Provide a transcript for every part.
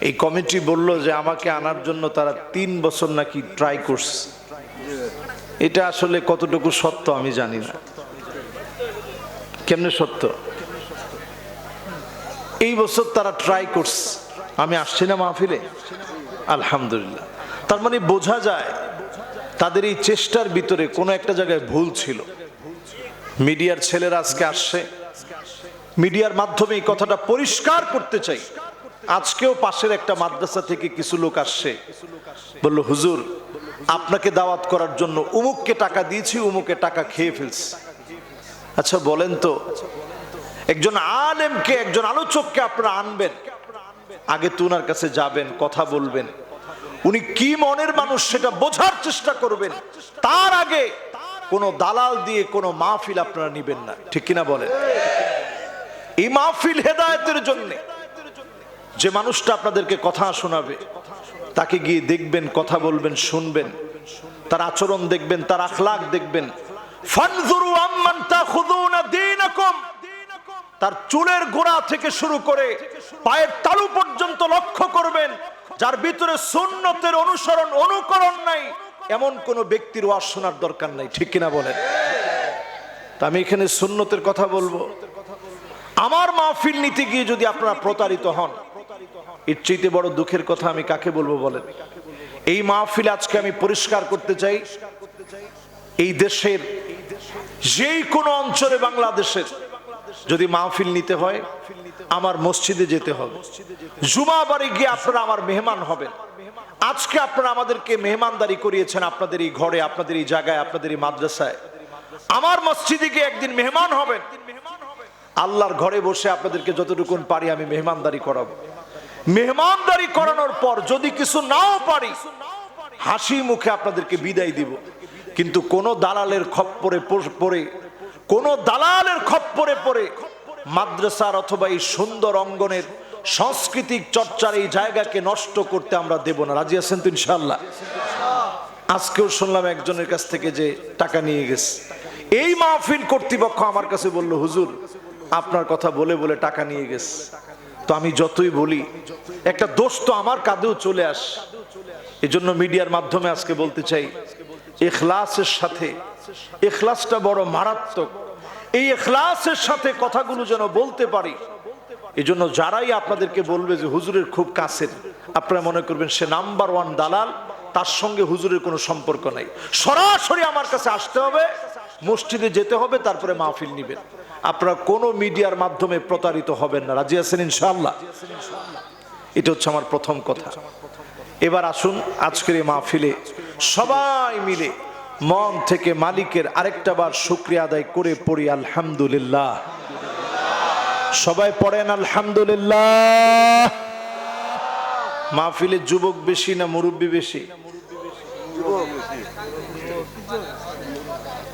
এই কমিটি বলল যে আমাকে আনার জন্য তারা 3 বছর নাকি ট্রাই করছে। এটা আসলে কতটুকু সত্য আমি জানি না। কেমনে সত্য? এই বছর তারা ট্রাই করছে, আমি আসছি না মাহফিলে, আলহামদুলিল্লাহ। তার মানে বোঝা যায় তাদের এই চেষ্টার ভিতরে কোনো একটা জায়গায় ভুল ছিল। মিডিয়ার ছেলেরা আজকে আসছে, মিডিয়ার মাধ্যমে এই কথাটা পরিষ্কার করতে চাই। আজকেও পাশের একটা মাদ্রাসা থেকে কিছু লোক আসছে, বলল হুজুর আপনাকে দাওয়াত করার জন্য উমুককে টাকা দিয়েছি, উমুকে টাকা খেয়ে ফেলছে। আচ্ছা বলেন তো, একজন আলেমকে, একজন আলোচককে আপনারা আনবেন, আগে তো উনার কাছে যাবেন, কথা বলবেন, উনি কি মনের মানুষ সেটা বোঝার চেষ্টা করবেন। তার আগে কোন দালাল দিয়ে কোনো মাহফিল আপনারা নিবেন না, ঠিক কিনা বলেন? এই মাহফিল হেদায়েতের জন্য। যে মানুষটা আপনাদেরকে কথা শোনাবে তাকে গিয়ে দেখবেন, কথা বলবেন, শুনবেন, তার আচরণ দেখবেন, তার আখলাক দেখবেন। ফানজুরু আম্মান তাখুযুনা দীনাকুম, তার চুলের গোড়া থেকে শুরু করে পায়ের তালু পর্যন্ত লক্ষ্য করবেন। যার ভিতরে সুন্নতের অনুসরণ, অনুকরণ নাই, এমন কোন ব্যক্তির ওয়াজ শোনার দরকার নাই, ঠিক কিনা বলেন? তা আমি এখানে সুন্নতের কথা বলবো। আমার মাহফিল নিতে গিয়ে যদি আপনারা প্রতারিত হন, এর চাইতে বড় দুঃখের কথা আমি কাকে বলবো বলেন? এই মাহফিল আজকে আমি পরিষ্কার করতে চাই, এই দেশের যেই কোনো অঞ্চলে, বাংলাদেশের যদি মাহফিল নিতে হয় আমার মসজিদে যেতে হবে। জুমা বাড়ি গিয়ে আপনারা আমার মেহমান হবেন। আজকে আপনারা আমাদেরকে মেহমানদারি করিয়েছেন আপনাদের এই ঘরে, আপনাদের এই জায়গায়, আপনাদের এই মাদ্রাসায়। আমার মসজিদে গিয়ে একদিন মেহমান হবেন। আল্লাহর ঘরে বসে আপনাদেরকে যতটুকু পারি আমি মেহমানদারি করাবো। মেহমানদারি করানোর পর যদি কিছু নাও পারি, হাসি মুখে আপনাদেরকে বিদায় দিব। কিন্তু কোন দালালের খপ্পরে পড়ে, কোন দালালের খপ্পরে পড়ে মাদ্রাসার অথবা এই সুন্দর অঙ্গনের সাংস্কৃতিক চর্চার এই জায়গাকে নষ্ট করতে আমরা দেব না। রাজি আছেন তো ইনশাআল্লাহ? আজকেও শুনলাম একজনের কাছ থেকে যে টাকা নিয়ে গেছে। এই মাহফিল কর্তৃপক্ষ আমার কাছে বলল হুজুর আপনার কথা বলে বলে টাকা নিয়ে গেছে। তো আমি যতই বলি একটা দোষ তো আমার কাঁধেও চলে আস। এজন্য মিডিয়ার মাধ্যমে আজকে বলতে চাই, ইখলাসের সাথে, ইখলাসটা বড় মারাত্মক, এই ইখলাসের সাথে কথাগুলো যেন বলতে পারি। এজন্য যারাই আপনাদেরকে বলবে যে হুজুরের খুব কাছের, আপনারা মনে করবেন সে নাম্বার 1 দালাল, তার সঙ্গে হুজুরের কোনো সম্পর্ক নাই। সরাসরি আমার কাছে আসতে হবে, মসজিদে যেতে হবে, তারপরে মাহফিল নিবেন। আপনারা কোনো মিডিয়ার মাধ্যমে প্রতারিত হবেন না। রাজি আছেন ইনশাআল্লাহ? এটা হচ্ছে আমার প্রথম কথা। এবার আসুন আজকের এই মাহফিলে সবাই মিলে মন থেকে মালিকের আরেকটা বার শুকরিয়া আদায় করে পড়ি আলহামদুলিল্লাহ। সবাই পড়েন আলহামদুলিল্লাহ। মাহফিলে যুবক বেশি না মুরব্বী বেশি?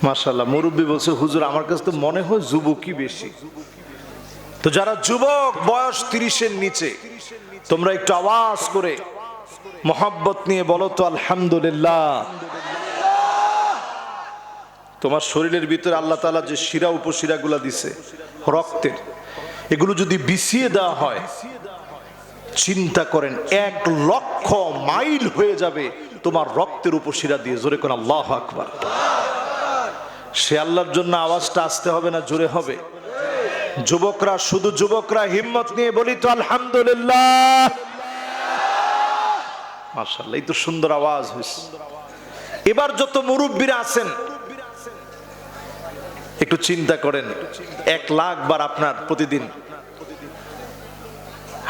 মাশাআল্লাহ, মুরব্বী বলছে হুজুর আমার কাছে তো মনে হয় যুবকই বেশি। তো যারা যুবক বয়স 30-এর নিচে, তোমরা একটু আওয়াজ করে মোহাব্বত নিয়ে বলো তো আলহামদুলিল্লাহ। তোমার শরীরের ভিতরে আল্লাহ তাআলা যে শিরা উপশিরাগুলা দিছে রক্তের, এগুলো যদি বিছিয়ে দেওয়া হয়, চিন্তা করেন 1 লক্ষ মাইল হয়ে যাবে তোমার রক্তের উপশিরা দিয়ে। জোরে কোন আল্লাহু আকবার। সে আল্লাহর জন্য আওয়াজটা আসতে হবে না জোরে হবে? যুবকরা, শুধু যুবকরা হিম্মত নিয়ে বলি তো আলহামদুলিল্লাহ। মাশাআল্লাহ, এই তো সুন্দর আওয়াজ হয়েছে। এবার যত মুরব্বীরা আছেন একটু চিন্তা করেন, 1 লাখ বার আপনার প্রতিদিন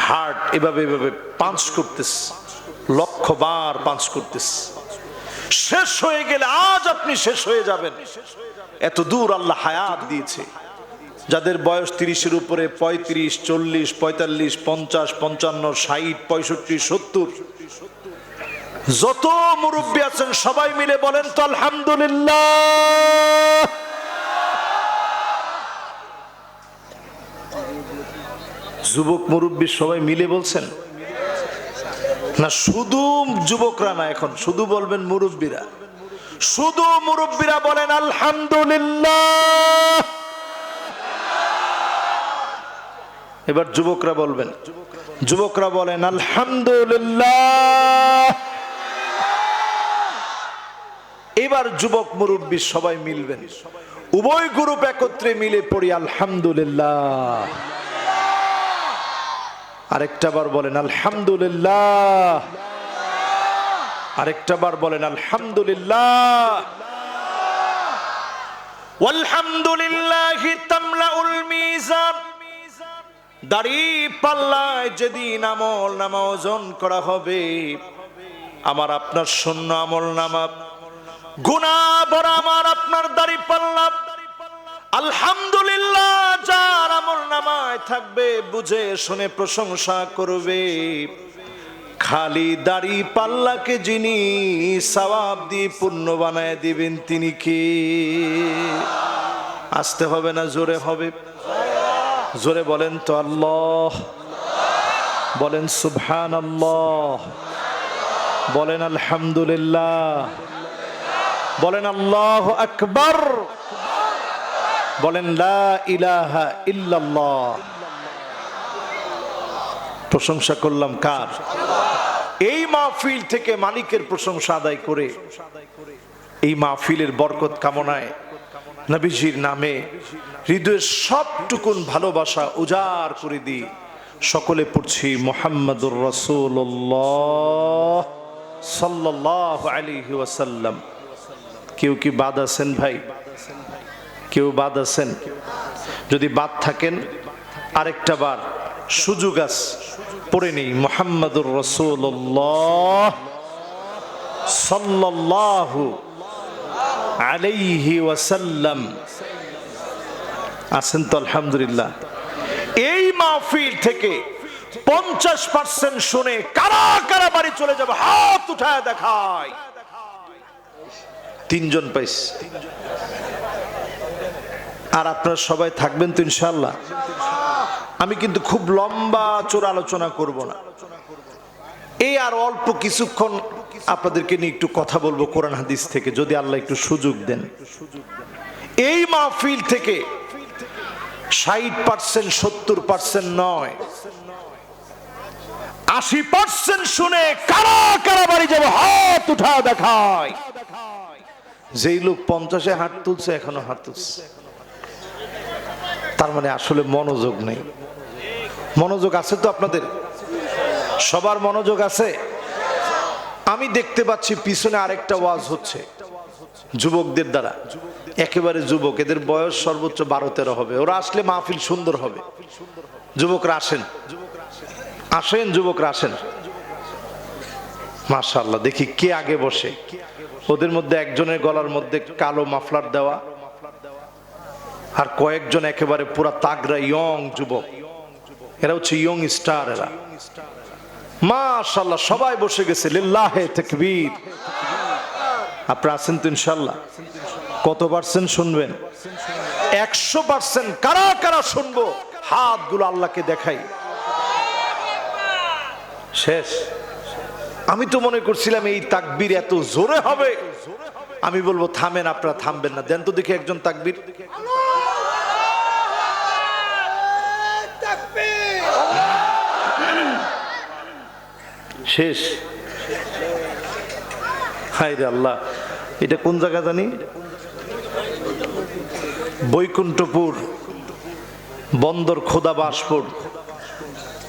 হার্ট এভাবে এভাবে পাঞ্চ করতেছে, লক্ষ বার পাঞ্চ করতেছে। শেষ হয়ে গেলে আজ আপনি শেষ হয়ে যাবেন। এত দূর আল্লাহ হায়াত দিয়েছে। যাদের বয়স 30-এর উপরে, 35, 40, 45, 50, 55, 60, 65, 70, যত মুরব্বী আছেন সবাই মিলে বলেন তো আলহামদুলিল্লাহ। যুবক মুরব্বী সবাই মিলে বলছেন না? শুধু যুবকরা না, এখন শুধু বলবেন মুরব্বীরা। শুধু মুরব্বীরা বলেন আলহামদুলিল্লাহ। এবার যুবকরা বলবেন, যুবকরা বলেন আলহামদুলিল্লাহ। এবার যুবক মুরব্বী সবাই মিলবেন, উভয় গ্রুপ একত্রে মিলে পড়ি আলহামদুলিল্লাহ। আরেকটা বার বলেন আলহামদুলিল্লাহ, আরেকটা বার বলেন আলহামদুলিল্লাহ। ওয়ালহামদুলিল্লাহি তামলাউল মিজান। দাড়ি পাল্লায় যেদিন আমল নামা ওজন করা হবে, আমার আপনার শূন্য আমল নামা, গুনাহ ভরা আমার আপনার দাড়ি পাল্লা, আলহামদুলিল্লাহ যার আমল নামায় থাকবে বুঝে শুনে প্রশংসা করবে। খালি দাড়ি পাল্লাকে যিনি সওয়াব দিয়ে পূর্ণ বানায় দিবেন তিনি কে? আসতে হবে না জোরে হবে? জোরে বলেন তো আল্লাহ, বলেন সুবহানাল্লাহ, বলেন আলহামদুলিল্লাহ, বলেন আল্লাহু আকবার, বলেন লা ইলাহা ইল্লাল্লাহ। প্রশংসা করলাম কার? এই মাহফিল থেকে মালিকের প্রশংসা আদায় করে এই মাহফিলের বরকত কামনায় নবীজির নামে হৃদয়ের সবটুকুন ভালোবাসা উজাড় করে দিই। সকলে পড়ছি মুহাম্মাদুর রাসূলুল্লাহ সাল্লাল্লাহু আলাইহি ওয়াসাল্লাম। কেউ কি বাদ আছেন ভাই? কেউ বাদ আছেন? যদি বাদ থাকেন আরেকটা বার সুযোগ আছে, পড়ে নেই মুহাম্মাদুর রাসূলুল্লাহ সাল্লাল্লাহু আলাইহি ওয়াসাল্লাম। আছেন তো? আলহামদুলিল্লাহ। এই মাহফিল থেকে 50% শুনে কারা কারা বাড়ি চলে যাবে হাত উঠায় দেখায়। 3 জন পাইস। আর আপনারা সবাই থাকবেন তো ইনশাআল্লাহ? আমি কিন্তু খুব লম্বা চোর আলোচনা করব না, এই আর অল্প কিছুক্ষণ আপনাদেরকে নিয়ে একটু কথা বলবো কোরআন হাদিস থেকে, যদি আল্লাহ একটু সুযোগ দেন। এই মাহফিল থেকে 60% 70% নয়, 80% শুনে কারা কারা বাড়ি যাবে হাত উঠা দেখায়। যেই লোক 50-এ হাত তুলছে এখনো হাত তুলছে, তার মানে আসলে মনোযোগ নেই। মনোযোগ আছে তো আপনাদের? সবার মনোযোগ আছে? আমি দেখতে পাচ্ছি পিছনে আরেকটা ওয়াজ হচ্ছে যুবকদের দ্বারা, একেবারে যুবক, এদের বয়স সর্বোচ্চ 12-13 হবে। ওরা আসলে মাহফিল সুন্দর হবে। যুবকরা আসেন, আসেন যুবকরা আসেন। মাশাআল্লাহ, দেখি কে আগে বসে। ওদের মধ্যে একজনের গলার মধ্যে কালো মাফলার দেওয়া, আর কয়েকজন একেবারে পুরা তাগড়া ইয়ং যুবক, এরা হচ্ছে ইয়ং স্টার। এরা মাশাআল্লাহ সবাই বসে গেছে। লিল্লাহে তাকবীর। আপনারা আছেন তো ইনশাআল্লাহ? কত পার্সেন্ট শুনবেন? 100%। কারা কারা শুনবো হাতগুলো আল্লাহকে দেখাই। শেষ। আমি তো মনে করছিলাম এই তাকবীর এত জোরে হবে, আমি বলবো থামেন, আপনারা থামবেন না। দেন তো দেখি একজন তাকবীর। শেষ। হায় রে আল্লাহ, এটা কোন জায়গা জানি? বৈকুণ্ঠপুর, বন্দর খোদাবাসপুর।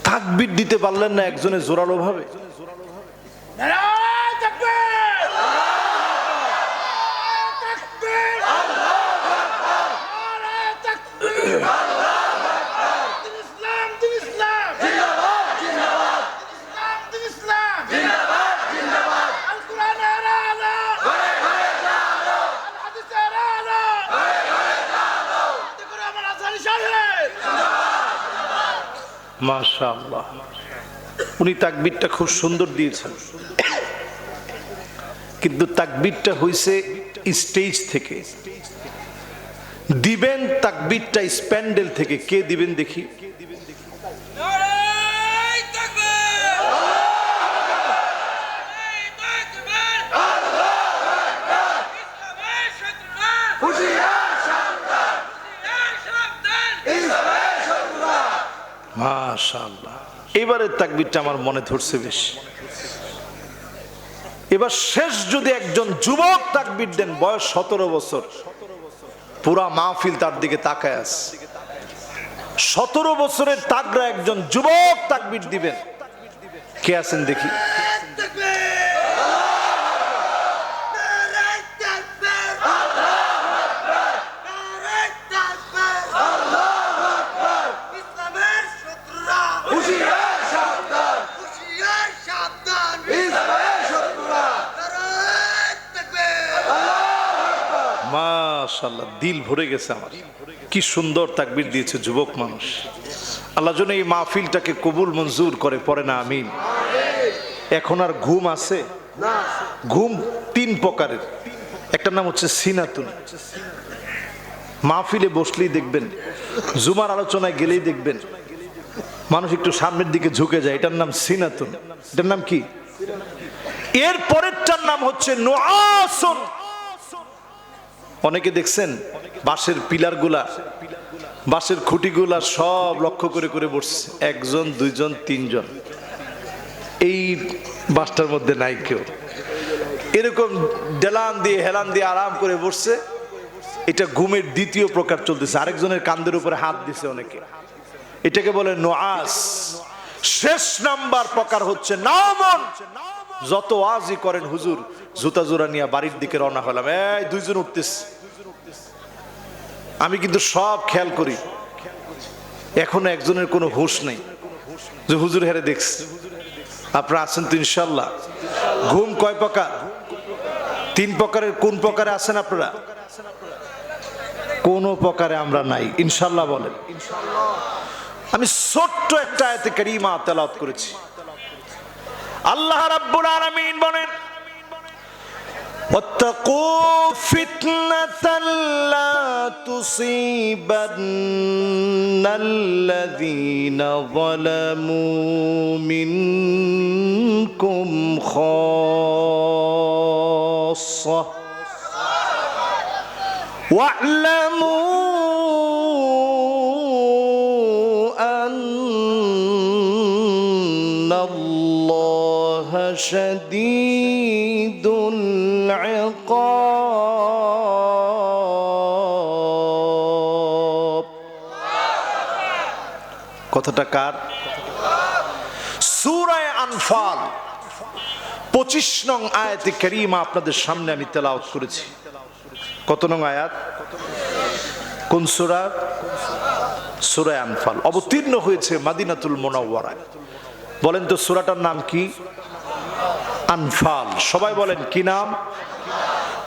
তাকবীর দিতে পারলেন না একজনে জোরালো ভাবে? মাশাআল্লাহ, উনি তাকবীরটা খুব সুন্দর দিয়েছেন, কিন্তু তাকবীরটা হইছে স্টেজ থেকে। দিবেন তাকবীরটা স্প্যান্ডেল থেকে। কে দিবেন দেখি? মাশাআল্লাহ, এবারের তাকবীরটা আমার মনে ধরছে বেশি। এবার শেষ যদি একজন যুবক তাকবীর দেন, বয়স 17 বছর, পুরা মাহফিল তার দিকে তাকায় আছে। 17 বছরের তাগড়া একজন যুবক তাকবীর দিবেন, কে আছেন দেখি? মাশাআল্লাহ, দিল ভরে গেছে আমার। কি সুন্দর তাকবীর দিয়েছে যুবক মানুষ। আল্লাহ যেন এই মাহফিলটাকে কবুল মঞ্জুর করে, পড়ে না আমিন। এখন আর ঘুম আছে? ঘুম 3 প্রকারের। একটা নাম হচ্ছে সিনাতুন, মাহফিলে বসলেই দেখবেন, জুমার আলোচনায় গেলেই দেখবেন মানুষ একটু সামনের দিকে ঝুঁকে যায়, এটার নাম সিনাতুন। এটার নাম কি? এর পরেরটার নাম হচ্ছে নুআসুন। অনেকে দেখছেন বাঁশের পিলার গুলা, বাঁশের খুঁটিগুলা সব লক্ষ্য করে করে বসছে, 1 জন 2 জন 3 জন, এই বাসটার মধ্যে নাই কেউ। এরকম ডেলান দিয়ে হেলান দিয়ে আরাম করে বসছে। এটা ঘুমের দ্বিতীয় প্রকার চলতেছে। আরেকজনের কাঁধের উপরে হাত দিছে অনেকে, এটাকে বলে নুআস। শেষ নাম্বার প্রকার হচ্ছে নাওমন। যত ওয়াজই করেন হুজুর, জুতা জোড়া নিয়ে বাড়ির দিকে রওনা হলাম, এই 2 জন উঠতেছে। আমি কিন্তু সব খেয়াল করি, এখনো একজনের কোনো হুঁশ নেই যে হুজুর হেরে দেখছে। আপনারা আছেন তো ইনশাল্লাহ? ঘুম কয় প্রকার? 3 প্রকারের। কোন প্রকারে আছেন আপনারা? কোন প্রকারে আমরা নাই ইনশাল্লাহ বলেন। আমি ছোট্ট একটা আয়াতে কারিমা তেলাওয়াত করেছি। আল্লাহ রাব্বুল আলামিন বলেন, واتقوا فتنة لا تصيبن الذين ظلموا منكم خاصة واعلموا أن الله شديد العقاب। কথাটা কার? সূরা আনফাল 25 নং আয়াতে কারিমা আপনাদের সামনে আমি তেলাওয়াত করেছি। কত নং আয়াত? কোন সূরা? সূরা আনফাল। অবতীর্ণ হয়েছে মদিনাতুল মুনাওয়ারায়। বলেন তো সূরাটার নাম কি? আনফাল। সবাই বলেন কি নাম?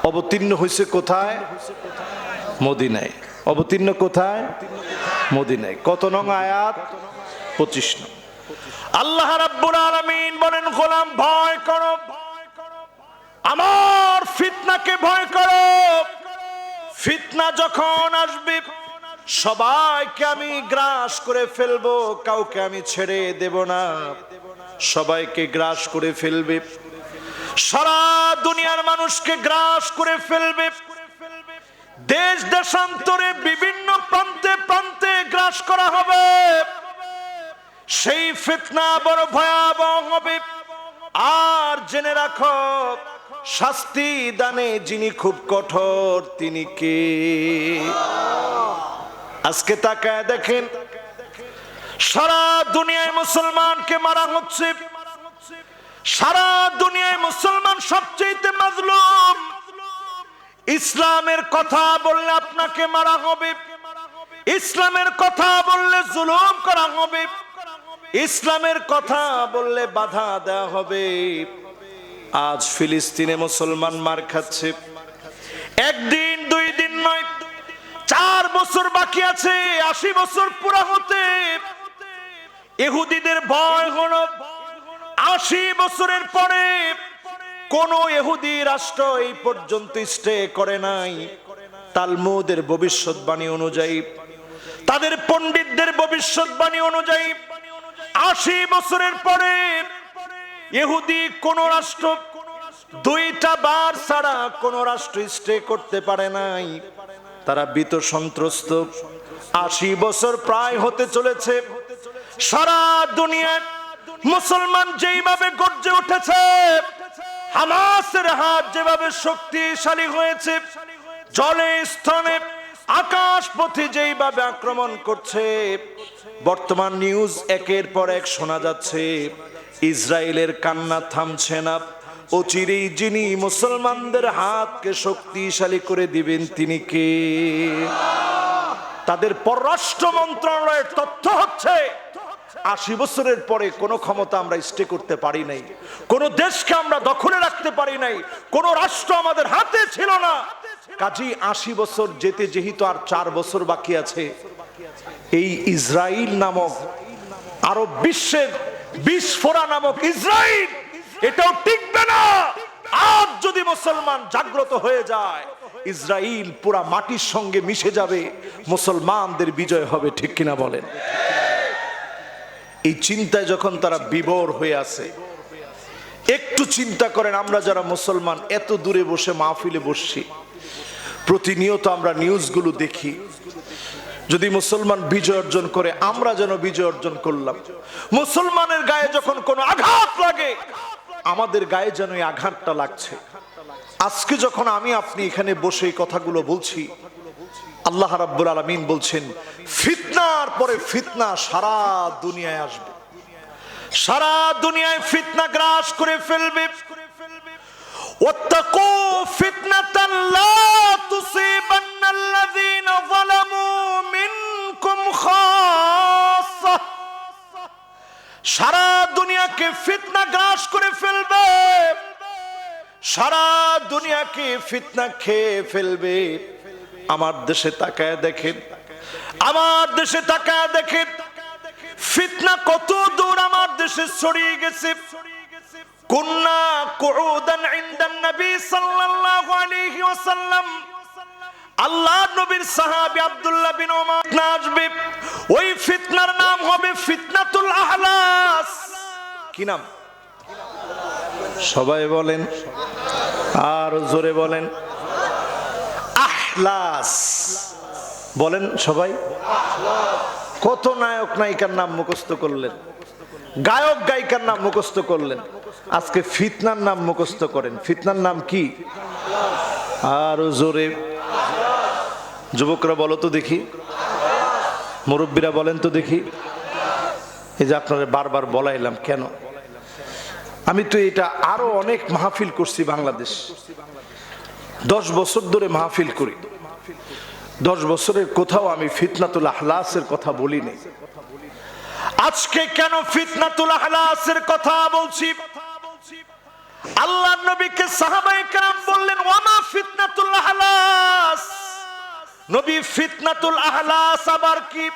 অবতীর্ণ হয়েছে কোথায়? মদিনায়। অবতীর্ণ কোথায়? মদিনায়। কত নং আয়াত? 25 নং। আল্লাহ রাব্বুল আলামিন বলেন, গোলাম ভয় করো, আমার ফিতনাকে ভয় করো। ফিতনা যখন আসবে সবাইকে আমি গ্রাস করে ফেলবো, কাউকে আমি ছেড়ে দেব না, সবাইকে গ্রাস করে ফেলবে, সারা দুনিয়ার মানুষকে গ্রাস করে ফেলবে, দেশ দেশান্তরে বিভিন্ন প্রান্তে প্রান্তে গ্রাস করা হবে। সেই ফিতনা বড় ভয়াবহ হবে। আর জেনে রাখো, শাস্তি দানে যিনি খুব কঠোর তিনি কে? আজকে তাকায় দেখেন, সারা দুনিয়ায় মুসলমানকে মারা হচ্ছে, সারা দুনিয়ায় মুসলমান সবচেয়ে মাজলুম। ইসলামের কথা বললে আপনাকে মারা হবে, ইসলামের কথা বললে জুলুম করা হবে, ইসলামের কথা বললে বাধা দেওয়া হবে। আজ ফিলিস্তিনে মুসলমান মার খাচ্ছে। 1 দিন 2 দিন নয়, 4 বছর বাকি আছে 80 বছর পুরা হতে। ইহুদিদের ভয় হলো 80 বছরের পরে কোন ইহুদি রাষ্ট্র এই পর্যন্ত স্টে করে নাই। তালমুদের ভবিষ্যৎবাণী অনুযায়ী, তাদের পণ্ডিতদের ভবিষ্যৎবাণী অনুযায়ী 80 বছরের পরে ইহুদি কোন রাষ্ট্র 2টা বার ছাড়া কোন রাষ্ট্র স্টে করতে পারে নাই। তারা ভীত সন্ত্রস্ত। 80 বছর প্রায় হতে চলেছে। সারা দুনিয়ায় মুসলমান যেইভাবে গর্জে উঠেছে, হামাসের হাত যেভাবে শক্তিশালী হয়েছে, জলে স্থলে আকাশ পথে যেইভাবে আক্রমণ করছে, বর্তমান নিউজ একের পর এক শোনা যাচ্ছে, ইসরায়েলের কান্না থামছে না। অচিরেই যিনি মুসলমানদের হাতকে শক্তিশালী করে দিবেন তিনি কে? তাদের পররাষ্ট্র মন্ত্রণালয়ের তথ্য হচ্ছে 80 বছরের পরে কোনো ক্ষমতা আমরা স্টে করতে পারি নাই, কোনো দেশকে আমরা দখলে রাখতে পারি নাই, কোনো রাষ্ট্র আমাদের হাতে ছিল না। কাজী 80 বছর যেতে যেহেতু আর 4 বছর বাকি আছে, এই ইসরায়েল নামক আরব বিশ্বের বিস্ফোরা নামক ইসরায়েল এটাও টিকবে না। আজ যদি মুসলমান জাগ্রত হয়ে যায়, ইসরায়েল পুরা মাটির সঙ্গে মিশে যাবে, মুসলমানদের বিজয় হবে। ঠিক কিনা বলেন? এই চিন্তায় যখন তারা বিভোর হয়ে আছে, একটু চিন্তা করেন, আমরা যারা মুসলমান এত দূরে বসে মাহফিলে বসছি, প্রতিনিয়ত আমরা নিউজগুলো দেখি, যদি মুসলমান বিজয় অর্জন করে আমরা যেন বিজয় অর্জন করলাম। মুসলমানের গায়ে যখন কোনো আঘাত লাগে, আমাদের গায়ে যেন এই আঘাতটা লাগছে। আজকে যখন আমি আপনি এখানে বসে এই কথাগুলো বলছি, আল্লাহ রাব্বুল আলামিন বলছেন ফিতনার পরে ফিতনা সারা দুনিয়ায় আসবে, সারা দুনিয়ায় ফিতনা গ্রাস করে ফেলবে। ওয়াত্তাকু ফিতনাতান লা তুসিবান্নাল্লাযীনা যালামু মিনকুম খাসসা। সারা দুনিয়াকে ফিতনা গ্রাস করে ফেলবে, সারা দুনিয়াকে ফিতনা খেয়ে ফেলবে। আমার দেশে তাকায় দেখেন, আমার দেশে তাকায় দেখেন ফিতনা কত দূর আমার দেশে ছড়িয়ে গেছে। কুন্না কুউদান ইনদান নবী সাল্লাল্লাহু আলাইহি ওয়াসাল্লাম, আল্লাহর নবীর সাহাবী আব্দুল্লাহ বিন ওমর আসবে, ওই ফিতনার নাম হবে ফিতনাতুল আহলাস। কি নাম? সবাই বলেন, আর জোরে বলেন। আহলাস বলেন সবাই। কত নায়ক নায়িকার নাম মুখস্থ করলেন, গায়ক গায়িকার নাম মুখস্থ করলেন, আজকে ফিতনার নাম মুখস্থ করেন। ফিতনার নাম কি? আর জোরে। যুবকরা বলো তো দেখি, মুরব্বীরা বলেন তো দেখি। এই যে আপনারা বারবার বলাইলাম কেন? আমি তো এটা আরো অনেক মাহফিল করছি বাংলাদেশ, 10 বছর ধরে মাহফিল করি। 10 বছরের কোথাও আমি ফিতনাতুল আহলাসের কথা বলি নাই। আজকে কেন ফিতনাতুল আহলাসের কথা বলছি? আল্লাহর নবীকে সাহাবায়ে কেরাম বললেন ওয়ামা ফিতনাতুল আহলাস। নবী ফিতনাতুল আহলাস আবার কি?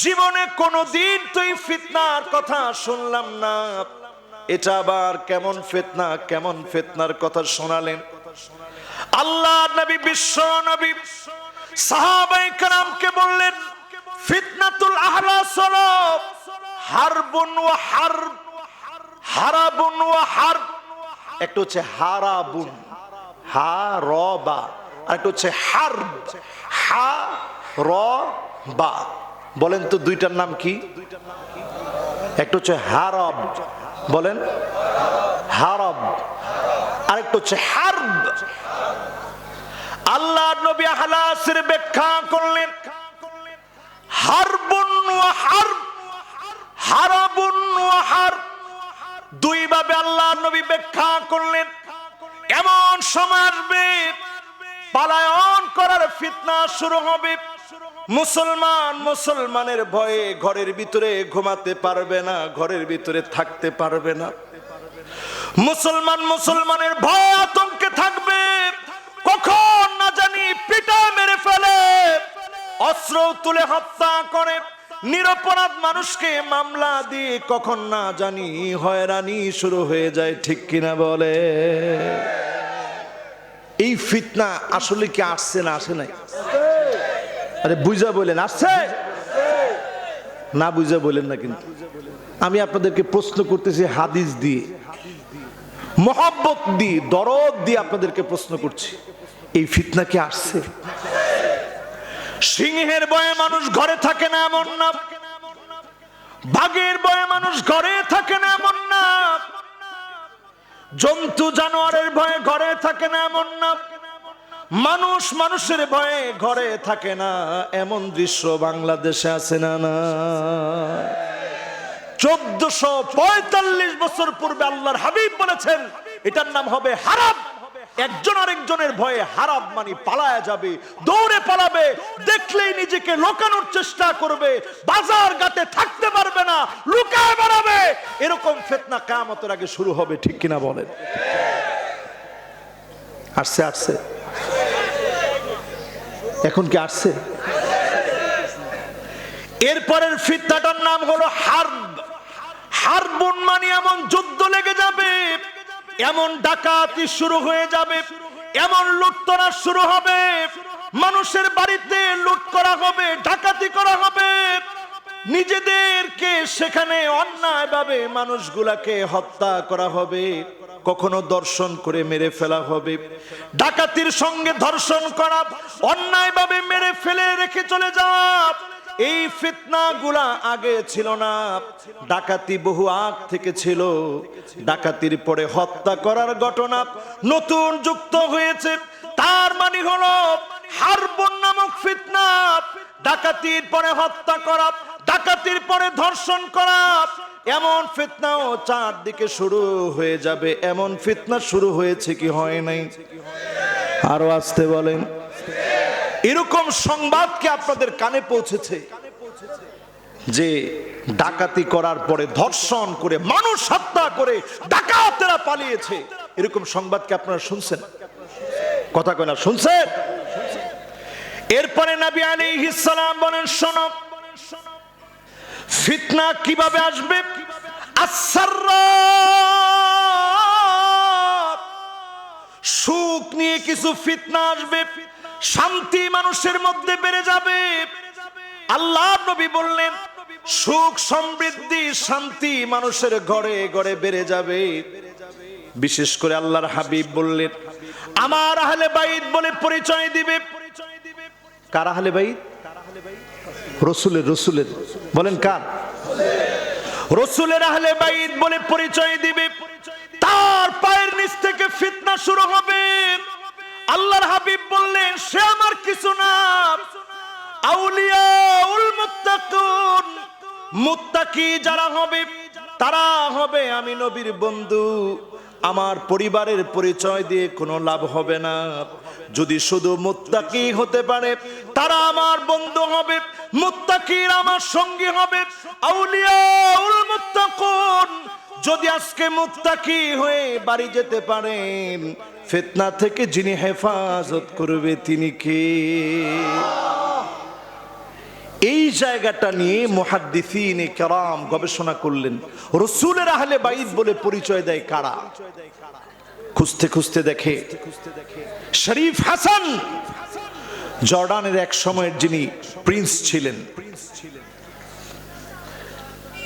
জীবনে কোনোদিন তো এই ফিতনার কথা শুনলাম না, এটা আবার কেমন ফিতনা, কেমন ফিতনার কথা শোনালেন। আল্লাহর নবী, বিশ্ব নবী সাহাবায়ে কেরামকে বললেন ফিতনাতুল আহলাস হলো হারবুন ওয়া হারব, হারাবুন ওয়া হারব। একটা হচ্ছে হারাবুন, হারবা, আর একটা হচ্ছে হারব, হারবা। বলেন তো দুইটার নাম কি? একটা হচ্ছে হারব, বলেন হারব, আর একটা হচ্ছে হারব। আল্লাহর নবী আহলাসের ব্যাখ্যা করলেন হারবুন ওয়া হারব, হারাবুন ওয়া হারব। দুই ভাবে আল্লাহর নবী ব্যাখ্যা করলেন। এমন সময় আসবে পালায়ন করার ফিতনা শুরু হবে, মুসলমান মুসলমানের ভয়ে ঘরের ভিতরে ঘুমাতে পারবে না, ঘরের ভিতরে থাকতে পারবে না। মুসলমান মুসলমানের ভয় আতঙ্কে থাকবে, কখন না জানি পিটা মেরে ফেলে, অস্ত্র তুলে হত্যা করে, নিরপরাধ মানুষকে মামলা দিয়ে কখন না জানি হয়রানি শুরু হয়ে যায়। ঠিক কিনা বলে? এই ফিতনা আসলে কি আসছে না আসে নাই? আরে বুঝা বলেন, আসছে না? বুঝা বলেন না। কিন্তু আমি আপনাদেরকে প্রশ্ন করতেছি হাদিস দিয়ে, মহব্বত দিয়ে, দরদ দিয়ে আপনাদেরকে প্রশ্ন করছি, এই ফিতনা কি আসছে? সিংহের ভয়ে মানুষ ঘরে থাকে না এমন না, বাঘের ভয়ে মানুষ ঘরে থাকে না এমন না, জন্তু জানোয়ারের ভয়ে ঘরে থাকে না এমন না, মানুষ মানুষের ভয়ে ঘরে থাকে না এমন দৃশ্য বাংলাদেশে আছে না? না, 1445 বছর পূর্বে আল্লাহর হাবিব বলেছেন এটার নাম হবে হারাব। একজন আরেকজনের ভয়ে হারাব মানে পালায়া যাবে, দৌড়ে পালাবে, দেখলেই নিজেকে লুকানোর চেষ্টা করবে, বাজার ঘাটে থাকতে পারবে না, লুকায় বেড়াবে। এরকম ফিতনা কিয়ামতের আগে শুরু হবে, ঠিক কিনা বলেন? আসছে আসছে, এখন কি আসছে? এরপরের ফিতনাটার নাম হলো হারব। হারবুন মানে এমন যুদ্ধ লেগে যাবে, এমন ডাকাতি শুরু হয়ে যাবে, এমন লুটতরাজ শুরু হবে, মানুষের বাড়িতে লুট করা হবে, ডাকাতি করা হবে, নিজেদেরকে সেখানে অন্যায়ভাবে মানুষগুলাকে হত্যা করা হবে, কখনো দর্শন করে মেরে ফেলা হবে। ডাকাতির সঙ্গে ধর্ষণ করা, অন্যায়ভাবে মেরে ফেলে রেখে চলে যাওয়া, এই ফিতনা গুলা আগে ছিল না, ডাকাতি বহু আগ থেকে ছিল। ডাকাতির পরে হত্যা করার ঘটনা নতুন যুক্ত হয়েছে, তার মানে হলো হারবুন নামক ফিতনা। ডাকাতির পরে হত্যা করা, ডাকাতির পরে ধর্ষণ করা, এমন ফিতনাও চারদিকে শুরু হয়ে যাবে। এমন ফিতনা শুরু হয়েছে কি হয় নাই? আরো আসতে বলেন। এরকম সংবাদ কি আপনাদের কানে পৌঁছেছে যে ডাকাতি করার পরে ধর্ষণ করে মানুষ হত্যা করে ডাকাতেরা পালিয়েছে? এরকম সংবাদ কি আপনারা শুনছেন? কথা কয় না, শুনছেন? এরপরে নবী আলাইহিস সালাম বলেন, শোনো ফিতনা কিভাবে আসবে। আসসাররা, সুখ নিয়ে কিছু ফিতনা আসবে, শান্তি মানুষের মধ্যে বেড়ে যাবে। আল্লাহ নবী বললেন সুখ সমৃদ্ধি শান্তি মানুষের ঘরে ঘরে বেড়ে যাবে। বিশেষ করে আল্লাহর হাবিব বললেন আমার আহলে বাইত বলে পরিচয় দিবে। কার আহলে বাইত? রসুলের। রসুলের বলেন কার? রসুলের আহলে বাইত বলে পরিচয় দিবে। তার পায়ের নিচ থেকে ফিতনা শুরু হবে। আল্লাহর হাবিব বললেন সে আমার কিছু না, আউলিয়াউল মুত্তাকুন, মুত্তাকি যারা হবে তারা হবে আমি নবীর বন্ধু। আমার পরিবারের পরিচয় দিয়ে কোনো লাভ হবে না। যদি শুধু মুত্তাকি হতে পারে তারা আমার বন্ধু হবে, মুত্তাকির আমার সঙ্গী হবে। আউলিয়াউল মুত্তাকুন, যদি আজকে মুত্তাকি হয়ে বাড়ি যেতে পারেন, ফিতনা থেকে যিনি হেফাজত করবে তিনি কে? এই জায়গাটা নিয়ে মুহাদ্দিসিনে কেরাম গবেষণা করলেন। রাসূলের আহলে বাইত বলে পরিচয় দেয় কারা? খুঁজতে খুঁজতে দেখে শরীফ হাসান, জর্ডানের এক সময়ের যিনি প্রিন্স ছিলেন,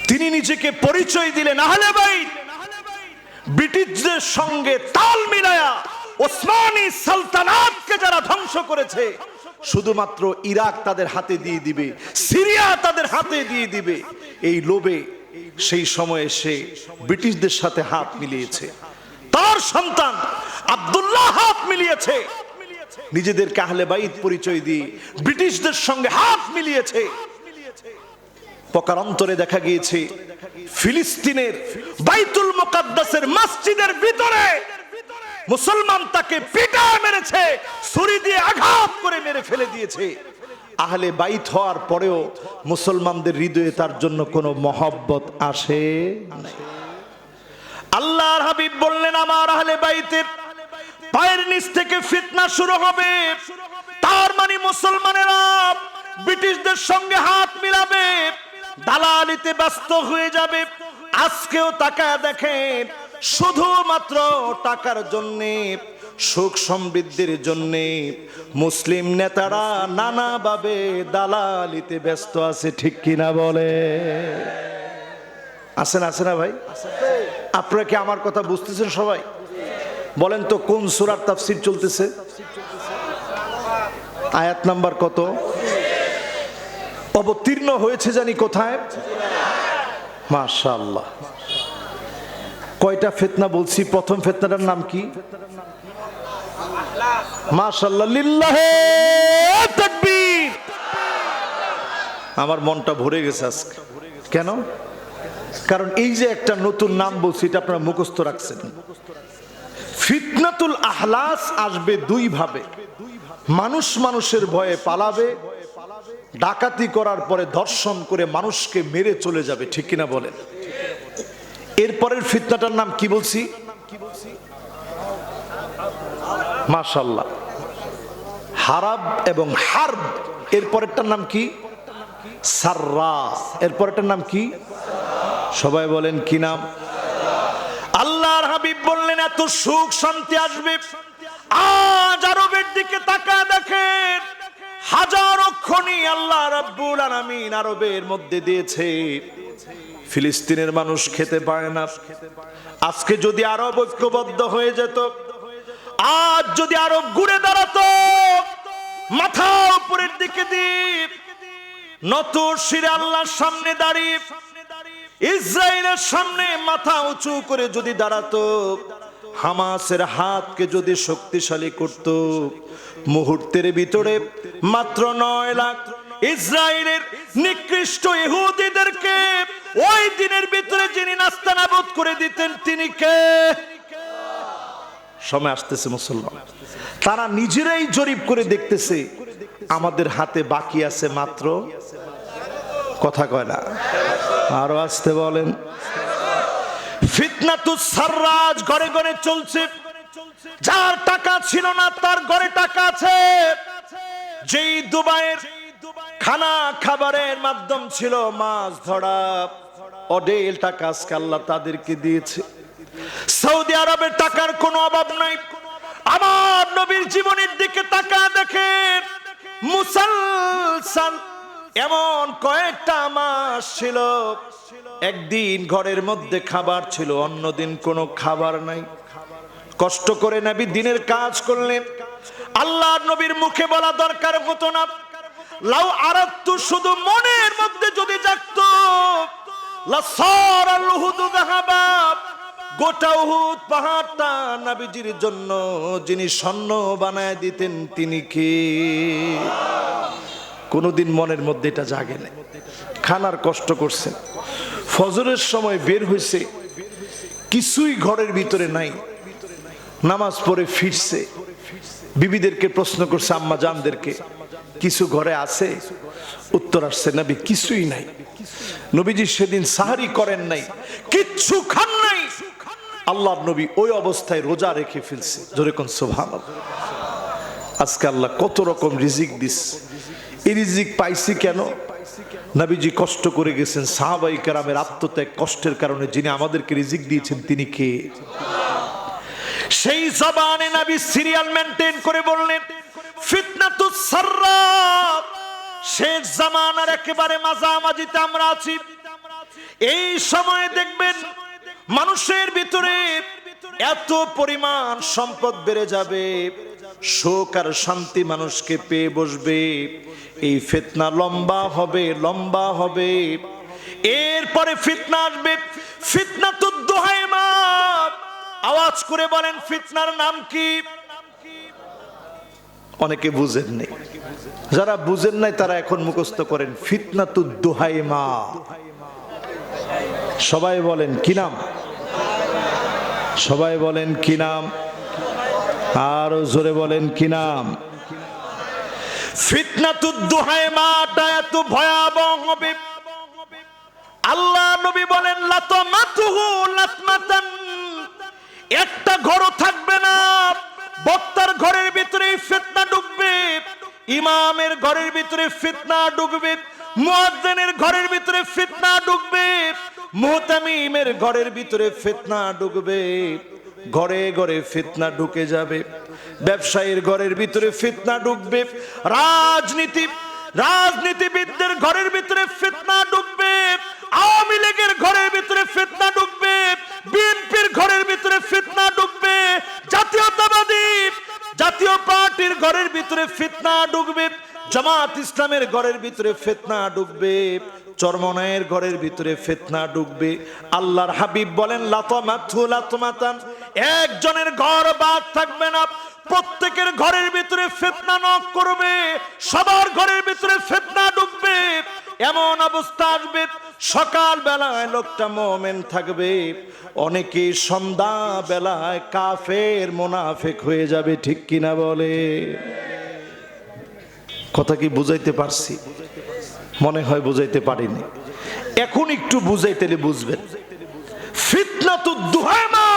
তিনি নিজেকে পরিচয় দিলেন আহলে বাইত। ব্রিটিশদের সঙ্গে তাল মিলায়া ওসমানী সালতানাতকে যারা ধ্বংস করেছে, শুধুমাত্র ইরাক তাদের হাতে দিয়ে দিবে, সিরিয়া তাদের হাতে দিয়ে দিবে, এই লোভে সেই সময়ে সে ব্রিটিশদের সাথে হাত মিলিয়েছে। তার সন্তান আব্দুল্লাহ হাত মিলিয়েছে, নিজেদেরকে আহলে বাইত পরিচয় দিয়ে ব্রিটিশদের সঙ্গে হাত মিলিয়েছে। পকারান্তরে দেখা গিয়েছে ফিলিস্তিনের বাইতুল মুকাদ্দাসের মসজিদের ভিতরে মুসলমান তাকে পিটায় মেরেছে, ছুরি দিয়ে আঘাত করে মেরে ফেলে দিয়েছে। আহলে বাইত হওয়ার পরেও মুসলমানদের হৃদয়ে তার জন্য কোনো মহব্বত আসে না। আল্লাহর হাবিব বললেন আমার আহলে বাইতের পায়ের নিচ থেকে ফিতনা শুরু হবে। তার মানে মুসলমানেরা ব্রিটিশদের সঙ্গে হাত মিলাবে, দালালিতে ব্যস্ত হয়ে যাবে। আজকেও তাকায় দেখেন, শুধুমাত্র টাকার জন্যে, সুখ সমৃদ্ধির জন্যে মুসলিম নেতারা নানাভাবে দালালিতে ব্যস্ত আছে, ঠিক কিনা বলে? আছেন আছে না ভাই? আপনারা কি আমার কথা বুঝতেছেন সবাই? বলেন তো কোন সূরার তাফসীর চলতেছে? আয়াত নাম্বার কত? অবতীর্ণ হয়েছে জানি কোথায়? মাশাআল্লাহ। কয়টা ফিতনা বলছি? প্রথম ফিতনাটার নাম কি? মাশাআল্লাহ, লিল্লাহে তাকবীর। আমার মনটা ভরে গেছে আজকে। কেন? কারণ এই যে একটা নতুন নাম বলছি, এটা আপনারা মুখস্থ রাখছেন। ফিতনাতুল আহলাস আসবে দুই ভাবে। মানুষ মানুষের ভয়ে পালাবে, ডাকাতি করার পরে ধর্ষণ করে মানুষকে মেরে চলে যাবে, ঠিক কিনা বলেন? এরপরের ফিতনাটার নাম কি বলছি? মাশাআল্লাহ, হারাব এবং হারব। এরপরেরটার নাম কি? সাররা। এরপরেরটার নাম কি? সবাই বলেন কি নাম? আল্লাহর হাবিব বললেন এত সুখ শান্তি আসবে। আজ আরবের দিকে তাকায় দেখেন, হাজারো খনি আল্লাহ রাব্বুল আলামিন আরবের মধ্যে দিয়েছে। ফিলিস্তিনের মানুষ খেতে পায় না। আজকে যদি আরব ঐক্যবদ্ধ হয়ে যেত, আজ যদি আরব ঘুরে দাঁড়াতো, মাথা উপরের দিকে দিয়ে নত শিরে আল্লাহর সামনে দাঁড়িয়ে ইসরায়েলের সামনে মাথা উঁচু করে যদি দাঁড়াতো, হামাসের হাতকে যদি শক্তিশালী করত, মুহূর্তের ভিতরে মাত্র 9 লাখ ইসরায়েলের নিকৃষ্ট ইহুদিদেরকে ওই দিনের ভিতরে যিনি নাস্তানাবুদ করে দিতেন, তিনি কে? সময় আসতেছে মুসলমান, তারা নিজেরাই জরিপ করে দেখতেছে আমাদের হাতে বাকি আছে মাত্র, কথা কয় না, আরো আসতে বলেন। ফিতনাতুস সাররাজ ঘরে ঘরে চলছে। যার টাকা ছিল না তার ঘরে টাকা আছে। যেই দুবাইয়ের খানা খাবারের মাধ্যম ছিল মাছ ধরা, অঢেল টাকা আজকে আল্লাহ তাদেরকে দিয়েছে। সৌদি আরবের টাকার কোনো অভাব নাই। আমার নবীর জীবনের দিকে তাকা দেখেন, মুসলসাল এমন কয়েকটা মাস ছিল, একদিন ঘরের মধ্যে খাবার ছিল, অন্যদিন কোনো খাবার নাই। কষ্ট করে নবী দিনের কাজ করলেন। আল্লাহর নবীর মুখে বলা দরকার হতো না, লাউ আরাদতু, শুধু মনের মধ্যে যদি জাগতো, লাসারাল উহুদু যাহাবা, গোটা উহুদ পাহাড়টা নবীজির জন্য যিনি স্বর্ণ বানায় দিতেন তিনি কে? কোনদিন মনের মধ্যে এটা জাগে না। খানার কষ্ট করছেন, ফজরের সময় বের হয়েছে, কিছুই ঘরের ভিতরে নাই। নামাজ পড়ে ফিরছে, বিবিদেরকে প্রশ্ন করছে, আম্মা জানদেরকে, কিছু ঘরে আছে? উত্তর আসছে, নবী কিছুই নাই। নবীজি সেদিন সাহারি করেন নাই, কিচ্ছু খান নাই। আল্লাহর নবী ওই অবস্থায় রোজা রেখে ফেলছে। জোরে কোন সুবহানাল্লাহ। আজকে আল্লাহ কত রকম রিজিক দিস। এই রিজিক পাইছি কেন? নবীজি কষ্ট করে গেছেন, সাহাবায়ে কেরামের আত্মত্যাগ কষ্টের কারণে যিনি আমাদেরকে রিজিক দিয়েছেন তিনি কে? সেই জবানে নবী সিরিয়াল মেইনটেইন করে বললেন, ফিতনাতুস সাররা, শেষ জামানার একেবারে মাঝামাঝিতে আমরা আছি। এই সময়ে দেখবেন মানুষের ভিতরে এত পরিমাণ সম্পদ বেড়ে যাবে, সুখ আর শান্তি মানুষকে পেয়ে বসবে। এই ফিতনা লম্বা হবে, লম্বা হবে। এরপরে ফিতনা আসবে, ফিতনাতুদ দুহাইমা। আওয়াজ করে বলেন ফিতনার নাম কি? অনেকে বুঝেন নাই, যারা বুঝেন নাই তারা এখন মুখস্থ করেন, ফিতনাতুদ দুহাইমা। সবাই বলেন কি নাম? সবাই বলেন কি নাম? আরো জোরে বলেন কি নাম? ফিতনাতুদ দুহাইমাটা এত ভয়াবহ হবে, আল্লাহ নবী বলেন, লাতমাতুহু লাতমাতান, একটা ঘরও থাকবে না, বক্তার ঘরের ভিতরে ফিতনা ঢুকবে, ইমামের ঘরের ভিতরে ফিতনা ঢুকবে, মুয়াজ্জিনের ঘরের ভিতরে ফিতনা ঢুকবে, মুহতামিমের ঘরের ভিতরে ফিতনা ঢুকবে, ঘরে ঘরে ফিতনা ঢুকে যাবে, ব্যবসায়ীর ঘরের ভিতরে ফিতনা ঢুকবে, রাজনীতিবিদদের ঘরের ভিতরে ফিতনা ঢুকবে, আওয়ামী লীগের ঘরের ভিতরে ফিতনা ঢুকবে, বিএনপির ঘরের ভিতরে ফিতনা ঢুকবে, জাতীয় পার্টির ঘরের ভিতরে ফিতনা ঢুকবে, জামাত ইসলামের ঘরের ভিতরে ফিতনা ঢুকবে, চরমনায়ের ঘরের ভিতরে ফিতনা ঢুকবে। আল্লাহর হাবিব বলেন লাতামাতু লাতমাতান, একজনের ঘর বাদ থাকবে না, প্রত্যেকের ঘরের ভিতরে ফিতনা নক করবে, সবার ঘরের ভিতরে ফিতনা ঢুকবে। এমন অবস্থা আসবে সকাল বেলায় লোকটা মুমিন থাকবে, অনেকে সন্ধ্যা বেলায় কাফের মুনাফিক হয়ে যাবে। ঠিক কিনা বলে? কথা কি বুঝাইতে পারছি? মনে হয় বুঝাইতে পারিনি। এখন একটু বুঝাইতে বুঝবেন। ফিতনাতুদ দুহাইমা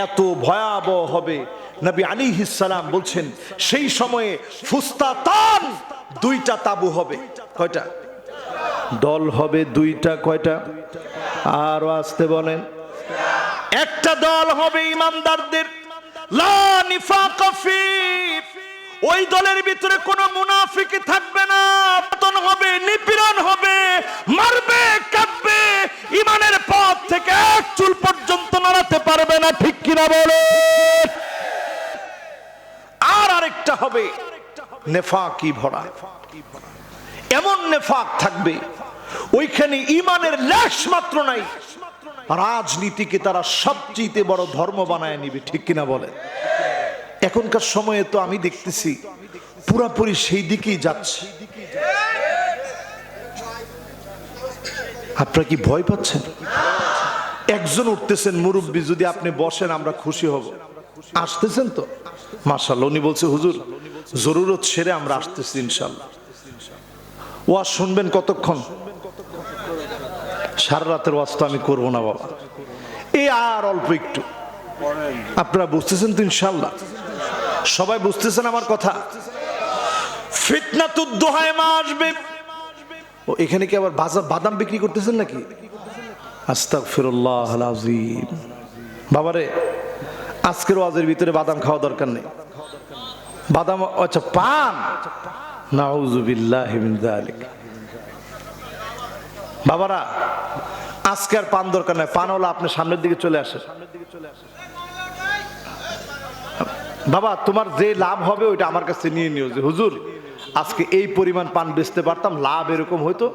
এত ভয়াবহ হবে, নবী আলাইহিস সালাম বলছেন সেই সময়ে ফুস্তাতান, দুইটা তাবু হবে। কয়টা দল হবে? দুইটা। কয়টা? আরো আসতে বলেন। একটা দল হবে ইমানদারদের, লা নিফাকা ফি, ওই দলের ভিতরে কোনো মুনাফিকি থাকবে না। পতন হবে, নিপীড়ন হবে, মারবে, কাটবে, ইমানের পথ থেকে এক চুল পর্যন্ত নড়াতে পারবে না। ঠিক কিনা বলে? আর আরেকটা হবে নেফাকি ভরা, এমন নেফাক থাকবে ওইখানে ইমানের লেশ মাত্র নাই। রাজনীতিকে তারা সবচেয়ে বড় ধর্ম বানায় নিবে। ঠিক কিনা বলে? এখনকার সময়ে তো আমি দেখতেছি পুরাপুরি সেই দিকেই যাচ্ছে। আপনারা কি ভয় পাচ্ছেন? একজন উঠতেছেন মুরব্বী, যদি আপনি বসেন আমরা খুশি হব। আসতেছেন তো? মাশাআল্লাহ। উনি বলছে হুজুর জরুরত সেরে আমরা আসতেছি ইনশাআল্লাহ। ওয়াজ শুনবেন কতক্ষণ? সারা রাতের ওয়াজ তো আমি করবো না বাবা, এই আর অল্প একটু। আপনারা বুঝতেছেন তো ইনশাআল্লাহ? সবাই বুঝতেছেন আমার কথা? ফিতনাতুদ দুহাইমা আসবে। ও এখানে কি আবার বাদাম বিক্রি করতেছেন নাকি? আস্তাগফিরুল্লাহ আল আযীম। বাবারে আজকের ওয়াজের ভিতরে বাদাম খাওয়া দরকার নেই। বাদাম, আচ্ছা পান, নাউযুবিল্লাহি মিন যালিক। বাবারা আজকে আর পান দরকার নাই, পান হলো আপনি সামনের দিকে চলে আসেন। বাবা তোমার যে লাভ হবে ওইটা আমার কাছে নিয়ে নিও, যে হুজুর আজকে এই পরিমাণ পান বেচতে পারতাম, লাভ এরকম হইতো,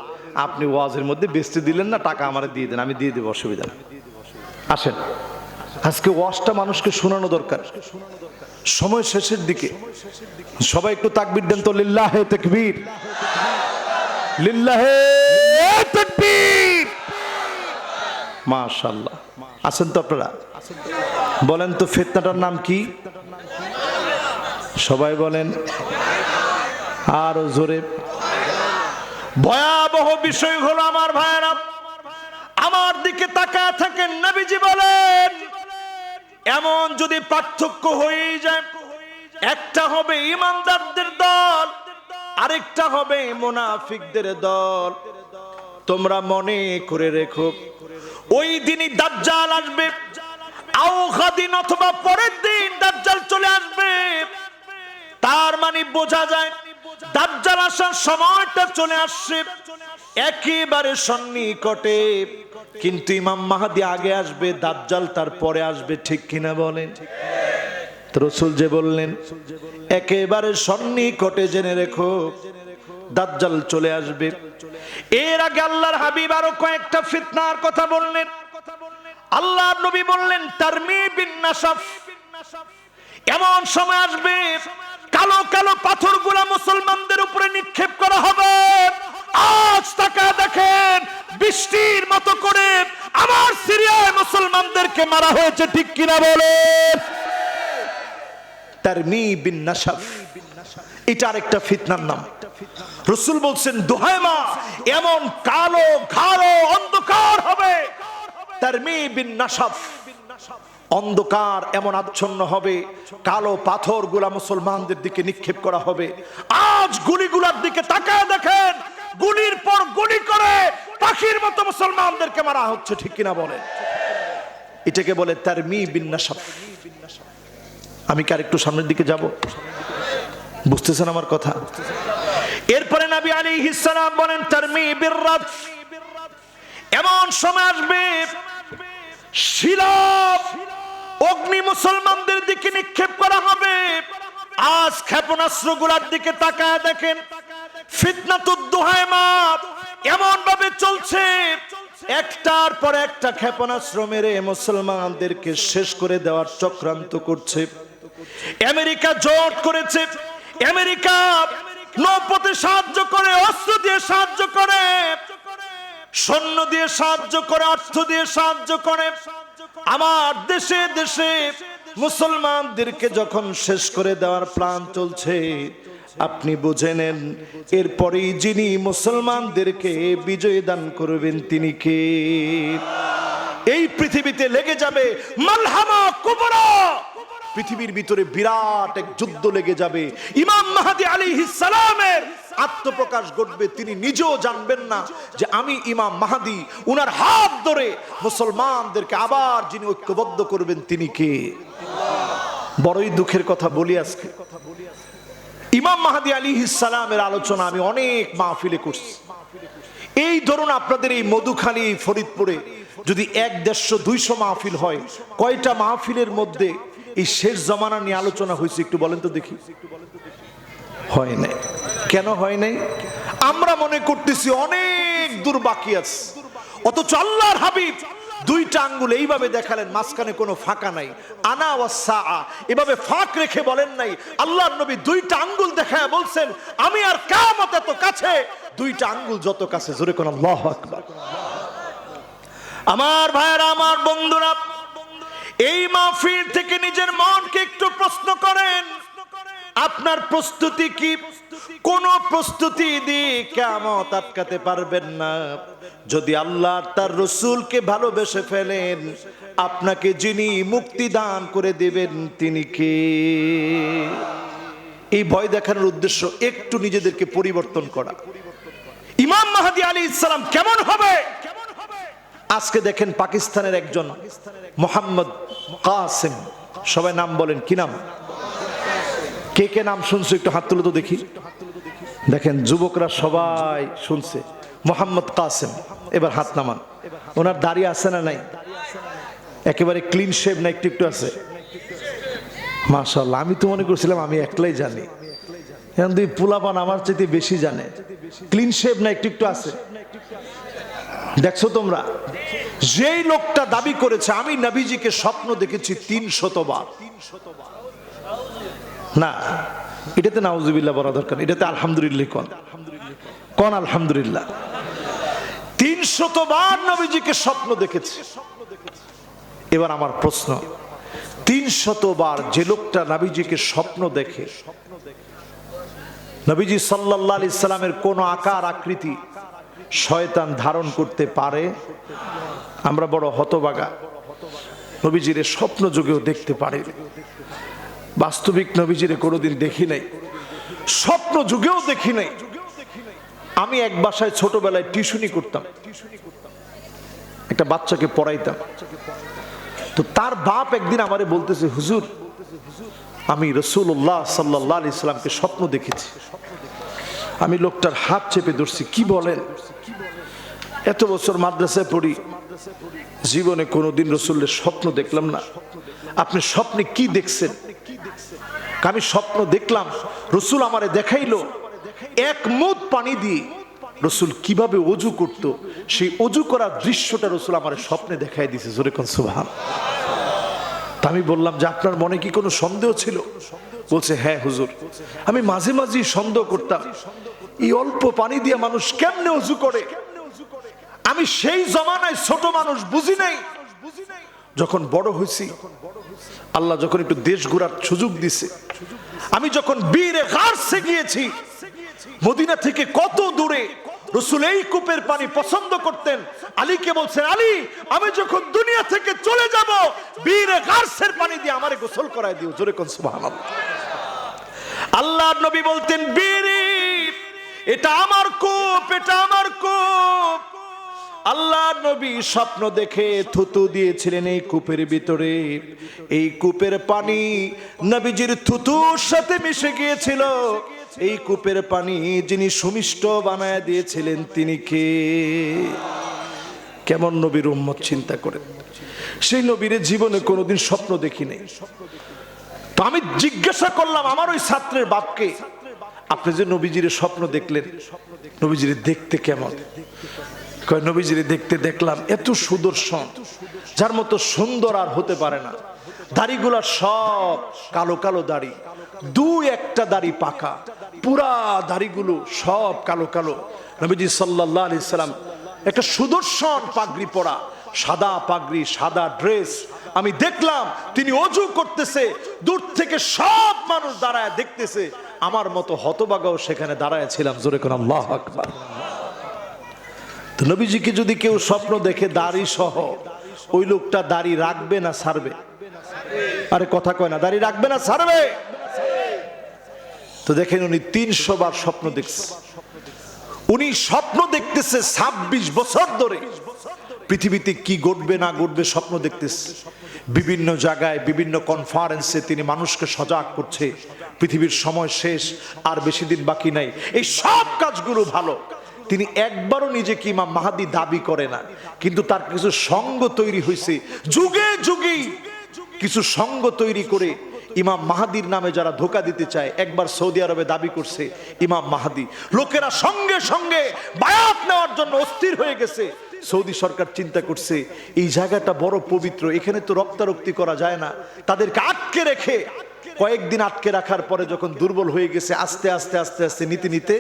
আপনি ওয়াজের মধ্যে বেচতে দিলেন না, টাকা আমার দিয়ে দেন, আমি দিয়ে দেবো, অসুবিধা নেই। আসেন, আজকে ওয়াজটা মানুষকে শোনানো দরকার। সময় শেষের দিকে সবাই একটু তাকবীর দেন তো। লিল্লাহে তাকবীর, লিল্লাহে তাকবীর। মাশাআল্লাহ। আছেন তো আপনারা? বলেন তো ফিতনাটার নাম কি? সবাই বলেন আরো জোরে। ভয়াবহ বিষয় হলো আমার ভাইরা, আমার দিকে তাকায় থাকেন। নবীজি বলেন এমন যদি পার্থক্য হয়ে যায়, একটা হবে ইমানদারদের দল, আরেকটা হবে মুনাফিকদের দল। তোমরা মনে করে রেখো ওই দিনই দাজ্জাল আসবে, আওখাদিন অথবা পরের দিন দাজ্জাল চলে আসবে। তার মানে বোঝা যায় দাজ্জাল আসার সময়টা চলে আসছে একেবারে সন্নিকটে। কিন্তু ইমাম মাহদী আগে আসবে, দাজ্জাল তার পরে আসবে। ঠিক কিনা বলেন? রাসূল যে বললেন একেবারে সন্নিকটে, জেনে রেখো দাজ্জাল চলে আসবে। এর আগে আল্লাহর হাবিব আরো কয়েকটা ফিতনার কথা বললেন। আল্লাহর নবী বললেন তারমি বিন নাসাফ, এমন সময় আসবে কালো কালো পাথরগুলা মুসলমানদের উপরে নিক্ষেপ করা হবে। আজ তাকায় দেখেন বৃষ্টির মতো করে আমার সিরিয়ায় মুসলমানদেরকে মারা হয়েছে। ঠিক কিনা বলেন? তারমি বিন নাসাফ, এটা আরেকটা ফিতনার নাম। রাসূল বলছেন দুহাইমা এমন কালো ঘাড়ো অন্ধকার হবে। তারমি বিন নাসাফ, অন্ধকার এমন আচ্ছন্ন হবে, কালো পাথরগুলা মুসলমানদের দিকে নিক্ষেপ করা হবে। আজ গুলিগুলার দিকে তাকায় দেখেন, গুলির পর গুলি করে পাখির মতো মুসলমানদেরকে মারা হচ্ছে। ঠিক কিনা বলেন? এটাকে বলে তারমি বিন নাসাফ। আমি কি আরেকটু সামনের দিকে যাব? বুঝতেছেন আমার কথা? এরপরে নবী আলাইহিস সালাম বলেন তারমি বির রাদ, এমন সময় আসবে শিলাব অগ্নি মুসলমানদের দিকে নিক্ষেপ করা হবে। আজ ক্ষেপণাস্ত্রগুলোর দিকে তাকায় দেখেন, ফিতনাতুদ দুহাইমা এমন ভাবে চলছে, একটার পর একটা ক্ষেপণাস্ত্র মেরে মুসলমানদেরকে শেষ করে দেওয়ার চক্রান্ত করছে। আমেরিকা জোট করেছে, আমেরিকা নৌপথে সাহায্য করে, অস্ত্র দিয়ে সাহায্য করে, সৈন্য দিয়ে সাহায্য করে, অর্থ দিয়ে সাহায্য করে। আমার দেশে দেশে মুসলমানদেরকে যখন শেষ করে দেওয়ার প্ল্যান চলছে, আপনি বুঝে নেন এরপরেই যিনি মুসলমানদেরকে বিজয় দান করবেন তিনি কে? এই পৃথিবীতে লেগে যাবে মালহামা কুবরা, পৃথিবীর ভিতরে বিরাট এক যুদ্ধ লেগে যাবে। ইমাম মাহদী আলাইহিস সালামের আত্মপ্রকাশ ঘটবে, তিনি নিজেও জানবেন না যে আমি ইমাম মাহদী। উনার হাত ধরে মুসলমানদেরকে আবার যিনি ঐক্যবদ্ধ করবেন তিনি কে? বড়ই দুঃখের কথা বলি, আজকে ইমাম মাহদী আলাইহিস সালামের আলোচনা আমি অনেক মাহফিলে করছি। এই ধরুন আপনাদের এই মধুখালী ফরিদপুরে যদি 100-150 মাহফিল হয়, কয়টা মাহফিলের মধ্যে এই শেষ জমানা নিয়ে আলোচনা হয়েছে একটু বলেন তো দেখি? হয় নাই। কেন হয় নাই? আমরা মনে করতেছি অনেক দূর বাকি আছে, অথচ আল্লাহর হাবিব দুইটা আঙ্গুল এইভাবে দেখালেন, মাঝখানে কোনো ফাঁকা নাই। আনা ওয়াস সাআ, এভাবে ফাঁক রেখে বলেন নাই। আল্লাহর নবী দুইটা আঙ্গুল দেখায় বলছেন আমি আর কিয়ামত এত কাছে, দুইটা আঙ্গুল যত কাছে। জোরে কোন আল্লাহু আকবার। আমার ভাইয়েরা, আমার বন্ধুরা, এই মাহফিল থেকে নিজের মনকে একটু প্রশ্ন করেন, আপনার প্রস্তুতি কি? কোন প্রস্তুতি দিয়ে কিয়ামত আটকাতে পারবেন না। যদি আল্লাহ তার রাসূলকে ভালোবেসে ফেলেন, আপনাকে যিনি মুক্তি দান করে দেবেন তিনি কে? এই ভয় দেখানোর উদ্দেশ্য একটু নিজেদেরকে পরিবর্তন করা। ইমাম মাহদী আলাইহিস সালাম কেমন হবে? আজকে দেখেন পাকিস্তানের একজন মোহাম্মদ কাসেম, সবাই নাম বলেন, কি নাম? কে কে নাম শুনছে একটু হাত তুলে তো দেখি। দেখেন যুবকরা সবাই শুনছে মোহাম্মদ কাসেম। এবার হাত নামান। ওনার দাড়ি আছে না নাই? একেবারে ক্লিন শেভ না একটু একটু আছে? মাশাআল্লাহ, আমি তো মনে করছিলাম আমি একলাই জানি, এখন দুই পোলাপান আমার চাইতে বেশি জানে। ক্লিন শেভ না একটু একটু আছে? দেখছো তোমরা? যেই লোকটা দাবি করেছে আমি নবীজিকে স্বপ্ন দেখেছি 300 বার, না এটাতে নাউজুবিল্লাহ বলা দরকার, এটাতে আলহামদুলিল্লাহ কোন আলহামদুলিল্লাহ। 300 বার নবীজিকে স্বপ্ন দেখেছে। এবার আমার প্রশ্ন, 300 বার যে লোকটা নবীজিকে স্বপ্ন দেখে, নবীজি সাল্লাল্লাহু আলাইহি সাল্লামের কোন আকার আকৃতি শয়তান ধারণ করতে পারে? আমরা বড় হতভাগা, নবীজিরে স্বপ্ন যুগেও দেখতে পারি, বাস্তবিক নবীজিরে কোনোদিন দেখি নাই, স্বপ্ন যুগেও দেখি নাই। আমি এক বাসায় ছোটবেলায় টিউশনি করতাম, একটা বাচ্চাকে পড়াইতাম। তো তার বাপ একদিন আমারে বলতেছে, হুজুর আমি রাসূলুল্লাহ সাল্লাল্লাহু আলাইহি সাল্লামকে স্বপ্ন দেখেছি। আমি লোকটার হাত চেপে ধরছি, কি বলেন? এত বছর মাদ্রাসায় পড়ি, জীবনে কোনোদিন রাসূলের স্বপ্ন দেখলাম না। আপনি স্বপ্নে কি দেখছেন? আমি স্বপ্ন দেখলাম রাসূল আমারে দেখাইলো এক মুদ পানি দিয়ে রাসূল কিভাবে ওযু করত, সেই ওযু করার দৃশ্যটা রাসূল আমারে স্বপ্নে দেখাই দিয়েছে। জোরে কোন সুবহানাল্লাহ। আমি বললাম যে আপনার মনে কি কোনো সন্দেহ ছিল? বলছে হ্যাঁ হুজুর, আমি মাঝে মাঝে সন্দেহ করতাম এই অল্প পানি দিয়ে মানুষ কেমনে ওযু করে। আমি সেই জমানায় ছোট মানুষ বুঝি নাই, যখন বড় হয়েছি আল্লাহ যখন একটু দেশ ঘোরার সুযোগ দিছে, আমি যখন বীরে গারসে গিয়েছি, মদিনা থেকে কত দূরে রাসূল এই কূপের পানি পছন্দ করতেন। আলীকে বলছেন, আলী আমি যখন দুনিয়া থেকে চলে যাব বীরে গারসের পানি দিয়ে আমারে গোসল করায় দিও। জোরে কোন সুবহানাল্লাহ। আল্লাহর নবী বলতেন, বীরে এটা আমার কূপ, এটা আমার কূপ। আল্লাহর নবী স্বপ্ন দেখে থুতু দিয়েছিলেন এই কূপের ভিতরে। এই কূপের পানি নবীজির থুতুর সাথে মিশে গিয়েছিল। এই কূপের পানি যিনি সুমিষ্ট বানায় দিয়েছিলেন তিনি কে? কেমন নবীর উম্মত চিন্তা করেন। সেই নবীর জীবনে কোনোদিন স্বপ্ন দেখি নাই। তো আমি জিজ্ঞাসা করলাম আমার ওই ছাত্রের বাপকে, আপনি যে নবীজির স্বপ্ন দেখলেন, নবীজির দেখতে কেমন? কয় নবীজির দেখতে দেখলাম এত সুদর্শন, যার মতো সুন্দর আর হতে পারে না। দাড়িগুলা সব কালো কালো দাড়ি, দুই একটা দাড়ি পাকা, পুরা দাড়িগুলো সব কালো কালো। নবীজি সাল্লাল্লাহু আলাইহি সাল্লাম একটা সুদর্শন পাগড়ি পরা, সাদা পাগড়ি, সাদা ড্রেস। আমি দেখলাম তিনি ওযু করতেছে, দূর থেকে সব মানুষ দাঁড়ায় দেখতেছে। আমার মতো হতভাগাও সেখানে দাঁড়ায় ছিলাম। জোরে কোন আল্লাহু আকবার। তো নবীজিকে যদি কেউ স্বপ্ন দেখে দাড়ি সহ, ওই লোকটা দাড়ি রাখবে না ছাড়বে? আরে কথা কয় না, দাড়ি রাখবে না ছাড়বে? তো দেখেন উনি 300 বার স্বপ্ন দেখছে। উনি স্বপ্ন দেখতেছে 26 বছর ধরে। পৃথিবীতে কি ঘটবে না ঘটবে স্বপ্ন দেখতেছে। বিভিন্ন জায়গায় বিভিন্ন কনফারেন্সে তিনি মানুষকে সজাগ করছে, পৃথিবীর সময় শেষ, আর বেশি দিন বাকি নাই। এই সব কাজগুলো ভালো। তিনি একবারও নিজেকে ইমাম মাহদী দাবি করে না, কিন্তু তার কিছু সঙ্গ তৈরি হয়েছে। যুগে যুগে কিছু সঙ্গ তৈরি করে ইমাম মাহাদির নামে যারা ধোকা দিতে চায়, একবার সৌদি আরবে দাবি করছে ইমাম মাহাদি। লোকেরা সঙ্গে সঙ্গে বায়াত নেওয়ার জন্য অস্থির হয়ে গেছে। সৌদি সরকার চিন্তা করছে এই জায়গাটা বড় পবিত্র, এখানে তো রক্তারক্তি করা যায় না। তাদেরকে আটকে রেখে কয়েকদিন আটকে রাখার পরে যখন দুর্বল হয়ে গেছে, আস্তে আস্তে আস্তে আস্তে নিতে নিতে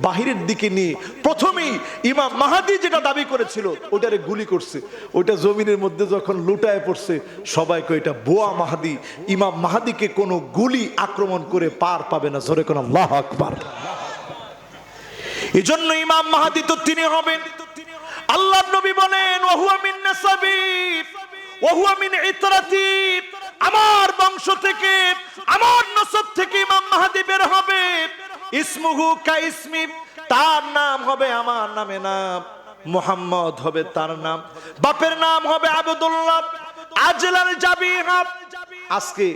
বাহিরের দিকে নিয়ে প্রথমেই ইমাম মাহাদি যেটা দাবি করেছিল ওটারে গুলি করছে। ওইটা জমিনের মধ্যে যখন লুটায় পড়ছে, সবাইকে এটা বোয়া মাহাদি, ইমাম মাহাদিকে কোনো গুলি আক্রমণ করে পার পাবে না। জোরে কোন আল্লাহু আকবার। এজন্য ইমাম মাহাদি তো তিনি হবেন। আল্লাহর নবী বলেন ওয়া হুয়া মিন নাসাবি ওয়া হুয়া মিন ইতরাতি, আমার বংশ থেকে, আমার নসব থেকে ইমাম মাহদী বের হবে। ইসমুহু কাইসমি, তার নাম হবে আমার নামে নাম, মুহাম্মদ হবে তার নাম, বাপের নাম হবে আব্দুল্লাহ। আজলাল জাবিহা, আজকে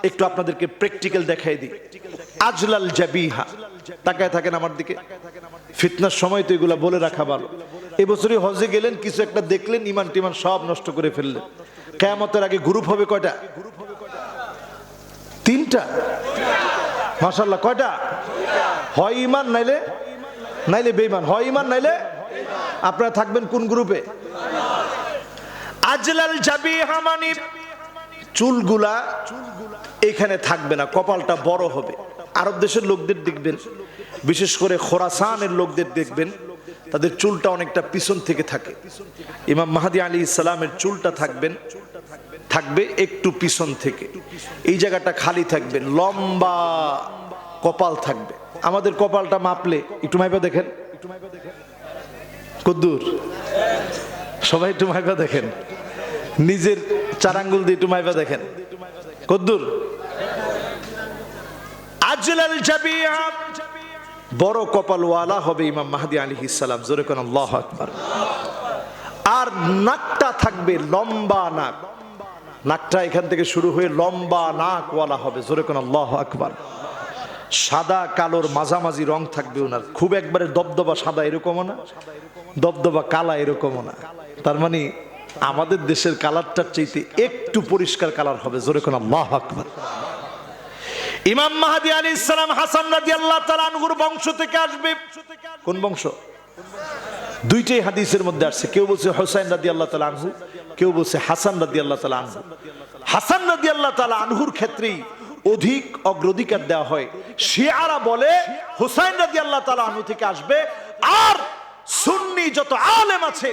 একটু আপনাদেরকে প্র্যাকটিক্যাল দেখাই দিই। আজলাল জাবিহা, তাকায় থাকেন আমার দিকে। ফিতনার সময় তো এগুলা বলে রাখা ভালো। এবছরই হজে গেলেন, কিছু একটা দেখলেন, ইমান টিমান সব নষ্ট করে ফেললেন। কিয়ামতের আগে গ্রুপ হবে কয়টা? 3টা। মাশাআল্লাহ, কয়টা? হয় ইমান নাইলে নাইলে বেঈমান, হয় ইমান নাইলে। আপনারা থাকবেন কোন গ্রুপে? আজলাল জাবিহা মানে চুলগুলা এখানে থাকবে না, কপালটা বড় হবে। আরব দেশের লোকদের দেখবেন, বিশেষ করে খোরাসানের লোকদের দেখবেন, তাদের চুলটা অনেকটা পিছন থেকে থাকে। ইমাম মাহদী আলাইহিস সালামের চুলটা থাকবে একটু পিছন থেকে, এই জায়গাটা খালি থাকবে, লম্বা কপাল থাকবে। আমাদের কপালটা মাপলে একটু মাইপা দেখেন, কদ্দুর? সবাই একটু মাইপা দেখেন, নিজের 4 আঙ্গুল দিয়ে একটু মাইপা দেখেন কদ্দুর। আজলাল জাবিহা, বড় কপালওয়ালা হবে ইমাম মাহদী আলাইহিস সালাম। জোরে কোন আল্লাহু আকবার। আর নাকটা থাকবে লম্বা নাক, নাকটা এখান থেকে শুরু হয়ে লম্বা নাকওয়ালা হবে। জোরে কোন আল্লাহু আকবার। সাদা কালোর মাঝামাঝি রং থাকবে ওনার, খুব একবারে দবদবা সাদা এরকমও না, দবদবা কালা এরকমও না। তার মানে আমাদের দেশের কালারটার চাইতে একটু পরিষ্কার কালার হবে। জোরে কোন আল্লাহু আকবার। ইমাম মাহদী আলাইহিস সালাম হাসান রাদিয়াল্লাহু তাআলা আনহুর বংশ থেকে আসবে। কোন বংশ? দুইটাই হাদিসের মধ্যে আসছে। কেউ বলছে হুসাইন রাদিয়াল্লাহু তাআলা আনহু, কেউ বলছে হাসান রাদিয়াল্লাহু তাআলা আনহু। হাসান রাদিয়াল্লাহু তাআলা আনহুর ক্ষেত্রেই অধিক অগ্রাধিকার দেওয়া হয়। শিয়ারা বলে হুসাইন রাদিয়াল্লাহু তাআলা আনহু থেকে আসবে, আর সুন্নি যত আলেম আছে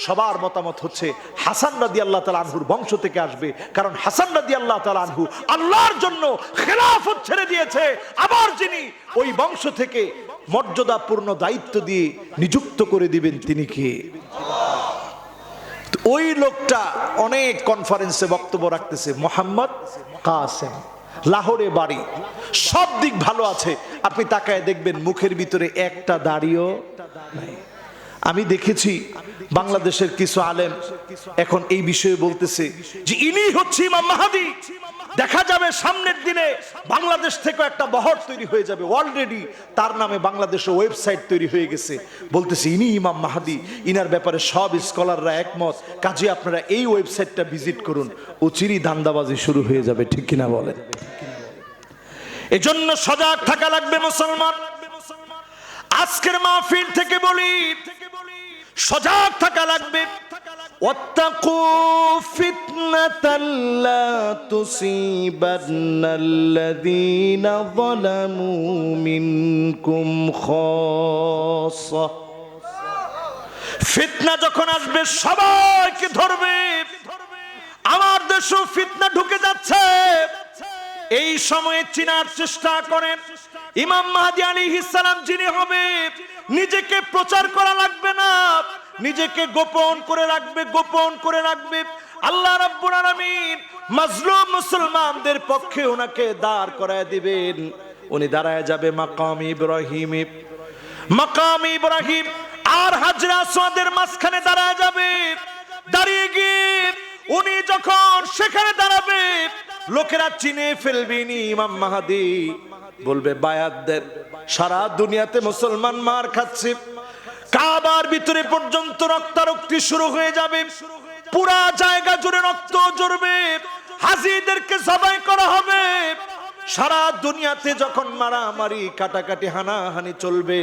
সবার মতামত হচ্ছে হাসান রাদিয়াল্লাহু তাআলা আনহুর বংশ থেকে আসবে। কারণ হাসান রাদিয়াল্লাহু তাআলা আনহু আল্লাহর জন্য খেলাফত ছেড়ে দিয়েছে, আবার যিনি ওই বংশ থেকে মর্যাদাপূর্ণ দায়িত্ব দিয়ে নিযুক্ত করে দিবেন তিনি কে? ওই লোকটা অনেক কনফারেন্সে বক্তব্য রাখতেছে। মোহাম্মদ কাসেম, লাহোরে বাড়ি, সব দিক ভালো আছে। আপনি তাকায় দেখবেন মুখের ভিতরে একটা দাড়িও নাই। আমি দেখেছি বাংলাদেশের কিছু আলেম এখন এই বিষয়ে বলতেছে যে ইনি হচ্ছে ইমাম মাহদী। দেখা যাবে সামনের দিনে বাংলাদেশ থেকে একটা বহর তৈরি হয়ে যাবে। অলরেডি তার নামে বাংলাদেশে ওয়েবসাইট তৈরি হয়ে গেছে, বলতেছে ইনি ইমাম মাহদী। ইনার ব্যাপারে সব স্কলাররা একমত, কাজে আপনারা এই ওয়েবসাইটটা ভিজিট করুন। অচিরি দান্দাবাজি শুরু হয়ে যাবে, ঠিক কিনা বলেন? এজন্য সজাগ থাকা লাগবে মুসলমান। আজকের মাহফিল থেকে বলি, সজাগ থাকা লাগবে। ওয়াত্তাকু ফিতনাতাল লা তুসিবান্নাল্লাযীনা যালামু মিনকুম খাসসা। ফিতনা যখন আসবে সবাইকে ধরবে। আমার দেশে ফিতনা ঢুকে যাচ্ছে, এই সময়ে চিনার চেষ্টা করেন ইমাম মাহদী আলাইহিস সালাম যিনি হবে, নিজেকে প্রচার করা লাগবে না, নিজেকে গোপন করে রাখবে, গোপন করে রাখবে। আল্লাহ রাব্বুল আলামিন মাজলুম মুসলমানদের পক্ষে ওনাকে দাঁড় করায় দিবেন। উনি দাঁড়ায় যাবে মাকাম ইব্রাহিম, মাকাম ইব্রাহিম আর হাজরা আসওয়াদের মাঝখানে দাঁড়ায় যাবে। দাঁড়িয়ে গিয়ে উনি যখন সেখানে দাঁড়াবে, লোকেরা চিনে ফেলবেনি ইমাম মাহদী, বলবে বায়াত দেন। সারা দুনিয়াতে মুসলমান মার খাচ্ছে, কাবার ভিতরে পর্যন্ত রক্তারক্তি শুরু হয়ে যাবে, পুরা জায়গা জুড়ে রক্ত ঝরবে, হাজিদেরকে জবাই করা হবে। সারা দুনিয়াতে যখন মারামারি কাটাকাটি হানাহানি চলবে,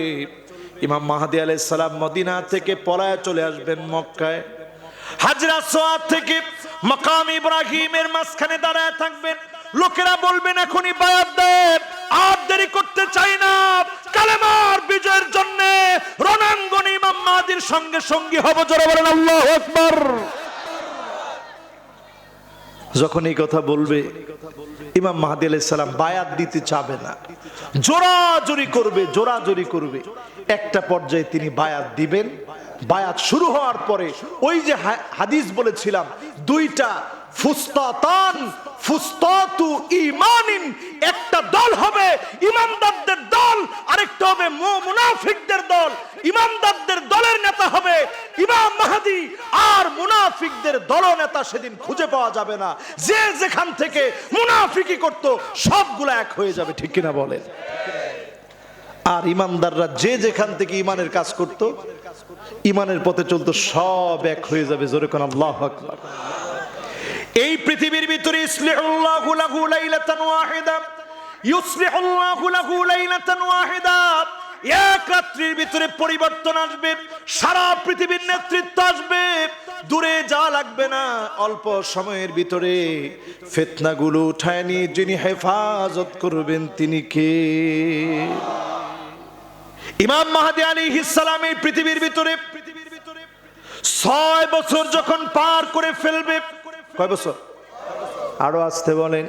ইমাম মাহদী আলাইহিস সালাম মদিনা থেকে পলায় চলে আসবেন মক্কায়। হাজরা আসওয়াদ থেকে মাকাম ইব্রাহিমের মাঝখানে দাঁড়ায় থাকবেন। লোকেরা বলবেন এখনই বায়াত দেন, আর দেরি করতে চাই না, কালেমার বিজয়ের জন্য রণাঙ্গনে ইমাম মাহদীর সঙ্গে সঙ্গী হব। জোরে বলেন আল্লাহু আকবার। যখন এই কথা বলবে, ইমাম মাহদী আলাইহিস সালাম বায়াত দিতে চাবে না, জোরাজোরি করবে, জোরাজোরি করবে। একটা পর্যায়ে তিনি বায়াত দিবেন। বায়াত শুরু হওয়ার পরে ওই যে হাদিস বলেছিলাম, দুইটা ফুস্তাতান ফুস্তাতু ঈমানিন, একটা দল হবে ইমানদারদের দল, আরেকটা হবে মুনাফিকদের দল। ইমানদারদের দলের নেতা হবে ইমাম মাহদী, আর মুনাফিকদের দলনেতা সেদিন খুঁজে পাওয়া যাবে না। যে যেখান থেকে মুনাফিকি করত সবগুলো এক হয়ে যাবে, ঠিক কিনা বলেন? আর ইমানদাররা যে যেখান থেকে ইমানের কাজ করত, ইমানের পথে চলতো, সব এক হয়ে যাবে। জোরে কোন আল্লাহু আকবার। এই পৃথিবীর ভিতরে ইসলিহুল্লাহু লাহু লাইলাতান ওয়াহিদা, ইউসলিহুল্লাহু লাহু লাইলাতান ওয়াহিদা, এক রাত্রির ভিতরে পরিবর্তন আসবে, সারা পৃথিবীর নেতৃত্ব আসবে। দূরে যাওয়া লাগবে না, অল্প সময়ের ভিতরে ফিতনাগুলো উঠায় নিয়ে যিনি হেফাজত করবেন তিনি কে? ইমাম মাহদী আলাইহিস সালাম এই পৃথিবীর ভিতরে 6 বছর যখন পার করে ফেলবে। কয় বছর? আরো আসতে বলেন,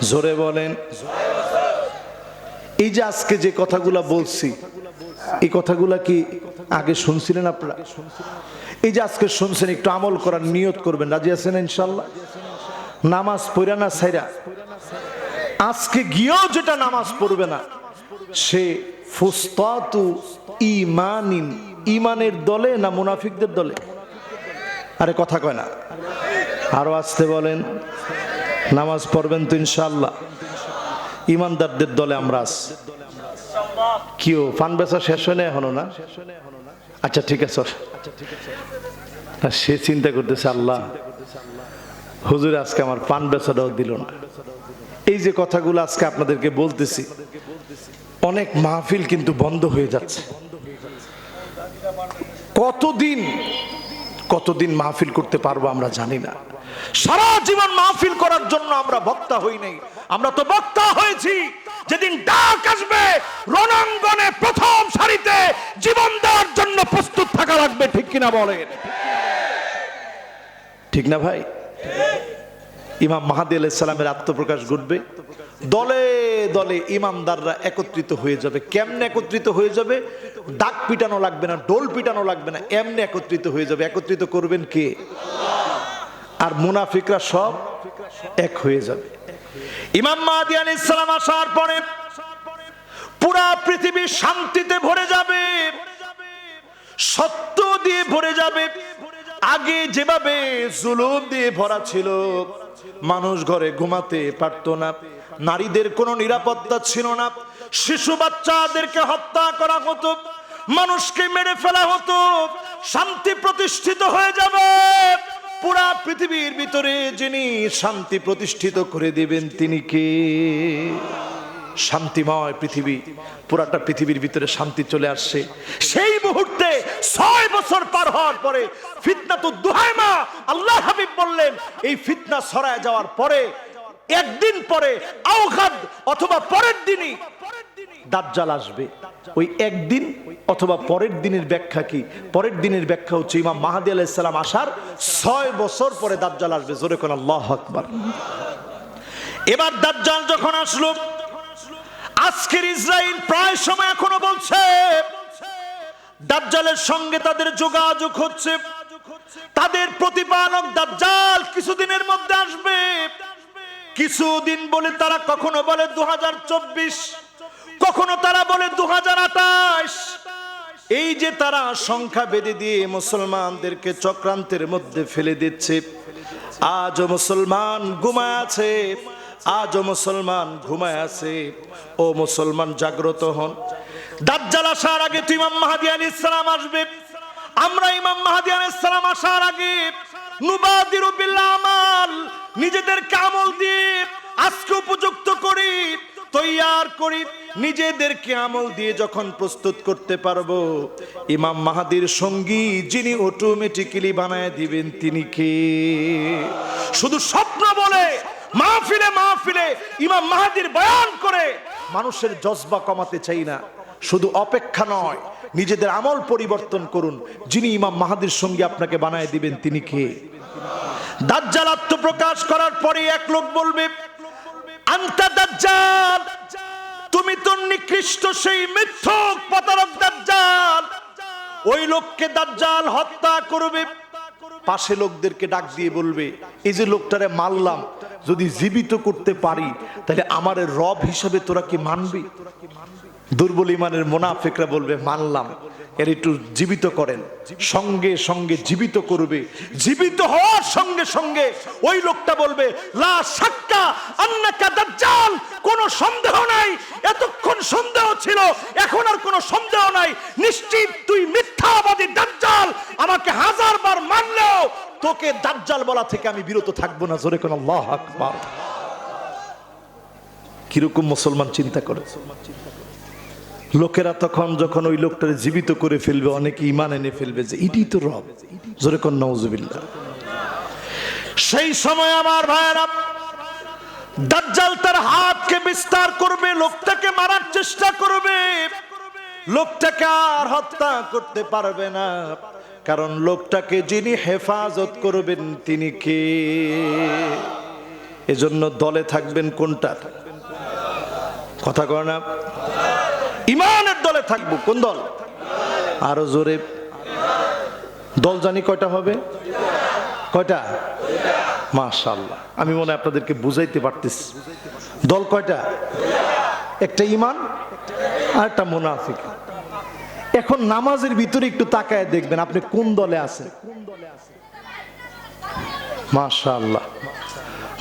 জোরে বলেন। এই যে আজকে যে কথাগুলা বলছি, এই কথাগুলা কি আগে শুনছিলেন আপনারা? এই যে আজকে শুনছেন, একটু আমল করার নিয়ত করবেন। রাজি আছেন ইনশাআল্লাহ? নামাজ পড়া না ছাইরা, আজকে গিয়েও যেটা নামাজ পড়বে না, সে ফুস্তাতু ঈমানিন, ঈমানের দলে না মুনাফিকদের দলে? আরে কথা কয় না, আরো আসতে বলেন। নামাজ পড়বেন তো ইনশাআল্লাহ? ঈমানদারদের দলে আমরা আছি। কিও পান বেচা শেষ হয় না এখনো? না, আচ্ছা ঠিক আছে। সে চিন্তা করতেছে, আল্লাহ হুজুর আজকে আমার পান বেচাটাও দিল না। এই যে কথাগুলো আজকে আপনাদেরকে বলতেছি, অনেক মাহফিল কিন্তু বন্ধ হয়ে যাচ্ছে। কতদিন মাহফিল করতে পারবো আমরা জানি না। সারা জীবন মাহফিল করার জন্য আমরা বক্তা হই নাই, আমরা তো বক্তা হয়েছি যেদিন ডাক আসবে, রণাঙ্গনে প্রথম সারিতে জীবন দেওয়ার জন্য প্রস্তুত থাকা লাগবে, ঠিক কিনা বলেন? ঠিক না ভাই? ইমাম মাহদী আলাইহিস সালামের আত্মপ্রকাশ ঘটবে, দলে দলে ইমানদাররা একত্রিত হয়ে যাবে। কেমনে একত্রিত হয়ে যাবে? ডাক পিটানো লাগবে না, ডোল পিটানো লাগবে না, এমনি একত্রিত হয়ে যাবে। একত্রিত করবেন কে? আর মুনাফিকরা সব এক হয়ে যাবে। ইমাম মাহদী আলাইহিস সালাম আসার পরে পুরা পৃথিবী শান্তিতে ভরে যাবে, সত্য দিয়ে ভরে যাবে। আগে যেভাবে জুলুম দিয়ে ভরা ছিল, মানুষ ঘরে ঘুমাতে পারতো না, নারীদের কোনো নিরাপত্তা ছিল না, শিশু বাচ্চাদেরকে হত্যা করা হতো, মানুষকে মেরে ফেলা হতো, শান্তি প্রতিষ্ঠিত হয়ে যাবে। পুরা পৃথিবীর ভিতরে যিনি শান্তি প্রতিষ্ঠিত করে দিবেন তিনি কে? শান্তিময় পৃথিবী, পুরাটা পৃথিবীর ভিতরে শান্তি চলে আসছে। সেই মুহূর্তে 6 বছর পার হওয়ার পরে ফিতনাতুদ দুহাইমা, আল্লাহ হাবিব বললেন এই ফিতনা ছড়ায় যাওয়ার পরে একদিন পরে আওগাদ অথবা পরের দিনই দাজ্জাল আসবে। ওই একদিন অথবা পরের দিনের ব্যাখ্যা কি? পরের দিনের ব্যাখ্যা হচ্ছে ইমাম মাহদী আলাইহিস সালাম আসার 6 বছর পরে দাজ্জাল আসবে। জোরে কোন আল্লাহু আকবার। এবার দাজ্জাল যখন আসলো, আজকের ইসরাইল প্রায় সময় এখনো বলছে দাজ্জালের সঙ্গে তাদের যোগাযোগ হচ্ছে, তাদের প্রতিপালক দাজ্জাল কিছুদিনের মধ্যে আসবে। কিছুদিন বলে তারা কখনো বলে 2024, কখনো তারা বলে 2028। এই যে তারা সংখ্যা বেঁধে দিয়ে মুসলমানদেরকে চক্রান্তের মধ্যে ফেলে দিচ্ছে। আজও মুসলমান ঘুমায় আছে, আজও মুসলমান ঘুমায় আছে। ও মুসলমান জাগ্রত হন। দাজ্জাল আসার আগে তো ইমাম মাহদী আলাইহিস সালাম আসবে। আমরা ইমাম মাহদী আলাইহিস সালাম আসার আগে নুবাদিরু বিল আমাল, নিজেদেরকে আমল দিয়ে আজকে উপযুক্ত করি, তৈয়ার করি, নিজেদেরকে আমল দিয়ে যখন প্রস্তুত করতে পারবো, ইমাম মাহদীর সঙ্গী যিনি অটোমেটিক্যালি বানায় দিবেন তিনি কে? শুধু স্বপ্ন বলে মাহফিলে মাহফিলে ইমাম মাহদীর বয়ান করে মানুষের জজবা কমাতে চাই না। শুধু অপেক্ষা নয়, নিজেদের আমল পরিবর্তন করুন। যিনি ইমাম মাহদীর সঙ্গে আপনাকে বানায় দিবেন তিনি কে? দাজ্জাল আত্মপ্রকাশ করার পরে এক লোক বলবে আনতা দাজ্জাল, তুমি তো নিকৃষ্ট সেই মিথ্যক প্রতারক দাজ্জাল। ওই লোককে দাজ্জাল হত্যা করবে। পাশে লোকদেরকে ডাক দিয়ে বলবে এই যে লোকটারে মারলাম, যদি জীবিত করতে পারি তাহলে আমার রব হিসাবে তোরা কি মানবি? দুর্বল ইমানের মুনাফিকরা বলবে মানলাম, এর একটু জীবিত করেন। সঙ্গে সঙ্গে জীবিত করবে। জীবিত হওয়ার সঙ্গে সঙ্গে ওই লোকটা বলবে লা শাক্কা আন্নাকা দাজ্জাল, কোনো সন্দেহ নাই, এতক্ষণ সন্দেহ ছিল, এখন আর কোনো সন্দেহ নাই, নিশ্চিত তুই মিথ্যাবাদী দাজ্জাল। আমাকে 1000 বার মানলেও তোকে দাজ্জাল বলা থেকে আমি বিরত থাকবো না। জোরে কোন আল্লাহু আকবার। কিরকম মুসলমান চিন্তা করে। লোকেরা তখন যখন ওই লোকটারে জীবিত করে ফেলবে, অনেকে ঈমান এনে ফেলবে যে এটি তো রব। জোরে কোন নাউজুবিল্লাহ। সেই সময় আমার ভাইয়েরা, দাজ্জাল তার হাতকে বিস্তার করবে, লোকটাকে মারার চেষ্টা করবে। লোকটাকে আর হত্যা করতে পারবে না, কারণ লোকটাকে যিনি হেফাজত করবেন তিনি কে? এজন্য দলে থাকবেন কোনটা? কথা কয় না? ইমানের দলে থাকবো। কোন দল? আরো জোরে। দল জানি কয়টা হবে? কয়টা? মাশাআল্লাহ, আমি মনে হয় আপনাদেরকে বুঝাইতে পারতেছি। দল কয়টা? একটা ঈমান আর একটা মুনাফিক। এখন নামাজের ভিতরে একটু তাকায় দেখবেন আপনি কোন দলে আছেন। মাশাআল্লাহ,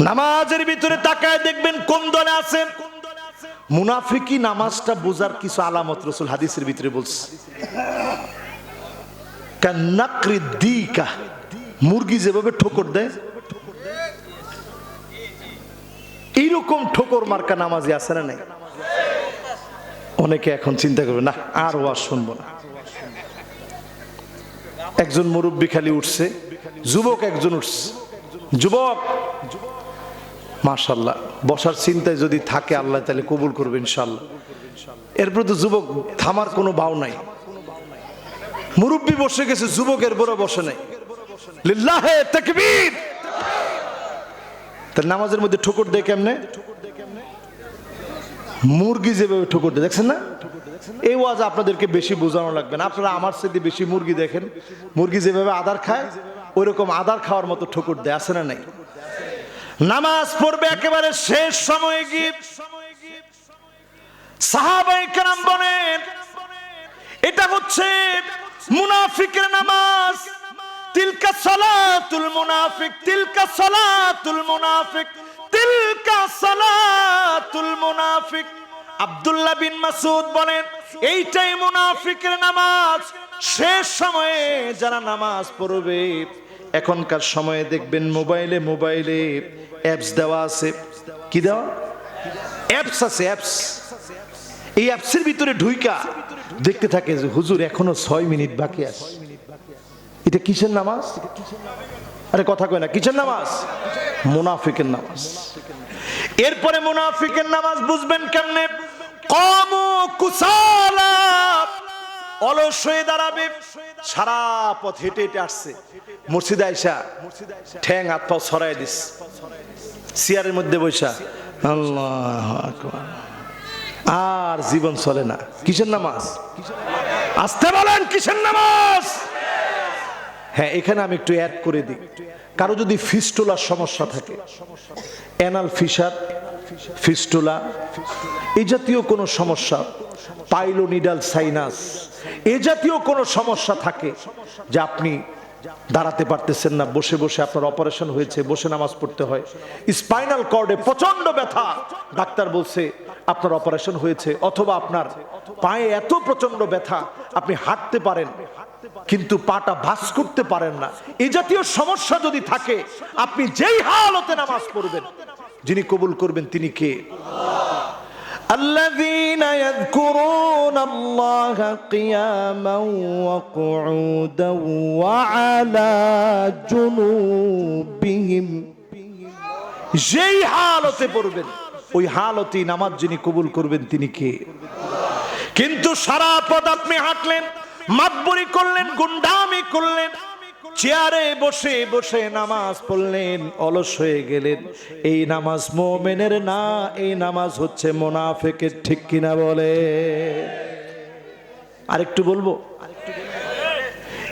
নামাজের ভিতরে তাকায় দেখবেন কোন দলে আছেন। মুনাফিকি নামাজটা বোঝার কিছু আলামত রাসূল হাদিসের ভিতরে বলছে। কান্নাকরি দিকা, মুরগি যেভাবে ঠোকর দেয় এইরকম ঠোকর মার্কা নামাজি আছে না নাই? অনেকে এখন চিন্তা করবে না আর ওয়াজ শুনবো না। একজন মুরব্বী খালি উঠছে, যুবক একজন উঠছে। যুবক মাশাআল্লাহ, বসার চিন্তায় যদি থাকে আল্লাহ তাহলে কবুল করবে ইনশাআল্লাহ। এরপর তো যুবক থামার কোনো ভাও নাই। মুরব্বী বসে গেছে, যুবকের বড় বসে নাই। লিল্লাহে তাকবীর। তার নামাজের মধ্যে ঠোকর দেয় কেমনে? মুরগি যেভাবে ঠোকর দেয়, দেখছেন না? এই ওয়াজ আপনাদেরকে বেশি বোঝানো লাগবে না, আপনারা আমার সাথে বেশি মুরগি দেখেন। মুরগি যেভাবে আদার খায় ওইরকম আদার খাওয়ার মতো ঠোকর দেয়, আছে না নাই? নামাজ পড়বে একেবারে শেষ সময়ে গিয়ে সাহাবায়ে কেরাম বলেন এটা হচ্ছে মুনাফিকের নামাজ। তিলকা সালাতুল মুনাফিক, তিলকা সালাতুল মুনাফিক, তিলকা সালাতুল মুনাফিক। আব্দুল্লাহ বিন মাসউদ বলেন এইটাই মুনাফিকের নামাজ। শেষ সময়ে যারা নামাজ পড়বে, এখনকার সময়ে দেখবেন মোবাইলে মোবাইলে অ্যাপস দেওয়া আছে। কি দেওয়া? অ্যাপস আছে, অ্যাপস। এই অ্যাপসের ভিতরে ঢুইকা দেখতে থাকে যে হুজুর এখনো 6 মিনিট বাকি আছে। এটা কিসের নামাজ? আরে কথা কয় না, কিসের নামাজ? মুনাফিকের নামাজ। এরপরে মুনাফিকের নামাজ বুঝবেন কেমনে? কামু কুসালা, অলস হয়ে দাঁড়াবে। সারা পথ হেঁটে হেঁটে আসছে, মসজিদে আইসা ঠ্যাং হাত পাও ছড়াই দিস, চেয়ারের মধ্যে বৈশা আল্লাহু আকবার, আর জীবন চলে না। কিসের নামাজ? আসতে বলেন, কিসের নামাজ? হ্যাঁ, এখানে আমি একটু অ্যাড করে দিই, কারো যদি ফিস্টুলার সমস্যা থাকে, অ্যানাল ফিশার, ফিস্টুলা, এই জাতীয় কোনো সমস্যা, পাইলোনিডাল সাইনাস, এই জাতীয় কোনো সমস্যা থাকে যে আপনি দাঁড়াতে পারতেছেন না, বসে বসে আপনার অপারেশন হয়েছে, বসে নামাজ পড়তে হয়, স্পাইনাল কর্ডে প্রচন্ড ব্যথা, ডাক্তার বলছে আপনার অপারেশন হয়েছে, অথবা আপনার পায়ে এত প্রচন্ড ব্যথা আপনি হাঁটতে পারেন কিন্তু পাটা ভাঁজ করতে পারেন না, এই জাতীয় সমস্যা যদি থাকে, আপনি যেই হালতে নামাজ পড়বেন, যিনি কবুল করবেন তিনি কে? الذين يذكرون الله قياما وقعودا وعلى جنوبهم, যেই হালতে পড়বেন ওই হালতেই নামাজ যিনি কবুল করবেন তিনি কে? কিন্তু সারা পথ আপনি হাঁটলেন, মাতবরি করলেন, গুন্ডামি করলেন, চেয়ারে বসে বসে নামাজ পড়লেন, অলস হয়ে গেলেন, এই নামাজ মুমিনের না, এই নামাজ হচ্ছে মুনাফিকের। ঠিক কিনা বলে? আরেকটু বলবো,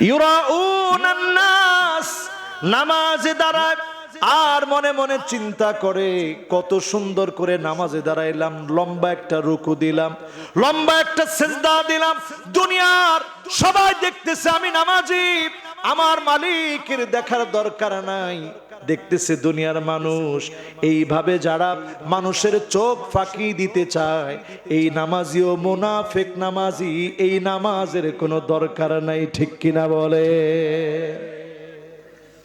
ইউরাউনান নাস, নামাজে দাঁড়ায় আর মনে মনে চিন্তা করে কত সুন্দর করে নামাজে দাঁড়াইলাম, লম্বা একটা রুকু দিলাম, লম্বা একটা সিজদা দিলাম, দুনিয়ার সবাই দেখতেছে আমি নামাজি, আমার মালিকের দেখার দরকার নাই, দেখতেছে দুনিয়ার মানুষ। এইভাবে যারা মানুষের চোখ ফাঁকি দিতে চায়, এই নামাজিও মুনাফিক নামাজি, এই নামাজের কোনো দরকার নাই। ঠিক কিনা বলে?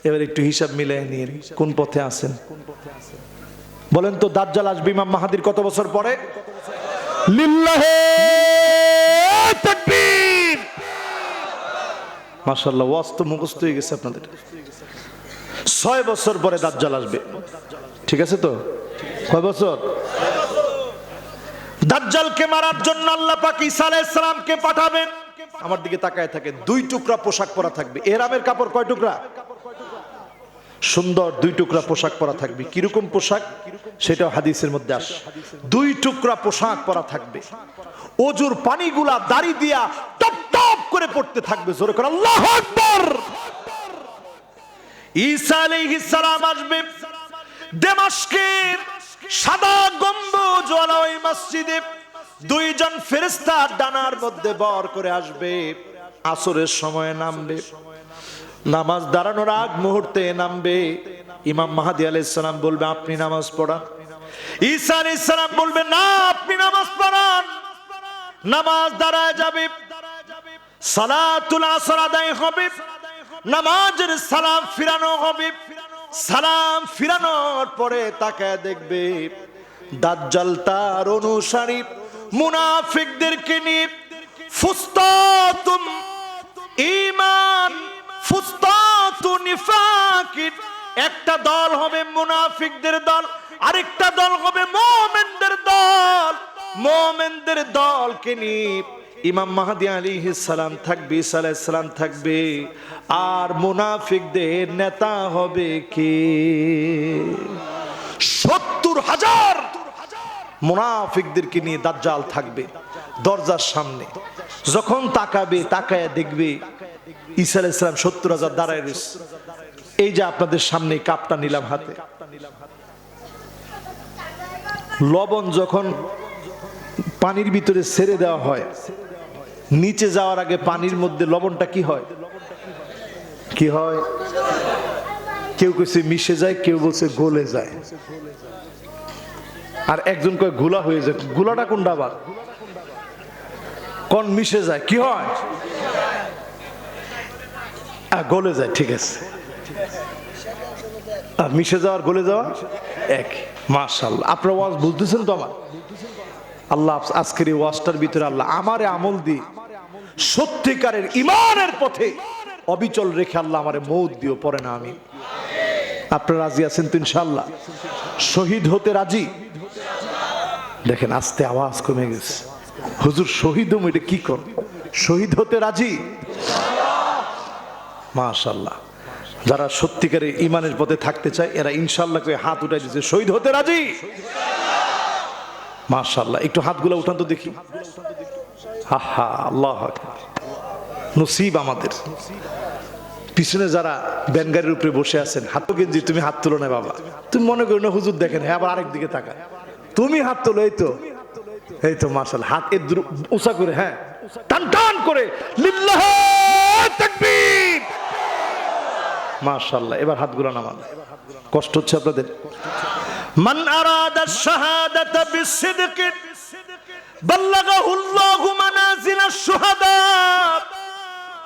এবার একটু হিসাব মিলিয়ে নিন, কোন পথে আছেন বলেন তো? দাজ্জাল আসবে ইমাম মাহাদির কত বছর পরে? লিল্লাহে তাকবীর। মাশাআল্লাহ, ওয়াজ তো মুখস্থ হয়ে গেছে আপনাদের। 6 বছর পরে দাজ্জাল আসবে, ঠিক আছে তো? কয় বছর? দাজ্জালকে মারার জন্য আল্লাহ পাক ঈসা আলাইহিস সালামকে পাঠাবেন। আমার দিকে তাকায় থাকে, 2 টুকরা পোশাক পরা থাকবে। এহরামের কাপড় কয় টুকরা? সুন্দর 2 টুকরা পোশাক পরা থাকবে। কিরকম পোশাক সেটাও হাদিসের মধ্যে আসে। 2 টুকরা পোশাক পরা থাকবে, ওজুর পানিগুলা দাড়ি দিয়া টপ টপ করে পড়তে থাকবে। জোরে করে আল্লাহু আকবার। ঈসা আলাইহিস সালাম আসবে দামেস্কের সাদা গম্বুজওয়ালা ওই মসজিদে, 2 জন ফেরেশতা ডানার মধ্যে বর করে আসবে। আসরের সময় নামবে, নামাজ দাঁড়ানোর আগ মুহূর্তে নামবে। ইমাম মাহদী আলাইহিস সালাম বলবে আপনি নামাজ পড়ান। ঈসা আলাইহিস সালাম বলবে না, আপনি নামাজ পড়ান। নামাজ দাঁড়ায় যাবে, সালাতুল আসর আদায় হবে, নামাজের সালাম ফিরানো হবে। সালাম ফিরানোর পরে তাকায় দেখবে দাজ্জাল তার অনুসারী মুনাফিকদেরকে নিয়ে ফুস্তাতুম ঈমান ফুস্তাতু নিফাকিন, একটা দল হবে মুনাফিকদের দল, আরেকটা দল হবে মুমিনদের দল। মুমিনদের দলকে নিয়ে ইমাম মাহদী আলাইহিস সালাম থাকবে, ঈসা আলাইহিস সালাম থাকবে, আর মুনাফিকদের নেতা হবে কে? 70,000 মুনাফিকদেরকে নিয়ে দাজ্জাল থাকবে দরজার সামনে। যখন তাকাবে, তাকায়া দেখবে ঈসা আলাইহিস সালাম 70,000 দাঁড়ায় রয়েছে। এই যে আপনাদের সামনে কাপটা নিলাম হাতে, লবণ যখন পানির ভিতরে ছেড়ে দেওয়া হয়, নিচে যাওয়ার আগে পানির মধ্যে লবণটা কি হয়? কি হয়? কেউ কইছে মিশে যায়, কেউ বলছে গলে যায়, আর একজন কয় গোলা হয়ে যায়। গোলাটা কোনটা আবার? কোন মিশে যায় কি হয়? গলে যায়। ঠিক আছে, মিশে যাওয়ার গলে যাওয়া এক। মাশাআল্লাহ, আপনার ওয়াজ বুঝতেছেন তো আমার? আল্লাহ আজকের এই ওয়াজটার ভিতরে আল্লাহ আমারে আমল দিয়ে সত্যিকারের ইমানের পথে অবিচল রেখে আল্লাহ আমারে মৌত দিও, পড়ে না আমি। আপনারা রাজি আছেন তো ইনশাআল্লাহ? শহীদ হতে রাজি? দেখেন আস্তে আওয়াজ কমে গেছে। হুজুর শহীদ হম, এটা কি কর? শহীদ হতে রাজি? মাশাআল্লাহ, যারা সত্যিকারের ইমানের পথে থাকতে চায় এরা ইনশাআল্লাহ করে হাত উঠাই দিচ্ছে, শহীদ হতে রাজি? মাশাআল্লাহ, একটু হাতগুলো উঠান তো দেখি। আহা, আল্লাহু আকবার, নসিব আমাদের। পিছনে যারা ব্যানগাড়ির উপরে বসে আছেন, হাত গেঞ্জি, তুমি হাত তুলো না বাবা, তুমি মনে করো না হুজুর দেখেন, হ্যাঁ আবার আরেক দিকে তাকায়, তুমি হাত তোলো। এই তো মাশাআল্লাহ, হাত উঁচা করে, হ্যাঁ টান টান করে, লিল্লাহ তাকবীর। মাশাআল্লাহ, এবার হাতগুলো নামান। কষ্ট হচ্ছে আপনাদের? মান আরাদা শাহাদাতা বিসিদক বাল্লাগাহুল্লাহু মানাজিলাশ শুহাদা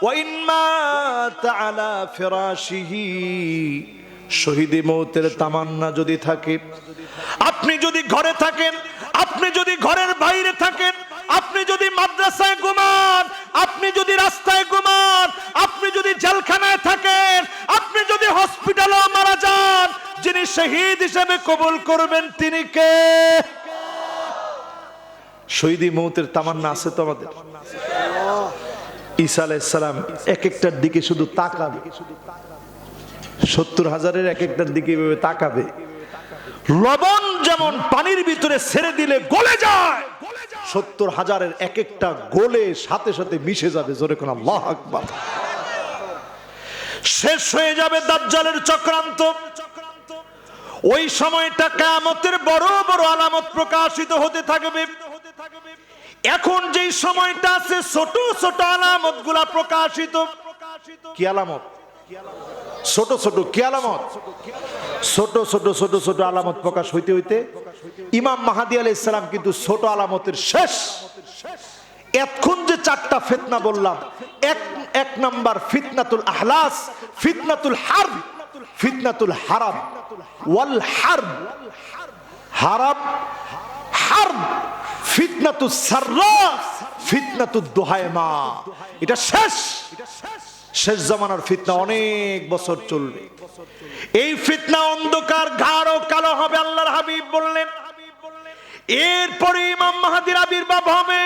ওয়া ইন মাতা আলা ফিরাশিহি। শহীদ মওতের তামান্না যদি থাকে, আপনি যদি ঘরে থাকেন, আপনি যদি ঘরের বাইরে থাকেন, আপনি যদি মাদ্রাসায় ঘুমান, আপনি যদি রাস্তায় ঘুমান, আপনি যদি জেলখানায় থাকেন, আপনি যদি হসপিটালে মারা যান, যিনি শহীদ হিসেবে কবুল করবেন তিনি কে? শহীদ মওতের তামান্না আছে তো আমাদের? ঈসা আলাইহিস সালাম এক একটার দিকে শুধু তাকাবে, 70,000-এর এক একটার দিকে এভাবে তাকাবে। লবণ যেমন পানির ভিতরে ছেড়ে দিলে গলে যায়, 70,000-এর এক একটা গলে সাথে সাথে মিশে যাবে। জোরে কোন আল্লাহু আকবার। শেষ হয়ে যাবে দাজ্জালের চক্রান্ত। ওই সময়টা কিয়ামতের বড় বড় আলামত প্রকাশিত হতে থাকবে। এখন যেই সময়টা আছে ছোট ছোট আলামত গুলা প্রকাশিত। কি আলামত? ছোট ছোট কি আলামত? ছোট ছোট ছোট ছোট আলামত প্রকাশ হইতে হইতে ইমাম মাহদী আলাইহিস সালাম কিন্তু ছোট আলামতের শেষ। এখন যে চারটা ফিতনা বললাম, এক নাম্বার ফিতনাতুল আহলাস, ফিতনাতুল হারব, ফিতনাতুল হারাম ওয়াল হারব, হারাম হারব, ফিতনাতুস সাররা, ফিতনাতুদ দুহাইমা। এটা শেষ, শেষ জামানার ফিতনা, অনেক বছর চলবে। এই ফিতনা অন্ধকার গাঢ় কালো হবে, আল্লাহর হাবিব বললেন। এরপরে ইমাম মাহদীর আবির্ভাব হবে,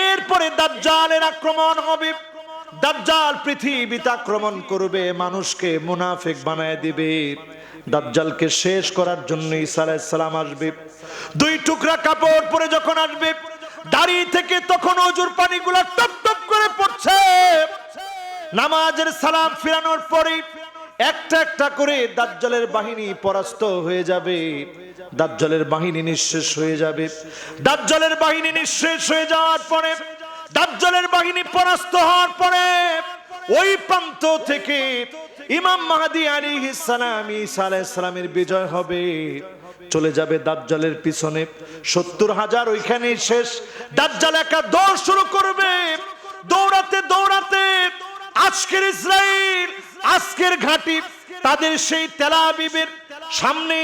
এরপরে দাজ্জালের আক্রমণ হবে। দাজ্জাল পৃথিবীতে আক্রমণ করবে, মানুষকে মুনাফিক বানায় দিবে। দাজ্জালকে শেষ করার জন্য ঈসা আলাইহিস সালাম আসবে। 2 টুকরা কাপড় পরে যখন আসবে, দাড়ি থেকে তখন অজুর পানিগুলো টপ টপ করে পড়ছে। নামাজের সালাম ফিরানোর পরে একটা একটা করে দাজ্জালের বাহিনী পরাস্ত হয়ে যাবে, দাজ্জালের বাহিনী নিঃশেষ হয়ে যাবে। দাজ্জালের বাহিনী নিঃশেষ হয়ে যাওয়ার পরে, দাজ্জালের বাহিনী পরাস্ত হওয়ার পরে ওই প্রান্ত থেকে ইমাম মাহদী আলাইহিস সালাম, ঈসা আলাইহিস সালামের বিজয় হবে। চলে যাবে দাজ্জালের পিছনে, 70,000 ওইখানেই শেষ। দাজ্জাল একা দৌড় শুরু করবে, দৌড়াতে দৌড়াতে আজকের ইসরাইল, আজকের ঘাঁটি, তাদের সেই তেল আবিবের সামনে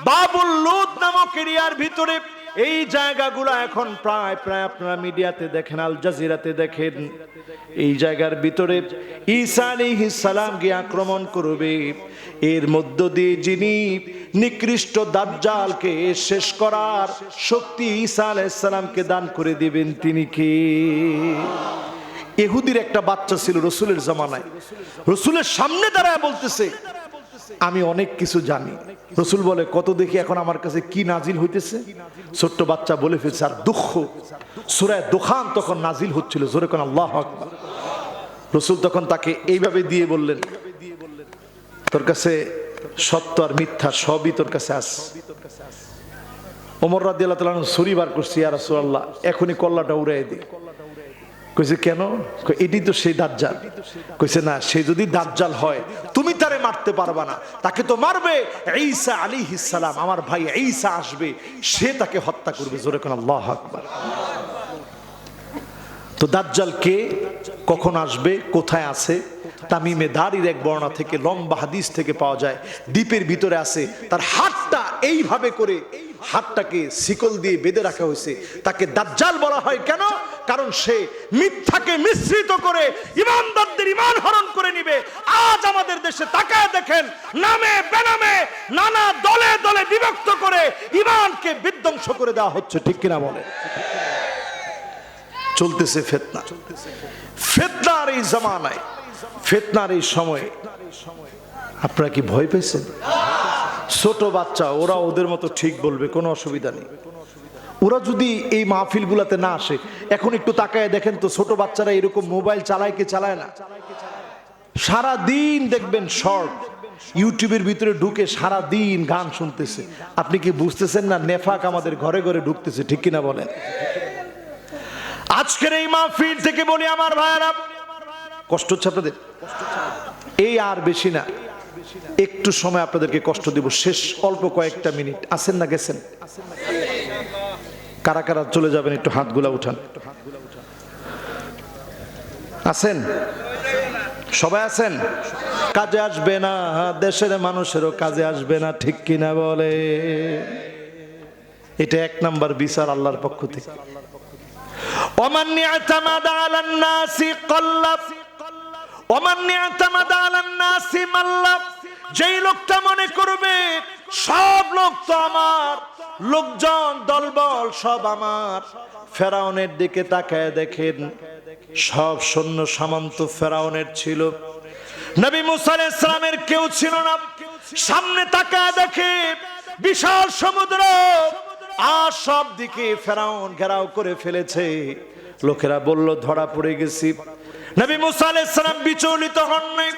বাবুল লুদ নামক এরিয়ার ভিতরে, এই জায়গাগুলো এখন প্রায় প্রায় আপনারা মিডিয়াতে দেখেন, আল জাজিরাতে দেখেন, এই জায়গার ভিতরে ঈসা আলাইহিস সালাম গিয়ে আক্রমণ করবে। এর মধ্য দিয়ে যিনি নিকৃষ্ট দাজ্জালকে শেষ করার শক্তি ঈসা আলাইহিস সালামকে দান করে দিবেন তিনি কে? ইহুদির একটা বাচ্চা ছিল রাসূলের জামানায়, রাসূলের সামনে দাঁড়ায় বলতেছে আমি অনেক কিছু জানি। রাসূল বলে কত দেখি এখন আমার কাছে কি নাজিল হইতেছে। ছোট্ট বাচ্চা বলে ফেলছে আর দুঃখ, সূরা দুখান তখন নাজিল হচ্ছিল। জোরে কোন আল্লাহু আকবার। রাসূল তখন তাকে এইভাবে দিয়ে বললেন, তোর কাছে সত্য আর মিথ্যা সবই তোর কাছে আছে। ওমর রাদিয়াল্লাহু তাআলা ছুরি বার করছে, ইয়া রাসূলুল্লাহ এখনই কল্লাটা উড়াই দে। কইছে কেন? এটি তো সেই দাজ্জাল। কইছে না, সে যদি দাজ্জাল হয় তুমি তারে মারতে পারবা না, তাকে তো মারবে ঈসা আলাইহিস সালাম, আমার ভাই ঈসা আসবে, সে তাকে হত্যা করবে। জোরে কোন আল্লাহু আকবার। তো দাজ্জাল কে, কখন আসবে, কোথায় আছে? তামিমে দারির এক বর্ণনা থেকে, লম্বা হাদিস থেকে পাওয়া যায়, দ্বীপের ভিতরে আছে, তার হাতটা এইভাবে করে হাতটাকে শিকল দিয়ে বেঁধে রাখা হয়েছে। তাকে দাজ্জাল বলা হয় কেন? কারণ সে মিথ্যাকে মিশ্রিত করে ইমানদারদের ইমান হরণ করে নিবে। আজ আমাদের দেশে তাকায় দেখেন, নামে বেনামে নানা দলে দলে বিভক্ত করে ইমানকে বিধ্বংস করে দেওয়া হচ্ছে, ঠিক কিনা বলে? চলতেছে ফিতনা। ফিতনার এই জামানায়, ফিতনার এই সময়ে আপনারা কি ভয় পেয়েছেন? ছোট বাচ্চা, ওরা ওদের মতো ঠিক বলবে, কোনো অসুবিধা নেই। ওরা যদি এই মাহফিলগুলোতে না আসে, এখন একটু তাকায় দেখেন তো, ছোট বাচ্চারা এরকম মোবাইল চালায় কি চালায় না? সারা দিন দেখবেন শর্ট ইউটিউবের ভিতরে ঢুকে সারা দিন গান শুনতেছে। আপনি কি বুঝতেছেন না নেফাক আমাদের ঘরে ঘরে ঢুকতেছে, ঠিক কিনা বলেন? আজকের এই মাহফিল থেকে বলি আমার ভাইয়েরা, কষ্ট হচ্ছে আপনাদের? এই আর বেশি না, একটু সময় আপনাদেরকে কষ্ট দিব, শেষ অল্প কয়েকটা মিনিট। আছেন না গেছেন? কারা কারা চলে যাবেন একটু হাতগুলা উঠান। আছেন? সবাই আছেন? কাজে আসবে না, দেশের মানুষেরও কাজে আসবে না, ঠিক কিনা বলে? এটা এক নাম্বার বিচার আল্লাহর পক্ষ থেকে। ওমান ইয়াতামাদা আলান নাসি কল্লাব, ওমান ইয়াতামাদা আলান নাসি মাল্লাব। যেই লোকটা মনে করবে সব লোক তো আমার, লোকজন দলবল সব আমার। ফেরাউনের দিকে তাকায় দেখেন, সব সৈন্য সামন্ত ফেরাউনের ছিল, নবী মুসা আলাইহিস সালামের কেউ ছিল না। সামনে তাকায় দেখে বিশাল সমুদ্র, আর সব দিকে ফেরাউন ঘেরাও করে ফেলেছে। লোকেরা বলল ধরা পড়ে গেছি। নবী মুসা আলাইহিস সালাম বিচলিত হন নাই,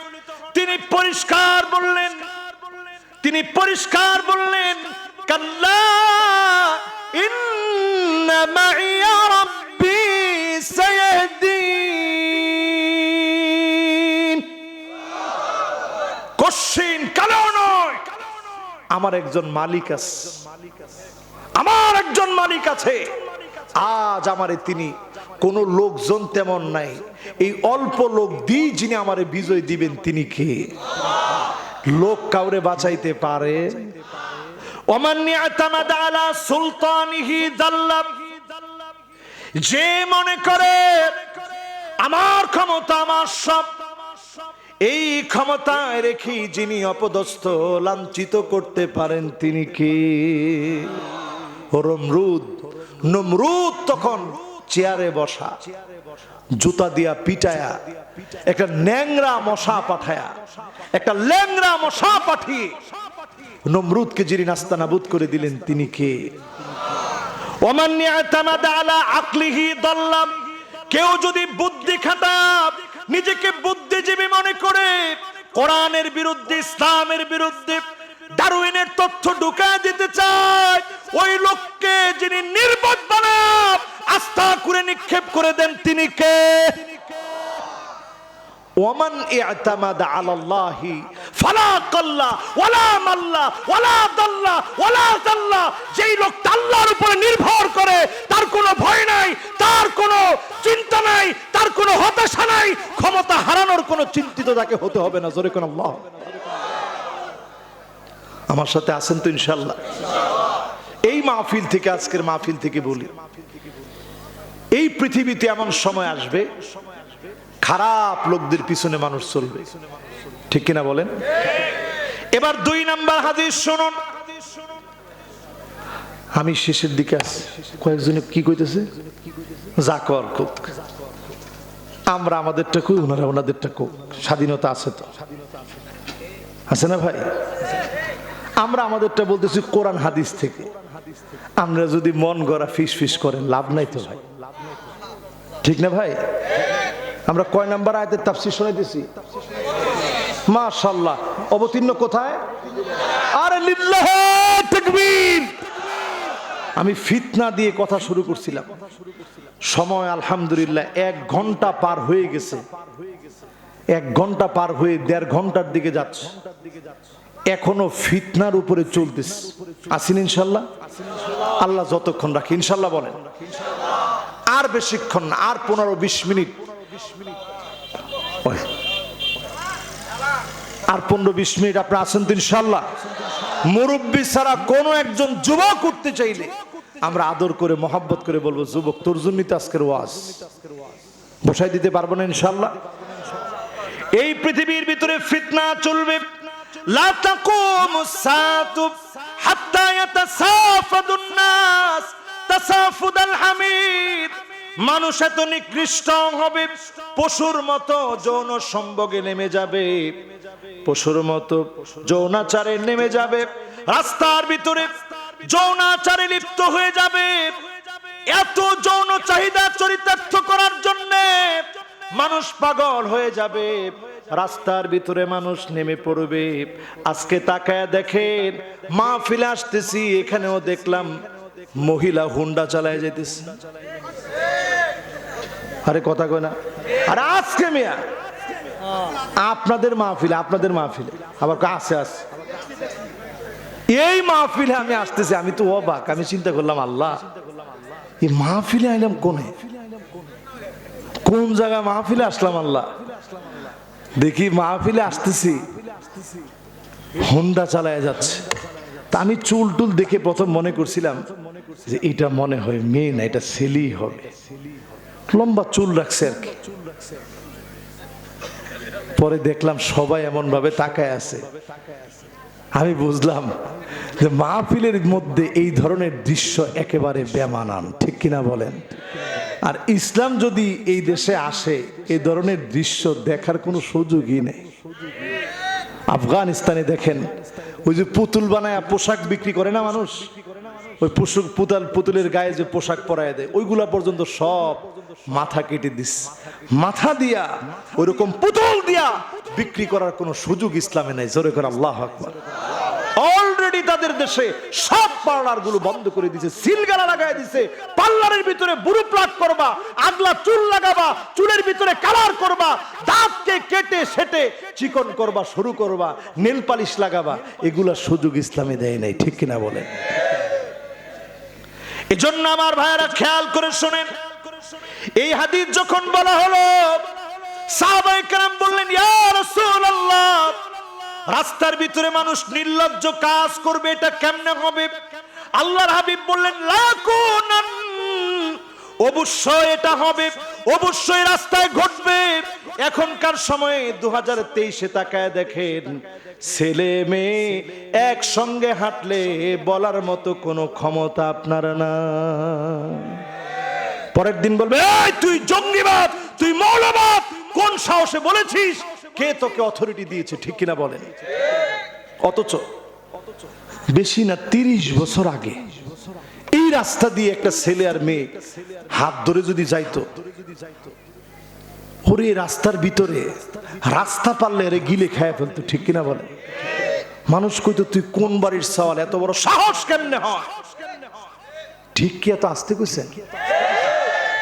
তিনি পরিষ্কার বললেন, তিনি পরিষ্কার বললেন, কাল্লা ইন্না মাইয়া রাব্বি সায়াহদিন। কশিন কালো নয়, আমার একজন মালিক আছে, আমার একজন মালিক আছে। আজ আমারে তিনি, কোন লোকজন তেমন নাই, এই অল্প লোক দিয়ে যিনি আমারে বিজয় দিবেন তিনি কে? লোক কাউরে বাঁচাইতে পারে? ওমান ইয়াতামাদা আলা সুলতানিহি যাল্লাব। যে মনে করে আমার ক্ষমতা আমার সব, এই ক্ষমতায় রেখে যিনি অপদস্থ লাঞ্ছিত করতে পারেন তিনি কে? নমরুদ। নমরুদ তখন চেয়ারে বসা, জুতা দিয়া পিটায়া, একটা ন্যাংরা মশা পাঠায়া, একটা ল্যাংরা মশা পাঠিয়ে নমরুদকে যিনি নাস্তানাবুদ করে দিলেন তিনি কে? ওমান ইয়াতামাদা আলা আকলিহি দাল্লাম। কেউ যদি বুদ্ধি খাটায়, নিজেকে বুদ্ধিজীবী মনে করে, কোরআনের বিরুদ্ধে, ইসলামের বিরুদ্ধে ডারউইনের তথ্য ঢুকায় দিতে চায়, ওই লোককে যিনি নির্বোধ বানায় আস্থা করে নিক্ষেপ করে দেন তিনি কে? ওমান ইয়াতামাদা আলাল্লাহি ফালা কাল্লা ওয়ালা মাল্লা ওয়ালা দাল্লা ওয়ালা দাল্লা। যেই লোক আল্লাহর উপরে নির্ভর করে, তার কোনো ভয় নাই, তার কোনো চিন্তা নাই, তার কোনো হতাশা নাই, ক্ষমতা হারানোর কোনো চিন্তিত তাকে হতে হবে না। জোরে কোন আল্লাহ। আমার সাথে আছেন তো ইনশাআল্লাহ? এই মাহফিল থেকে, আজকের মাহফিল থেকে বলি, এই পৃথিবীতে এমন সময় আসবে খারাপ লোকদের পিছনে মানুষ চলবে, ঠিক কিনা বলেন? এবার 2 নাম্বার হাদিস শুনুন। আমি শেষের দিকে আছি, কয়েকজনে কি কইতেছে জাকর খুব, আমরা আমাদেরটা কই, ওনারা ওনাদেরটা কই। স্বাধীনতা আছে তো, আছে না ভাই? আমরা আমাদেরটা বলতেছি কোরআন হাদিস থেকে। আমরা যদি মন গড়া ফিস ফিস করেন লাভ নাই তো ভাই, ঠিক না ভাই? আমরা কয় নাম্বার আয়াতের তাফসীর শোনাইতেছি? মাশাআল্লাহ। অবতীর্ণ কোথায়? আরে লিল্লাহি তাকবীর। আমি ফিতনা দিয়ে কথা শুরু করছিলাম, সময় আলহামদুলিল্লাহ 1 ঘন্টা পার হয়ে গেছে। 1 ঘন্টা পার হয়ে 1.5 ঘন্টার দিকে যাচ্ছে, এখনো ফিতনার উপরে চলতেছে। আসেন ইনশাআল্লাহ? আল্লাহ যতক্ষণ রাখে ইনশাআল্লাহ বলেন। আর বেশিক্ষণ না, আর 15-20 মিনিট, আর 15-20 মিনিট আপনারা আছেন তো ইনশাআল্লাহ? মুরব্বী ছাড়া কোনো একজন যুবক উঠতে চাইলে আমরা আদর করে মহব্বত করে বলবো, যুবক তোর জন্যই তো আজকের ওয়াজ। বসাই দিতে পারবো না ইনশাআল্লাহ। এই পৃথিবীর ভিতরে ফিতনা চলবে, লা তাকুমুস সাআতু হাত্তা ইয়াতাসাফাদুন নাস তাসাফুদাল হামিদ। মানুষ এত নিকৃষ্ট হবে, পশুর মতো যৌন সম্ভোগে নেমে যাবে, পশুর মতো যৌনাচারে নেমে যাবে, রাস্তার ভিতরে যৌনাচারে লিপ্ত হয়ে যাবে। এত যৌন চাহিদা চরিতার্থ করার জন্য মানুষ পাগল হয়ে যাবে, রাস্তার ভিতরে মানুষ নেমে পড়বে। আজকে তাকায় দেখেন, মাহফিলে আসতেছি, এখানেও দেখলাম মহিলা হুন্ডা চালায় যেতেছে। আরে কথা কয় না। আরে আজকে মিয়া আপনাদের মাহফিলে আবার আছে আছে এই মাহফিলে আমি আসতেছি, আমি তো অবাক। আমি চিন্তা করলাম, আল্লাহ এই মাহফিলে আইলাম কোন জায়গায় মাহফিলে আসলাম। আল্লাহ দেখি মাহফিলে আসতেছি, হুন্ডা চালায় যাচ্ছে। তা আমি চুল টুল দেখে প্রথম মনে করছিলাম যে এটা মনে হয় মেয়ে না, এটা ছেলেই হবে, লম্বা চুল রাখছে আর কি। পরে দেখলাম সবাই এমন ভাবে তাকায় আছে, আমি বুঝলাম যে মাহফিলের মধ্যে এই ধরনের দৃশ্য একেবারে বেমানান, ঠিক কিনা বলেন? আর ইসলাম যদি এই দেশে আসে, এই ধরনের দৃশ্য দেখার কোনো সুযোগই নেই। আফগানিস্তানে দেখেন, ওই যে পুতুল বানায় পোশাক বিক্রি করে না মানুষ, ওই পুতুলের গায়ে যে পোশাক পরায় দেয়, ওইগুলা পর্যন্ত সব মাথা কেটে দিস, মাথা দিয়া ওইরকম পুতুল দিয়া বিক্রি করার কোনো সুযোগ ইসলামে নাই। জোরে করে আল্লাহু আকবার। অলরেডি তাদের দেশে সব পার্লার গুলো বন্ধ করে দিয়েছে, সিলগালা লাগাই দিয়েছে। পার্লারের ভিতরে বুড়ো প্লাক করবা, আগলা চুল লাগাবা, চুলের ভিতরে কালার করবা, দাঁতকে কেটে সেটে চিকন করবা, শুরু করবা, নেল পালিশ লাগাবা, এগুলা সুযোগ ইসলামে দেয় নাই, ঠিক কিনা বলেন? এজন্য আমার ভাইয়েরা খেয়াল করে শোনেন, এই হাদিস যখন বলা হলো, সাহাবায়ে কেরাম বললেন, ইয়া রাসূলুল্লাহ, রাস্তার ভিতরে মানুষ নির্লজ্জ কাজ করবে, এটা কেমনে হবে? আল্লাহর হাবিব বললেন, লাকুনান, অবশ্যই এটা হবে, অবশ্যই রাস্তায় ঘটবে। এখনকার সময়ে 2023-এ তাকায় দেখেন, ছেলে মেয়ে একসঙ্গে হাঁটলে বলার মতো কোনো ক্ষমতা আপনার না। পরের দিন বলবে, এই তুই জঙ্গিবাদ, তুই মৌলবাদ, কোন সাহসে বলেছিস? কে তোকে অথরিটি দিয়েছে, ঠিক কিনা বলেন? অথচ বেশি না 30 বছর আগে এই রাস্তা দিয়ে একটা ছেলে আর মেয়ে হাত ধরে যদি যাইতো, ওরে রাস্তার ভিতরে রাস্তা পারলে এরে গিলে খায় ফেলতো, ঠিক কিনা বলেন? মানুষ কইতো, তুই কোন বাড়ির সওয়াল, এত বড় সাহস কেমনে হয়? ঠিক কি এত আসতে কইছেন?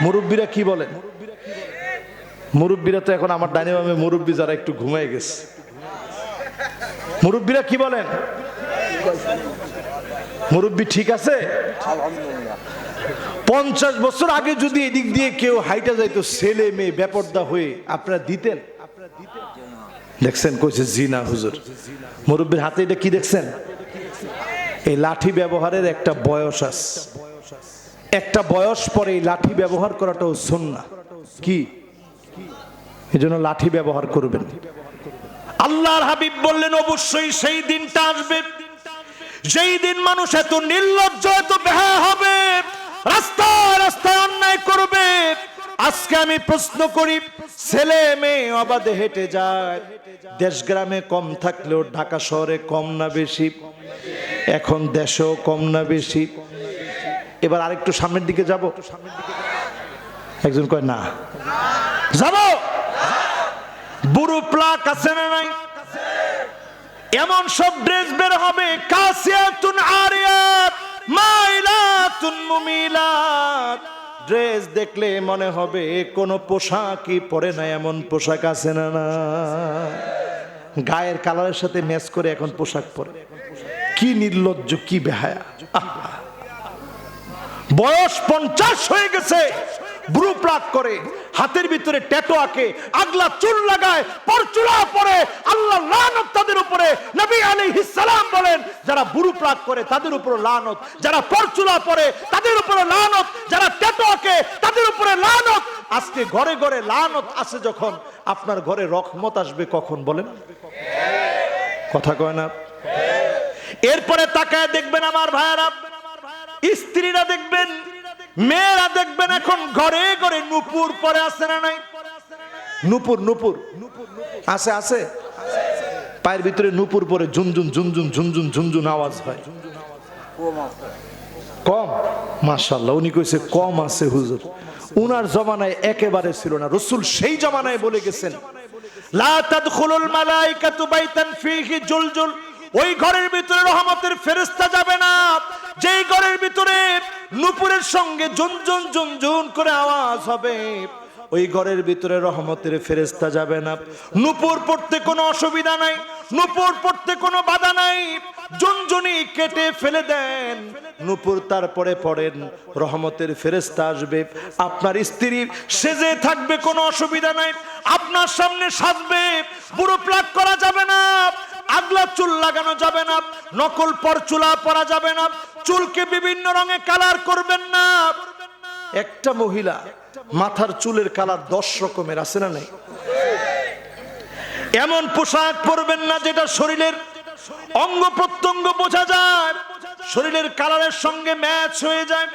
মুরব্বীরা কি বলেন? মুরব্বীরা তো এখন আমার ডাইনে বামে মুরব্বী যারা একটু ঘুমায় গেছে, মুরব্বীরা কি বলেন? মুরব্বী ঠিক আছে? 50 বছর আগে যদি এদিক দিয়ে কেউ হাইটা যাইতো ছেলে মেয়ে বেপরদা হয়ে, আপনারা দিতেন? দেখছেন? কইছে জি না হুজুর। মুরব্বীর হাতে এটা কি দেখছেন? এই লাঠি ব্যবহারের একটা বয়স আছে, একটা বয়স পরে এই লাঠি ব্যবহার করাটাও সুন্নাহ। কি এজন্য লাঠি ব্যবহার করবেন। আল্লাহর হাবিব বললেন, অবশ্যই সেই দিনটা আসবে যেই দিন মানুষ এত নির্লজ্জ, এত বেহায়া হবে, রাস্তায় রাস্তায় অন্যায় করবে। আজকে আমি প্রশ্ন করি, ছেলে মেয়ে অবাধে হেঁটে যায়, দেশ গ্রামে কম থাকলেও ঢাকা শহরে কম না বেশি? এখন দেশেও কম না বেশি? এবার আরেকটু সামনের দিকে যাব। একজন কয় না যাব। বুড়ো প্লাক আছে না নাই? এমন সব ড্রেস বের হবে, কাসিয়াতুন আরিয়াত মাইলাতুন মুমিলাত। ড্রেস দেখলে মনে হবে কোনো পোশাকই পরে না, এমন পোশাক আছে না? না, গায়ের কালারের সাথে ম্যাচ করে এখন পোশাক পরে। কি নির্লজ্জ, কি বেহায়া! বয়স 50 হয়ে গেছে, বুড়ো প্লাক করে, হাতের ভিতরে ট্যাটু আঁকে, আগলা চুল লাগায়, পরচুলা পরে, আল্লাহর লানত তাদের উপরে। নবী আলাইহিস সালাম বলেন, যারা বুরু প্লাক করে তাদের উপরে লানত, যারা পরচুলা পরে তাদের উপরে লানত, যারা ট্যাটু আঁকে তাদের উপরে লানত। আজকে ঘরে ঘরে লানত আসে, যখন আপনার ঘরে রহমত আসবে কখন বলেন? কথা কয় না? এরপরে তাকায় দেখবেন আমার ভাইয়েরা, স্ত্রীরা দেখবেন, মেয়েরা দেখবেন, এখন ঘরে ঘরে নূপুর পরে আছে না নাই? নূপুর নূপুর আছে আছে, পায়ের ভিতরে নূপুর পরে ঝুনঝুন ঝুনঝুন ঝুনঝুন ঝুনঝুন আওয়াজ হয়। কম? মাশাআল্লাহ, উনি কইছে কম আছে হুজুর। উনার জমানায় একেবারে ছিল না। রাসূল সেই জমানায় বলে গেছেন, লা তাদখুলুল মালাইকাতু বাইতান ফীহি জুলজুল, ওই ঘরের ভিতরে রহমতের ফেরেশতা যাবে না যেই ঘরের ভিতরে নূপুরের সঙ্গে ঝুনঝুন ঝুনঝুন করে আওয়াজ হবে। ওই ঘরের ভিতরে রহমতের ফেরেশতা যাবে না। নূপুর পড়তে কোনো অসুবিধা নাই, নূপুর পড়তে কোনো বাধা নাই, ঝুনঝুনি কেটে ফেলে দেন, নূপুর তারপরে পড়েন, রহমতের ফেরেশতা আসবে। আপনার স্ত্রী সেজে থাকবে, কোনো অসুবিধা নাই, আপনার সামনে সাজবে, বুড়ো প্লাক করা যাবে না, আগলা চুল লাগানো যাবে না, নকল পরচুলা পরা যাবে না, চুলকে বিভিন্ন রঙে কালার করবেন না। একটা মহিলা মাথার চুলের কালার 10 রকমের আছে না নাই? এমন পোশাক পরবেন না যেটা শরীরের অঙ্গ প্রত্যঙ্গ বোঝা যায়, শরীরের কালারের সঙ্গে ম্যাচ হয়ে যায়।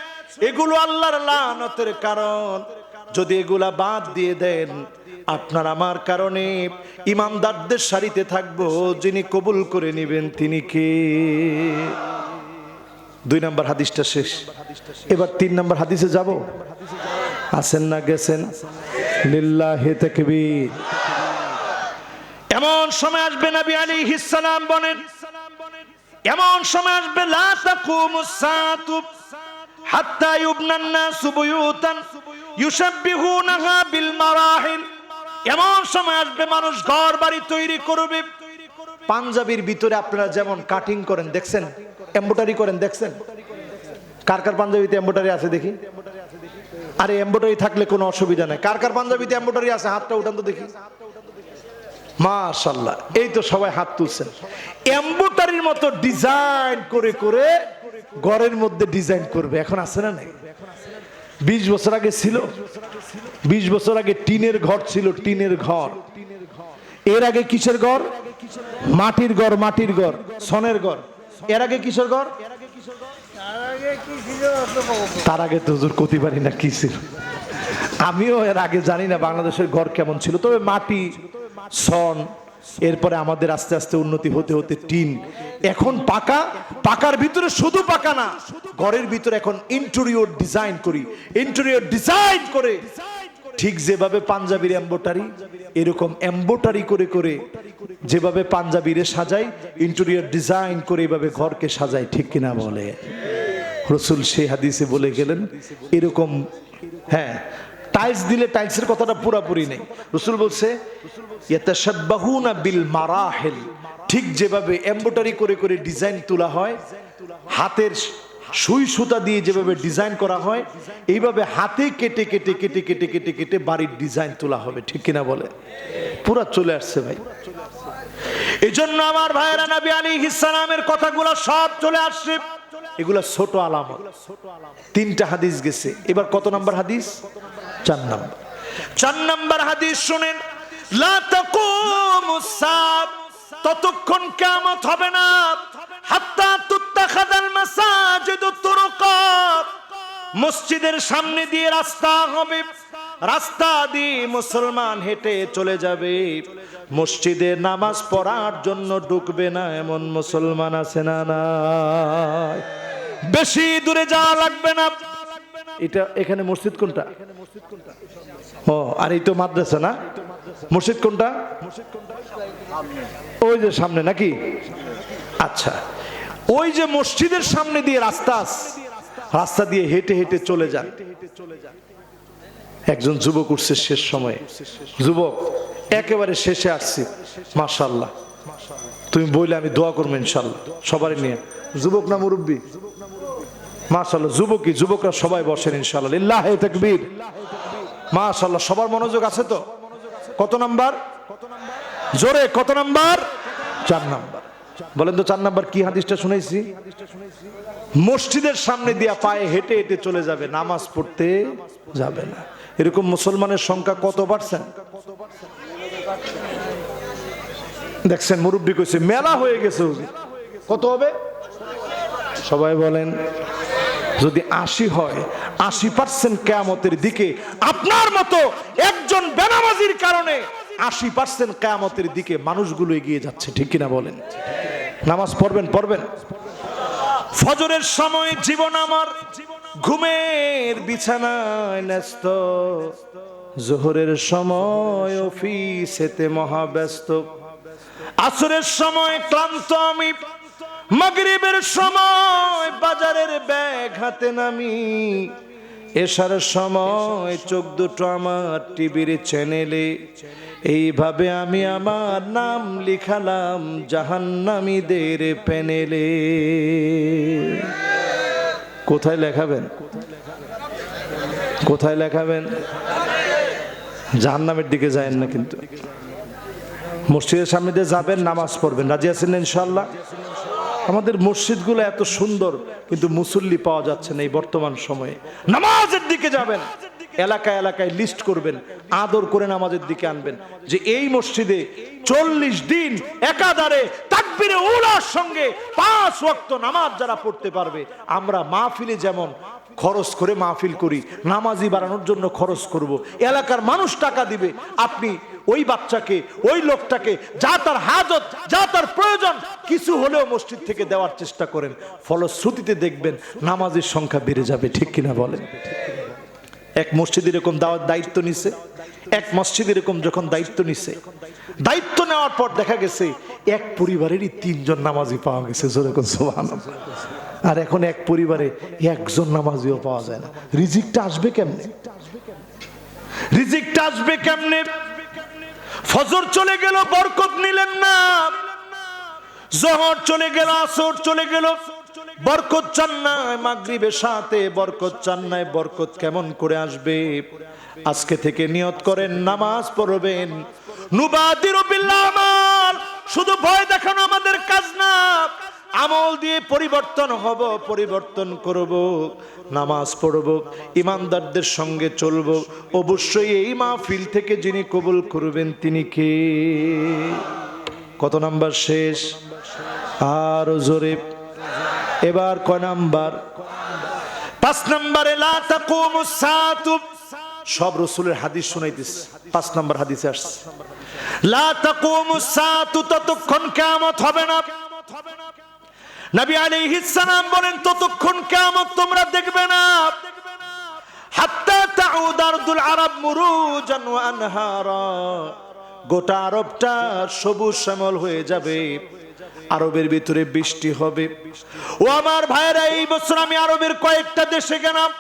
এগুলো আল্লাহর লানতের কারণ। যদি এগুলা বাদ দিয়ে দেন, আপনার আমার কারণে ইমামদারদের সারিতে থাকবো, যিনি কবুল করে নেবেন তিনি কে? 2 নম্বর হাদিসটা শেষ, এবার 3 নম্বর হাদিসে যাব। আছেন না গেছেন? লিল্লাহি তাকবীর। এমন সময় আসবে, নবী আলাইহিস সালাম বলেন, এমন সময় আসবে, লা তাকুমুস সাআতু হাত্তা ইউবনান নাসু বুয়ুতান ইউশাব্বিহুনাহা বিল মারাহিল। এমন সময় আসবে, মানুষ ঘর বাড়ি তৈরি করবে। পাঞ্জাবির ভিতরে আপনারা যেমন কাটিং করেন দেখছেন, এমব্রয়ডারি করেন দেখছেন? কার কার পাঞ্জাবিতে এমব্রয়ডারি আছে দেখি? আরে এমব্রয়ডারি থাকলে কোনো অসুবিধা নাই। কার কার পাঞ্জাবিতে এমব্রয়ডারি আছে হাতটা উঠান তো দেখি। মাশাআল্লাহ, এই তো সবাই হাত তুলছেন। এমব্রয়ডারির মতো ডিজাইন করে করে ঘরের মধ্যে ডিজাইন করবে, এখন আছে না নাই? 20 বছর আগে ছিল, 20 বছর আগে টিনের ঘর ছিল, টিনের ঘর। এর আগে কিসের ঘর? মাটির ঘর, মাটির ঘর, সনের ঘর। এর আগে কিসের ঘর? তার আগে তো হুজুর কতি পারি না কি ছিল। আমিও এর আগে জানি না বাংলাদেশের ঘর কেমন ছিল, তবে মাটি, সন, এরপরে আমাদের আস্তে আস্তে উন্নতি হতে হতে টিন, এখন পাকা। পাকার ভিতরে শুধু পাকা না, ঘরের ভিতরে এখন ইন্টেরিয়র ডিজাইন করি। ইন্টেরিয়র ডিজাইন করে ঠিক যেভাবে পাঞ্জাবির এমব্রয়ডারি, এরকম এমব্রয়ডারি করে করে যেভাবে পাঞ্জাবিরে সাজাই, ইন্টেরিয়র ডিজাইন করে এভাবে ঘরকে সাজাই, ঠিক কিনা বলে? রাসূল সেই হাদিসে বলে গেলেন এরকম। হ্যাঁ, টাইলস দিলে টাইলসের কথাটা পুরাপুরি নেই। রাসূল বলছে ইয়াতাশাব্বাহুনা বিল মারাহিল, ঠিক যেভাবে এমব্রয়ডারি করে করে ডিজাইন তোলা হয়, হাতের সুই সুতা দিয়ে যেভাবে ডিজাইন করা হয়, এইভাবে হাতে কেটে কেটে কেটে কেটে কেটে কেটে বাড়ির ডিজাইন তোলা হবে, ঠিক কিনা বলে? পুরা চলে আসছে ভাই। এই জন্য আমার ভাইয়েরা, নবী আলাইহিস সালামের কথাগুলো সব চলে আসছে। এগুলা ছোট আলামত। 3টা হাদিস গেছে, এবার কত নাম্বার হাদিস? 4 নাম্বার। 4 নাম্বার হাদিস শুনেন, লা তাকুমুস সাআত, ততক্ষণ কিয়ামত হবে না, হাত্তা তুত্তাখাদাল মাসাজিদু তুরুকাত, মসজিদের সামনে দিয়ে রাস্তা হবে, রাস্তা দিয়ে মুসলমান হেঁটে চলে যাবে, মসজিদে নামাজ পড়ার জন্য ঢুকবে না এমন মুসলমান আছে না নাই? বেশি দূরে যাওয়া লাগবে না। এটা এখানে মসজিদ কোনটা? ও, আর এই তো মাদ্রাসা না? মসজিদ কোনটা? ওই যে সামনে নাকি? আচ্ছা, ওই যে মসজিদের সামনে দিয়ে রাস্তা আছে, রাস্তা দিয়ে হেঁটে হেঁটে চলে যান। একজন যুবক উঠছে শেষ সময়ে, যুবক একেবারে শেষে আসছি, মাশাআল্লাহ, তুমি বললে আমি দোয়া করবো ইনশাআল্লাহ সবারই নিয়ে। যুবক না মুরব্বী? মাশাআল্লাহ, যুবকই, যুবকরা সবাই বসেন ইনশাআল্লাহ। লিল্লাহি তাকবীর। মাশাআল্লাহ, সবার মনোযোগ আছে তো? কত নাম্বার? জোরে কত নাম্বার? 4 নাম্বার। বলেন তো 4 নাম্বার কি হাদিসটা শুনাইছি? মসজিদের সামনে দিয়া পায়ে হেঁটে হেঁটে চলে যাবে, নামাজ পড়তে যাবে না। এরকম মুসলমানের সংখ্যা কত পার্সেন্ট? দেখছেন, মুরব্বী কইছে মেলা হয়ে গেছে। কত হবে সবাই বলেন? যদি 80 হয়, 80% কিয়ামতের দিকে আপনার মতো একজন বেনামাজির কারণে 80% কিয়ামতের দিকে মানুষগুলো এগিয়ে যাচ্ছে, ঠিক কিনা বলেন? নামাজ পড়বেন, পড়বেন। ফজরের সময় জীবন আমার ঘুমের বিছানায় ন্যস্ত, জোহরের সময় অফিসেতে মহাব্যস্ত, আসরের সময় ক্লান্ত আমি, মাগরিবের সময় বাজারের ব্যাগ হাতে নামি, এশার সময় চোখ দুটো আমার টিভির চ্যানেলে। এইভাবে আমি আমার নাম লিখালাম জাহান্নামীদের প্যানেলে। কোথায় লেখাবেন? কোথায় লেখাবেন? জাহান্নামের দিকে যায়েন না, কিন্তু মসজিদের সামনে দিয়ে যাবেন, নামাজ পড়বেন। রাজি আছেন না ইনশাআল্লাহ? আমাদের মসজিদগুলো এত সুন্দর, কিন্তু মুসল্লি পাওয়া যাচ্ছে না এই বর্তমান সময়ে। নামাজের দিকে যাবেন, এলাকায় এলাকায় লিস্ট করবেন, আদর করে নামাজের দিকে আনবেন, যে এই মসজিদে 40 দিন একাধারে তাকবীরে উলার সঙ্গে 5 ওয়াক্ত নামাজ যারা পড়তে পারবে। আমরা মাহফিলে যেমন খরচ করে মাহফিল করি, নামাজি বাড়ানোর জন্য খরচ করব। এলাকার মানুষ টাকা দিবে, আপনি ওই বাচ্চাকে, ওই লোকটাকে যা তার হাজত, যা তার প্রয়োজন, কিছু হলেও মসজিদ থেকে দেওয়ার চেষ্টা করেন। ফলশ্রুতিতে দেখবেন নামাজের সংখ্যা বেড়ে যাবে, ঠিক কিনা বলেন? এক মসজিদ এরকম দায়িত্ব নিছে, এক মসজিদ এরকম যখন দায়িত্ব নিছে, দায়িত্ব নেওয়ার পর দেখা গেছে এক পরিবারেরই 3 জন নামাজি পাওয়া গেছে। যেরকম সুবহানাল্লাহ। আর এখন এক পরিবারে একজন নামাজিও পাওয়া যায় না। রিজিকটা আসবে কেমনে? রিজিকটা আসবে কেমনে? ফজর চলে গেল, বরকত নিলেন না। যোহর চলে গেল, আসর চলে গেল, বরকত চান না। মাগরিবের সাথে বরকত চান না। বরকত কেমন করে আসবে? আজকে থেকে নিয়ত করেন নামাজ পড়বেন। নুবাদিরু বিল আমাল, শুধু ভয় দেখানো আমাদের কাজ না, আমল দিয়ে পরিবর্তন হব, পরিবর্তন করব। নামাজ পড়ব, ইমানদারদের সঙ্গে চলব। অবশ্যই এই মাহফিল থেকে যিনি কবুল করবেন তিনি কে? কত নাম্বার শেষ? আর জোরে। এবার কয় নাম্বার? 5 নম্বরে লা তাকুমুস সাআতু। সব রাসূলের হাদিস শুনাইতেছে, 5 নাম্বার হাদিসে আসছে লা তাকুমুস সাআতু, ততক্ষণ কিয়ামত হবে না। নবী আলাইহিস সালাম বলেন ততক্ষণ কিয়ামত তোমরা দেখবে না। হাত্তা তাউদ আরদুল আরব মুরুজান ওয়া আনহারা, গোটা আরবটা সবুজ শ্যামল হয়ে যাবে। আরবের ভিতরে বৃষ্টি হবে। ও আমার ভাইরা, এই বছর আমি আরবের কয়েকটা দেশে গেলাম,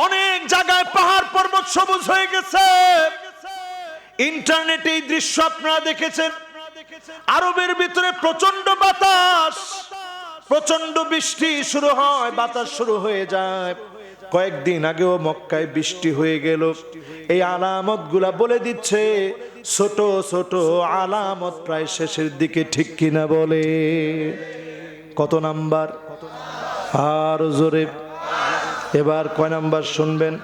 অনেক জায়গায় পাহাড় পর্বত সবুজ হয়ে গেছে। ইন্টারনেটে এই দৃশ্য আপনারা দেখেছেন। আরবের ভিতরে প্রচন্ড বাতাস, প্রচন্ড বৃষ্টি শুরু হয়, বাতাস শুরু হয়ে যায়। কয়েকদিন আগেও মক্কায় বৃষ্টি হয়ে গেল। এই আলামত গুলা বলে দিচ্ছে, ছোট ছোট আলামত প্রায় শেষের দিকে, ঠিক কিনা বলে? কত নাম্বার? আর জোরে। এবার কয় নাম্বার শুনবেন?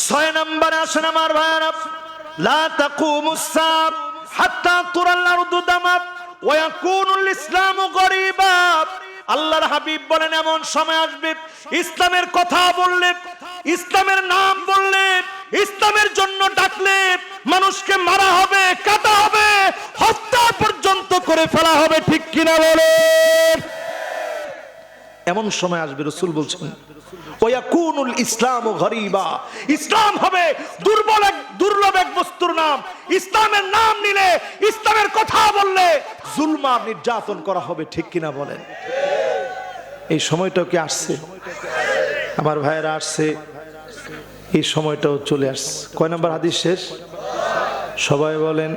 6 নাম্বারে আসেন আমার ভাইরা। লা তাকুমুস সাআত হাত্তা তুরাল আরদু দামাত ওয়া ইয়াকুনুল ইসলামু গরীবা। আল্লাহর হাবিব বলেন এমন সময় আসবে, ইসলামের কথা বললে, ইসলামের নাম বললে, ইসলামের জন্য ডাকলে মানুষকে মারা হবে, কাটা হবে, হত্যা পর্যন্ত করে ফেলা হবে, ঠিক কিনা বলে? এমন সময় আসবে, রাসূল বলছেন ওয়াকুনুল ইসলামু গরীবা, ইসলাম হবে দুর্লভ এক বস্তুর নাম। ইসলামের নাম নিলে, ইসলামের কথা বললে জুলম আর নির্যাতন করা হবে, ঠিক কিনা বলেন? এই সময়টাও কি আসছে আমার ভাইয়েরা? আসছে, এই সময়টাও চলে আসছে। কয় নাম্বার হাদিস শেষ? সবাই বলেন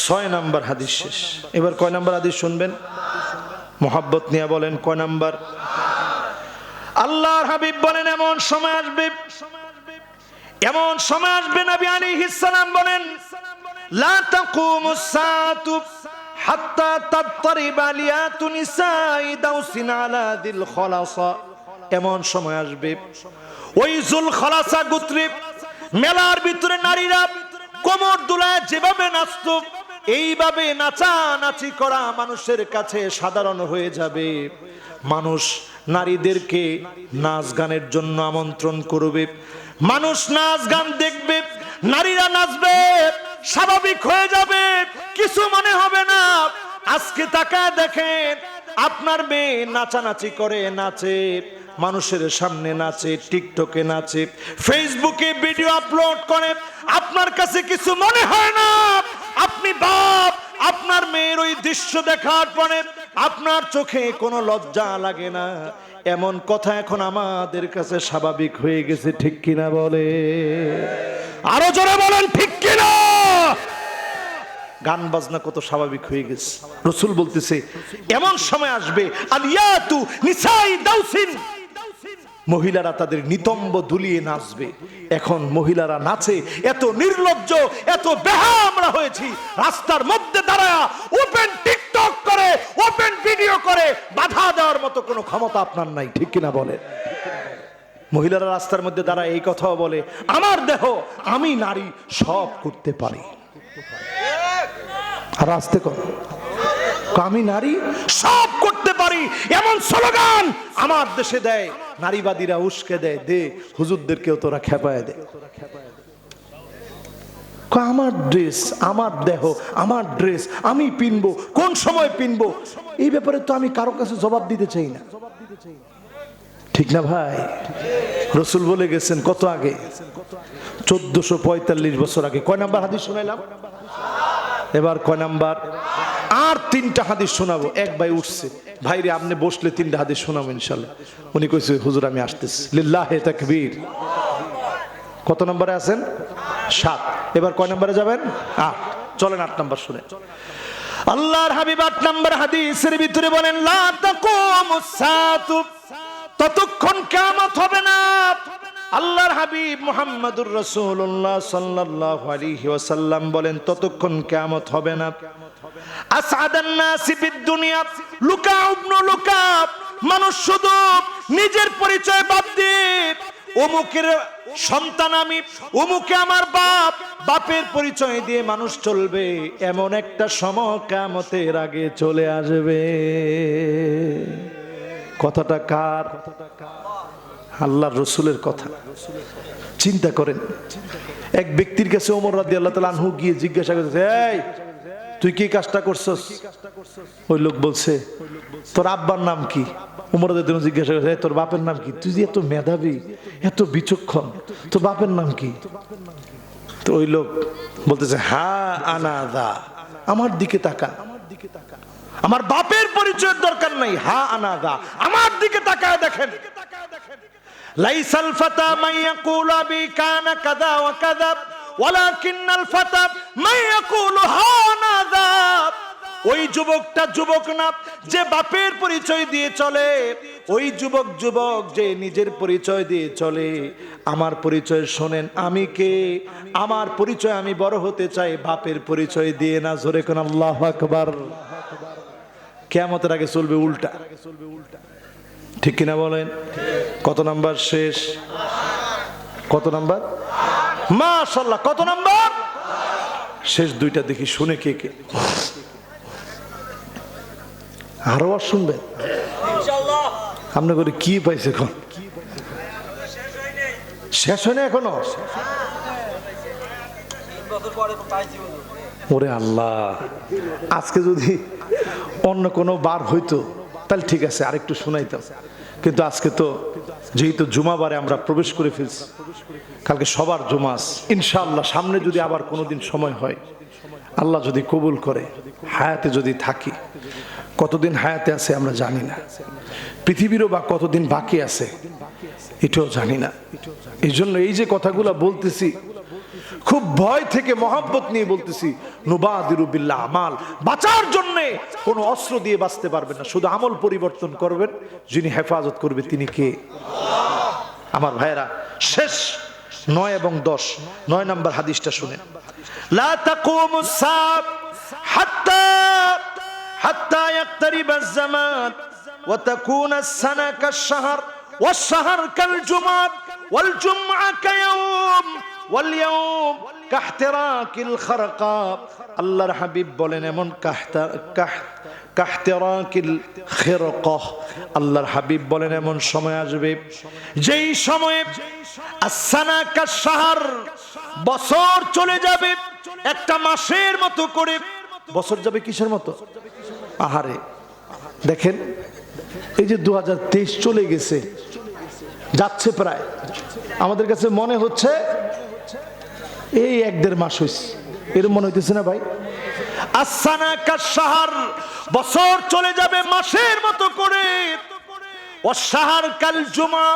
6 নাম্বার হাদিস শেষ। এবার কয় নাম্বার হাদিস শুনবেন? মোহাব্বত নিয়ে বলেন কয় নাম্বার? আল্লাহর হাবিব বলেন এমন সময় আসবে, এমন সময় আসবে, নবী আলাইহিস সালাম বলেন, লা তাকুমুস সাআতু হাত্তা তাদরিবা লিয়াতু নিসাই দাউসিন আলা দিল খলাসা। এমন সময় আসবে, ওই জুল খলাসা গোত্রে মেলার ভিতরে নারীরা কোমর দুলায় যেভাবে নাচতো, এইভাবে নাচানাচি করা মানুষের কাছে সাধারণ হয়ে যাবে। মানুষ নারীদেরকে নাচ গানের জন্য আমন্ত্রণ করবে, মানুষ নাচ গান দেখবে, নারীরা নাচবে, স্বাভাবিক হয়ে যাবে, কিছু মনে হবে না। আজকে তাকায় দেখেন, আপনার মেয়ে নাচানাচি করে, নাচে, মানুষের সামনে নাচে, টিকটকে নাচে, ফেসবুকে ভিডিও আপলোড করে, আপনার কাছে কিছু মনে হয় না। আপনি বাপ, আপনার মেয়ের ওই দৃশ্য দেখার পরে আপনার চোখে কোনো লজ্জা লাগে না। এমন কথা এখন আমাদের কাছে স্বাভাবিক হয়ে গেছে, ঠিক কিনা বলে? আরো জোরে বলেন, ঠিক কিনা? গান বাজনা কত স্বাভাবিক হয়ে গেছে। রাসূল বলতেছে, এমন সময় আসবে, আলিয়াতু নিসাই দাউসিন, মহিলারা তাদের নিতম্ব দুলিয়ে নাচবে। এখন মহিলারা নাচে, এত নির্লজ্জ, এত বেহা আমরা হয়েছি। রাস্তার মধ্যে দাঁড়ায় ওপেন টিকটক করে, ওপেন ভিডিও করে, বাধা দেওয়ার মতো কোনো ক্ষমতা আপনার নাই, ঠিক কিনা বলে? মহিলারা রাস্তার মধ্যে দাঁড়ায় এই কথাও বলে, আমার দেহ, আমি নারী, সব করতে পারি। আর আসতে কর, আমি নারী, সব করতে পারি, এমন স্লোগান আমার দেশে দেয়। নারীবাদীরা উস্কে দেয়, দে হুজুরদেরকেও তোরা খেপায় দে। আমার ড্রেস, আমার দেহ, আমার ড্রেস, আমি পিনবো, কোন সময় পিনবো, এই ব্যাপারে তো আমি কারো কাছে জবাব দিতে চাই না, ঠিক না ভাই? রাসূল বলে গেছেন কত আগে, 1445 বছর আগে। কয় নাম্বার হাদিস শোনাইলাম? এবার কয় নাম্বার? আর 3টা হাদিস শোনাবো। এক ভাই উঠছে, ভাইরে আপনি বসলে 3টা হাদিস শোনাবো ইনশাল্লাহ। উনি কইছে, হুজুর আমি আসতেছি। লিল্লাহি তাকবীর। কত নম্বরে আছেন? 7। এবার কয় নম্বরে যাবেন? 8। চলেন 8 নাম্বার শুনে। আল্লাহর হাবিব 8 নাম্বার হাদিসের ভিতরে বলেন, লা তাকুমুস সাআতু, ততক্ষণ কিয়ামত হবে না। আল্লাহর হাবিব মুহাম্মদুর রাসূলুল্লাহ সাল্লাল্লাহু আলাইহি ওয়াসাল্লাম বলেন, ততক্ষণ কিয়ামত হবে না। আসআদান নাসি ফিদ দুনিয়া লুকা ইবনু লুকা, মানুষ শুধু নিজের পরিচয় বাদ দিয়ে অমুকের সন্তান আমি, অমুকে আমার বাপ, বাপের পরিচয় দিয়ে মানুষ চলবে। এমন একটা সময় কিয়ামতের আগে চলে আসবে। কথাটা কার? আল্লাহর রাসূলের কথা। চিন্তা করেন, এক ব্যক্তির কাছে ওমর রাদিয়াল্লাহু তাআলা আনহু গিয়ে জিজ্ঞাসা করতেছে, এই তুই কি কাজটা করছস? ওই লোক বলছে, তোর আব্বার নাম কি? ওমর রাদিয়াল্লাহু তাআলা জিজ্ঞাসা করছে, তোর বাপের নাম কি? তুই যে এত মেধাবী, এত বিচক্ষণ, তোর বাপের নাম কি? তো ওই লোক বলতেছে, হা আনা দা, আমার দিকে তাকা, আমার বাপের পরিচয়ের দরকার নাই, হা আনা দা, আমার দিকে তাকায় দেখেন। লাইসাল ফাতা মান ইয়াকুলু বি কানা কাযা ওয়া কাযা ওয়ালাকিন্নাল ফাতা মান ইয়াকুলু হানা দা। ওই যুবকটা যুবক না যে বাপের পরিচয় দিয়ে চলে, ওই যুবক যুবক যে নিজের পরিচয় দিয়ে চলে। আমার পরিচয় শোনেন, আমি কে, আমার পরিচয় আমি বড় হতে চাই, বাপের পরিচয় দিয়ে না। জোরে কোন আল্লাহু আকবার। কিয়ামতের আগে চলবে উল্টা, ঠিক কিনা বলেন? কত নাম্বার শেষ? কত নাম্বার? মাশাআল্লাহ। কত নাম্বার শেষ? 2টা দেখি শুনে কে কে। আরো আর শুনবেন ইনশাআল্লাহ। আপনি করে কি পাইছে? এখন শেষ হয় না এখনো? ওরে আল্লাহ, আজকে যদি অন্য কোনো বার হইতো তাহলে ঠিক আছে, আরেকটু শোনাইতাম। কিন্তু আজকে তো যেহেতু জুমাবারে আমরা প্রবেশ করে ফেলছি, কালকে সবার জুমাস ইনশাআল্লাহ। সামনে যদি আবার কোনোদিন সময় হয়, আল্লাহ যদি কবুল করে, হায়াতে যদি থাকি, কতদিন হায়াতে আছে আমরা জানি না, পৃথিবীরও বা কতদিন বাকি আছে এটাও জানি না। এই জন্য এই যে কথাগুলো বলতেছি, খুব ভয় থেকে মহব্বত নিয়ে বলতেছি। নুবাদিরু বিল্লাহ আমাল, বাঁচার জন্য কোনো অস্ত্র দিয়ে বাঁচতে পারবেন না, শুধু আমল পরিবর্তন করবেন। যিনি হেফাজত করবে তিনি কে? আমার ভাইয়েরা, শেষ 9 এবং 10, 9 নম্বর হাদিসটা শুনেন। লা তাকুমুস সাআত হাত্তা ইয়াকতারিবা আয-জামান ওয়া তাকুনা আস-সানা কাশ-শাহর ওয়াশ-শাহর কাল-জুমআ ওয়াল-জুমআ কায়াওম ওয়াল-ইয়াওম কাহতিরাকিল খারকা। আল্লাহর হাবিব বলেন এমন কাহতিরাকিল খিরকা, আল্লাহর হাবিব বলেন এমন সময় আসবে যেই সময়ে আস-সানা কাশ-শাহর, বছর চলে যাবে একটা মাসের মতো করে। বছর যাবে কিসের মতো? আহারে দেখেন, এই যে 2023 চলে গেছে, যাচ্ছে প্রায়, আমাদের কাছে মনে হচ্ছে এই 1-1.5 মাস হয়েছে, এরকম মনে হইতেছে না ভাই? আস-সানা কাশ-শাহর, বছর চলে যাবে মাসের মতো করে। ওয়াশ-শাহর কাল-জুমআ,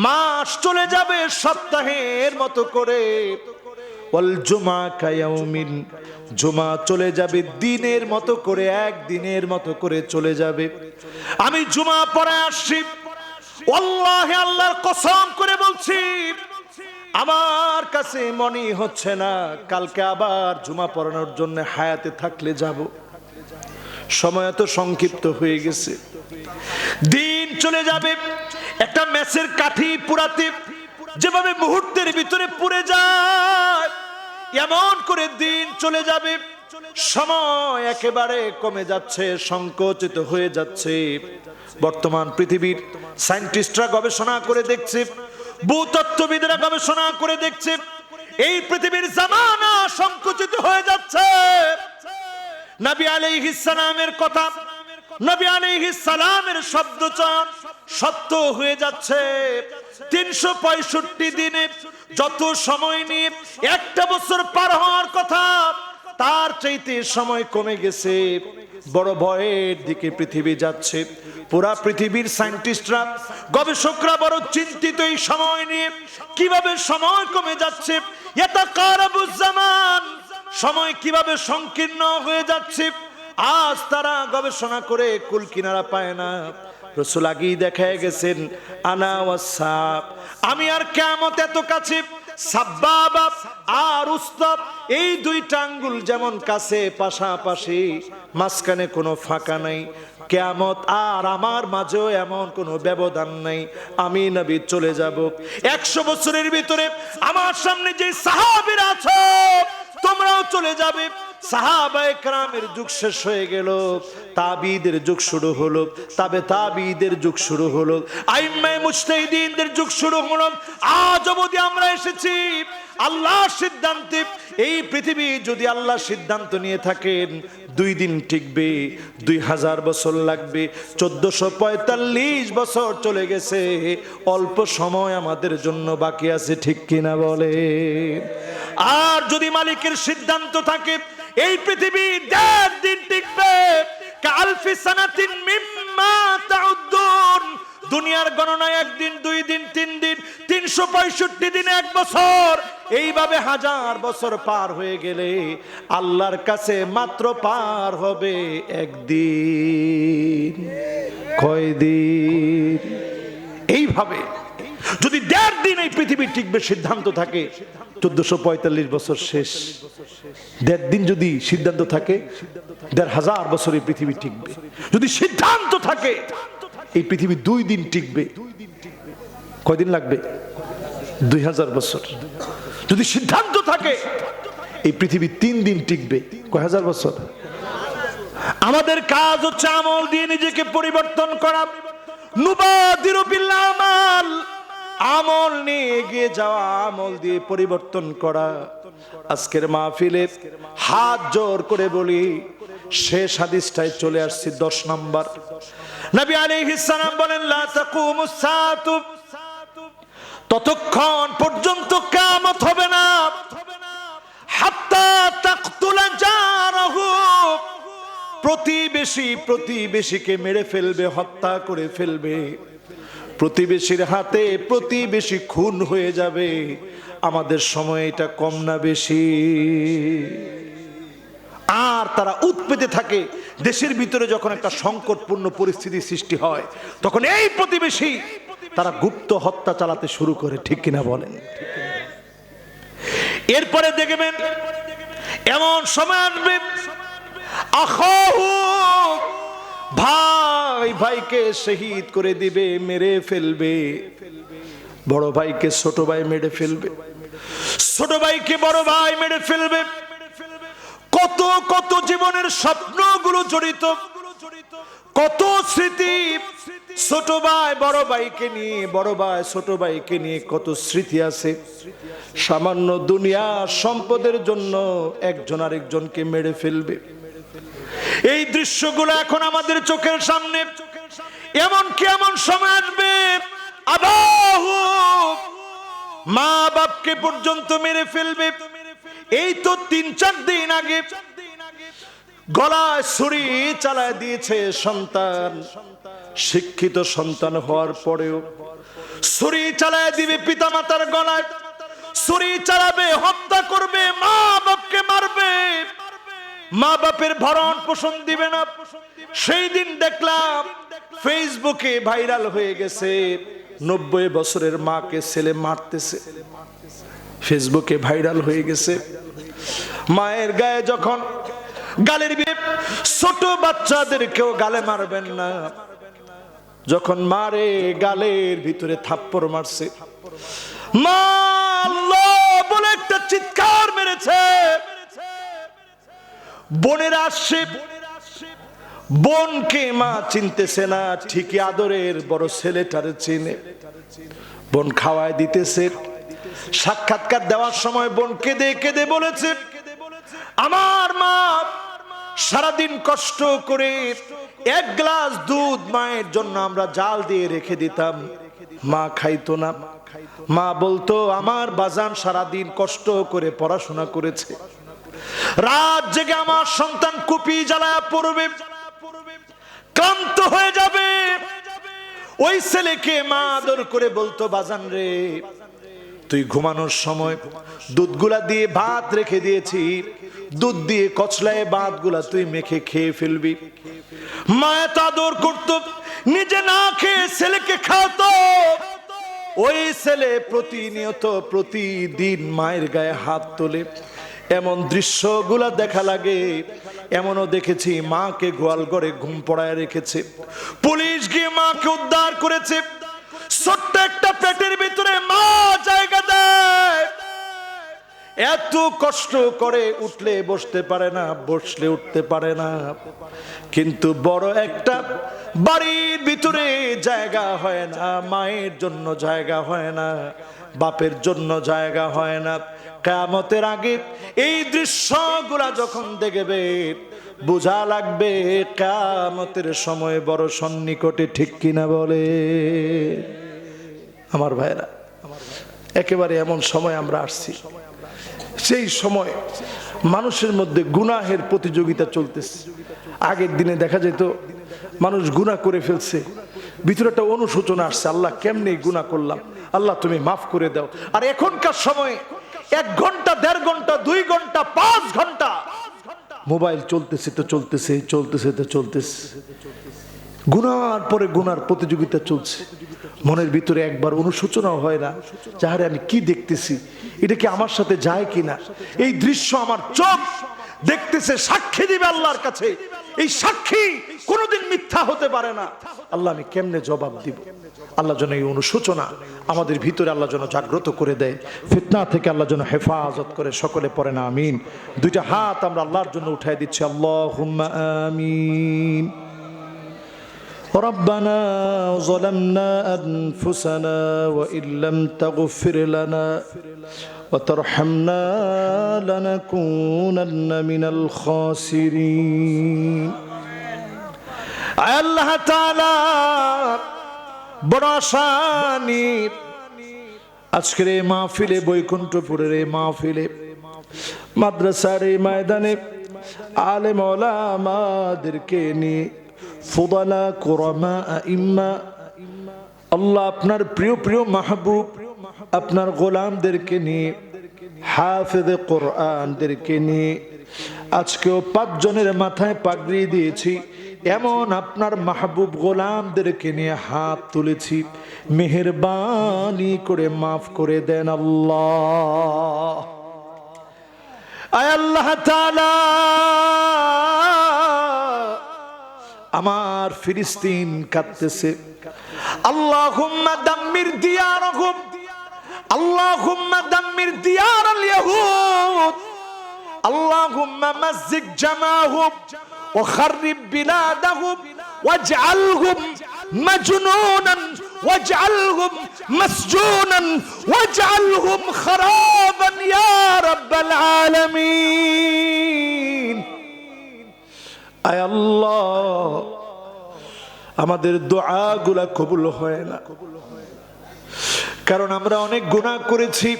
মাস চলে যাবে সপ্তাহের মতো করে। ওয়াল-জুমআ কায়াউমিন, জুমা চলে যাবে দিনের মতো করে, একদিনের মতো করে চলে যাবে। আমি জুমা পড়ে আসছি, ওয়াল্লাহি আল্লাহর কসম করে বলছি, আমার কাছে মনে হচ্ছে না কালকে আবার জুমা পড়ানোর জন্য হায়াতে থাকলে যাব। সময় এত সংক্ষিপ্ত হয়ে গেছে, দিন চলে যাবে। একটা ম্যাচের কাঠি পুরাতে যেভাবে মুহূর্তের ভিতরে পুড়ে যায়, এমন করে দিন চলে যাবে। সময় একেবারে কমে যাচ্ছে, সংকুচিত হয়ে যাচ্ছে। বর্তমান পৃথিবীর সায়েন্টিস্টরা গবেষণা করে দেখছে, ভূতত্ত্ববিদরা গবেষণা করে দেখছে, এই পৃথিবীর জামানা সংকুচিত হয়ে যাচ্ছে। নবী আলাইহিস সালামের কথা, নবী আলাইহিস সালামের শব্দচয়ন সত্য হয়ে যাচ্ছে। 365 দিনে যত সময় নিয়ে একটা বছর পার হওয়ার কথা, তার চাইতে সময় কমে গেছে। বড় ভয়ের দিকে পৃথিবী যাচ্ছে। পুরা পৃথিবীর সায়েন্টিস্টরা, গবেষকরা বড় চিন্তিত এই সময় নিয়ে, কিভাবে সময় কমে যাচ্ছে। ইয়াতাকারাবুজ জামান, সময় কিভাবে সংকীর্ণ হয়ে যাচ্ছে। আজ তারা গবেষণা করে কুল কিনারা পায় না। রাসূল আগেই দেখায় গেছেন, আনা ওয়াসাব, আমি আর কিয়ামত এত কাছে। সাব্বাবা আর উস্তাব, এই দুইটা আঙ্গুল যেমন কাছে পাশাপাশি, মাঝখানে কোনো ফাঁকা নাই। কিয়ামত আর আমার মাঝেও এমন কোনো ব্যবধান নাই। আমি নবী চলে যাব। 100 বছরের ভিতরে আমার সামনে যে সাহাবীরা আছো, তোমরাও চলে যাবে। সাহাবায়ে কেরামের যুগ শেষ হয়ে গেল, তাবিঈদের যুগ শুরু হলো, তাবে তাবিঈদের যুগ শুরু হলো, আইম্মায়ে মুজতাহিদিনদের যুগ শুরু হলো। আজ অবধি আমরা এসেছি আল্লাহর সিদ্ধান্তে। এই পৃথিবী যদি আল্লাহ সিদ্ধান্ত নিয়ে থাকেন 2 দিন টিকবে, 2000 বছর লাগবে। 1445 বছর চলে গেছে, অল্প সময় আমাদের জন্য বাকি আছে, ঠিক কিনা বলে? আর যদি মালিকের সিদ্ধান্ত থাকে এই পৃথিবী 1.5 দিন টিকবে, কালফি সানাতিন মিম্মা তাউদ্দুন, দুনিয়ার গণনায় 1 দিন, 2 দিন, 3 দিন, 365 দিনে 1 বছর। এইভাবে 1000 বছর পার হয়ে গেলে আল্লাহর কাছে মাত্র পার হবে 1 দিন। কয় দিন? এইভাবে যদি 1.5 দিন এই পৃথিবী টিকবে সিদ্ধান্ত থাকে, 1445 বছর শেষ। 1.5 দিন যদি সিদ্ধান্ত থাকে, 1500 বছর এই পৃথিবী টিকবে। যদি সিদ্ধান্ত থাকে এই পৃথিবী 2 দিন টিকবে, কয়দিন লাগবে? 2000 বছর। যদি সিদ্ধান্ত থাকে এই পৃথিবী 3 দিন টিকবে, কয় হাজার বছর? আমাদের কাজ হচ্ছে আমল দিয়ে নিজেকে পরিবর্তন করা। নুবাদিরু বিল আমাল, আমল নিয়ে এগিয়ে যাওয়া, আমল দিয়ে পরিবর্তন করা। আজকের মাহফিলে হাত জোর করে বলি, শেষ হাদিসটায় চলে আসছি, 10 নম্বর। নবী আলাইহিস সালাম বলেন, লা তাকুমুস সাআতু, ততক্ষণ পর্যন্ত কিয়ামত হবে না, হাত্তা তাকতুলা জারাহু, প্রতিবেশীকে মেরে ফেলবে, হত্যা করে ফেলবে। প্রতিবেশীর হাতে প্রতিবেশী খুন হয়ে যাবে। আমাদের সময় এটা কম না বেশি? আর তারা উৎপেতে থাকে। দেশের ভিতরে যখন একটা সংকটপূর্ণ পরিস্থিতি সৃষ্টি হয়, তখন এই প্রতিবেশী তারা গুপ্ত হত্যা চালাতে শুরু করে, ঠিক কিনা বলেন? এরপরে দেখবেন এমন সময় আসবে, আখাহু, ভাই ভাইকে শহীদ করে দিবে, মেরে ফেলবে। বড় ভাইকে ছোট ভাই মেরে ফেলবে, ছোট ভাইকে বড় ভাই মেরে ফেলবে। কত কত জীবনের স্বপ্নগুলো জড়িত, কত স্মৃতি, ছোট ভাই বড় ভাইকে নিয়ে, বড় ভাই ছোট ভাইকে নিয়ে কত স্মৃতি আছে। সামান্য দুনিয়া সম্পদের জন্য একজন আরেকজনকে মেরে ফেলবে। এই দৃশ্যগুলো এখন আমাদের চোখের সামনে। এমন কি এমন সময় আসবে, আবাহু, মা বাপকে পর্যন্ত মেরে ফেলবে। এই তো 3-4 দিন আগে গলায় ছুরি চালায় দিয়েছে সন্তান, শিক্ষিত সন্তান হওয়ার পরেও ছুরি চালায় দিবে পিতামাতার গলায়, ছুরি চালাবে, হত্যা করবে, মা বাপকে মারবে, মা বাপের ভরণ পোষণ দিবে না। সেই দিন দেখলাম ফেসবুকে ভাইরাল হয়ে গেছে, 90 বছরের মাকে ছেলে মারতেছে, ফেসবুকে ভাইরাল হয়ে গেছে। মায়ের গায়ে যখন গালের বিয়ে, ছোট বাচ্চাদেরকেও গালে মারবেন না, যখন মারে গালের ভিতরে থাপ্পড় মারছে, মা আল্লাহ বলে একটা চিৎকার মেরেছে। বোনের আসছে, বোনকে মা চিনতেছে না, ঠিকই আদরের বড় ছেলেটারে চিনে। বোন খাওয়ায় দিতেছে, সাক্ষাৎকার দেওয়ার সময় বোন কেঁদে কেঁদে বলেছে, আমার মা সারাদিন কষ্ট করে 1 গ্লাস দুধ মায়ের জন্য আমরা জাল দিয়ে রেখে দিতাম, মা খাইতো না। মা বলতো, আমার বাজান সারাদিন কষ্ট করে পড়াশোনা করেছে, রাত জেগে আমার সন্তান কুপি জ্বালায়া পড়বে, ক্লান্ত হয়ে যাবে। ওই ছেলেকে মা আদর করে বলতো, বাজান রে, তুই ঘুমানোর সময় দুধগুলা দিয়ে ভাত রেখে দিয়েছি, দুধ দিয়ে কচলায় ভাতগুলা তুই মেখে খেয়ে ফেলবি। মা এত আদর করতো, নিজে না খেয়ে ছেলেকে খাওয়াতো। ওই ছেলে প্রতিনিয়ত প্রতিদিন মায়ের গায়ে হাত তোলে। এমন দৃশ্যগুলা দেখা লাগে। এমনও দেখেছি মাকে গোয়াল ঘরে ঘুম পড়ায় রেখেছে, পুলিশ গিয়ে মাকে উদ্ধার করেছে। ছোট্ট একটা পেটের ভিতরে মা জায়গা দেয়, এত কষ্ট করে, উঠলে বসতে পারে না, বসলে উঠতে পারে না। কিন্তু বড় একটা বাড়ির ভিতরে জায়গা হয় না, মায়ের জন্য জায়গা হয় না, বাপের জন্য জায়গা হয় না। কিয়ামতের আগে এই দৃশ্যগুলা যখন দেখবে, বোঝা লাগবে কিয়ামতের সময় বড় সন্নিকটে, ঠিক কিনা বলে আমার ভাইরা? একেবারে এমন সময় আমরা আসছি, সেই সময় মানুষের মধ্যে গুনাহের প্রতিযোগিতা চলতেছে। আগের দিনে দেখা যেত মানুষ গুনাহ করে ফেলছে, ভিতরে একটা অনুশোচনা আসছে, আল্লাহ কেমনে গুনাহ করলাম, আল্লাহ তুমি মাফ করে দাও। আর এখনকার সময় 1 ঘন্টা, 1.5 ঘন্টা, 2 ঘন্টা, 5 ঘন্টা মোবাইল চলতেছে তো চলতেছে, চলতেছে তো চলতেছে, গুনার পরে গুনার প্রতিযোগিতা চলছে। মনের ভিতরে একবার অনুশোচনাও হয় না, যাহারে আমি কি দেখতেছি, এটা কি আমার সাথে যায় কিনা? এই দৃশ্য আমার চোখ দেখতেছে, সাক্ষী দিবে আল্লাহর কাছে। এই সাক্ষী কোনোদিন মিথ্যা হতে পারে না। আল্লাহ আমি কেমনে জবাব দিব? আল্লাহ যেন এই অনুশোচনা আমাদের ভিতরে আল্লাহ যেন জাগ্রত করে দেয়, ফিতনা থেকে আল্লাহ যেন হেফাজত করে। সকলে পড়ে না আমিন। 2টা হাত আমরা আল্লাহর জন্য উঠাই দিচ্ছি, আল্লাহুম্মা আমিন। ربنا ظلمنا أنفسنا وإن لم تغفر لنا وترحمنا لنكونن من الخاسرين। আল্লাহ তাআলা বড় আশানি আজকের এই মাহফিলে, বৈকুণ্ঠপুরের এই মাহফিলে, মাদ্রাসার এই ময়দানে আলেম ওলামাদেরকে নিয়ে, ফুদালা কুরামা আইম্মা, আল্লাহ আপনার প্রিয় প্রিয় মাহবুব আপনার গোলামদেরকে নিয়ে, হাফেজে কোরআনদেরকে নিয়ে, আজকেও 5 জনের মাথায় পাগড়ি দিয়েছি, এমন আপনার মাহবুব গোলামদেরকে নিয়ে হাত তুলেছি, মেহেরবানি করে মাফ করে দেন আল্লাহ। আয় আল্লাহ তাআলা, আমার ফিলিস্তিন কাঁদতেছে। আল্লাহুম্মা দাম্মির দিয়ারহুম, আল্লাহুম্মা দাম্মির দিয়ারাল ইয়াহুদ, আল্লাহুম্মা মাজ্জিক জামাহুম ওয়া খাররিব বিলাদাহুম ওয়াজআলহুম মাজনুনান ওয়াজআলহুম মাসজুনান ওয়াজআলহুম খারাবান ইয়া রাব্বাল আলামিন। আয় আল্লাহ, আমাদের দোয়াগুলা কবুল হয় না, কারণ আমরা অনেক গুনাহ করেছি।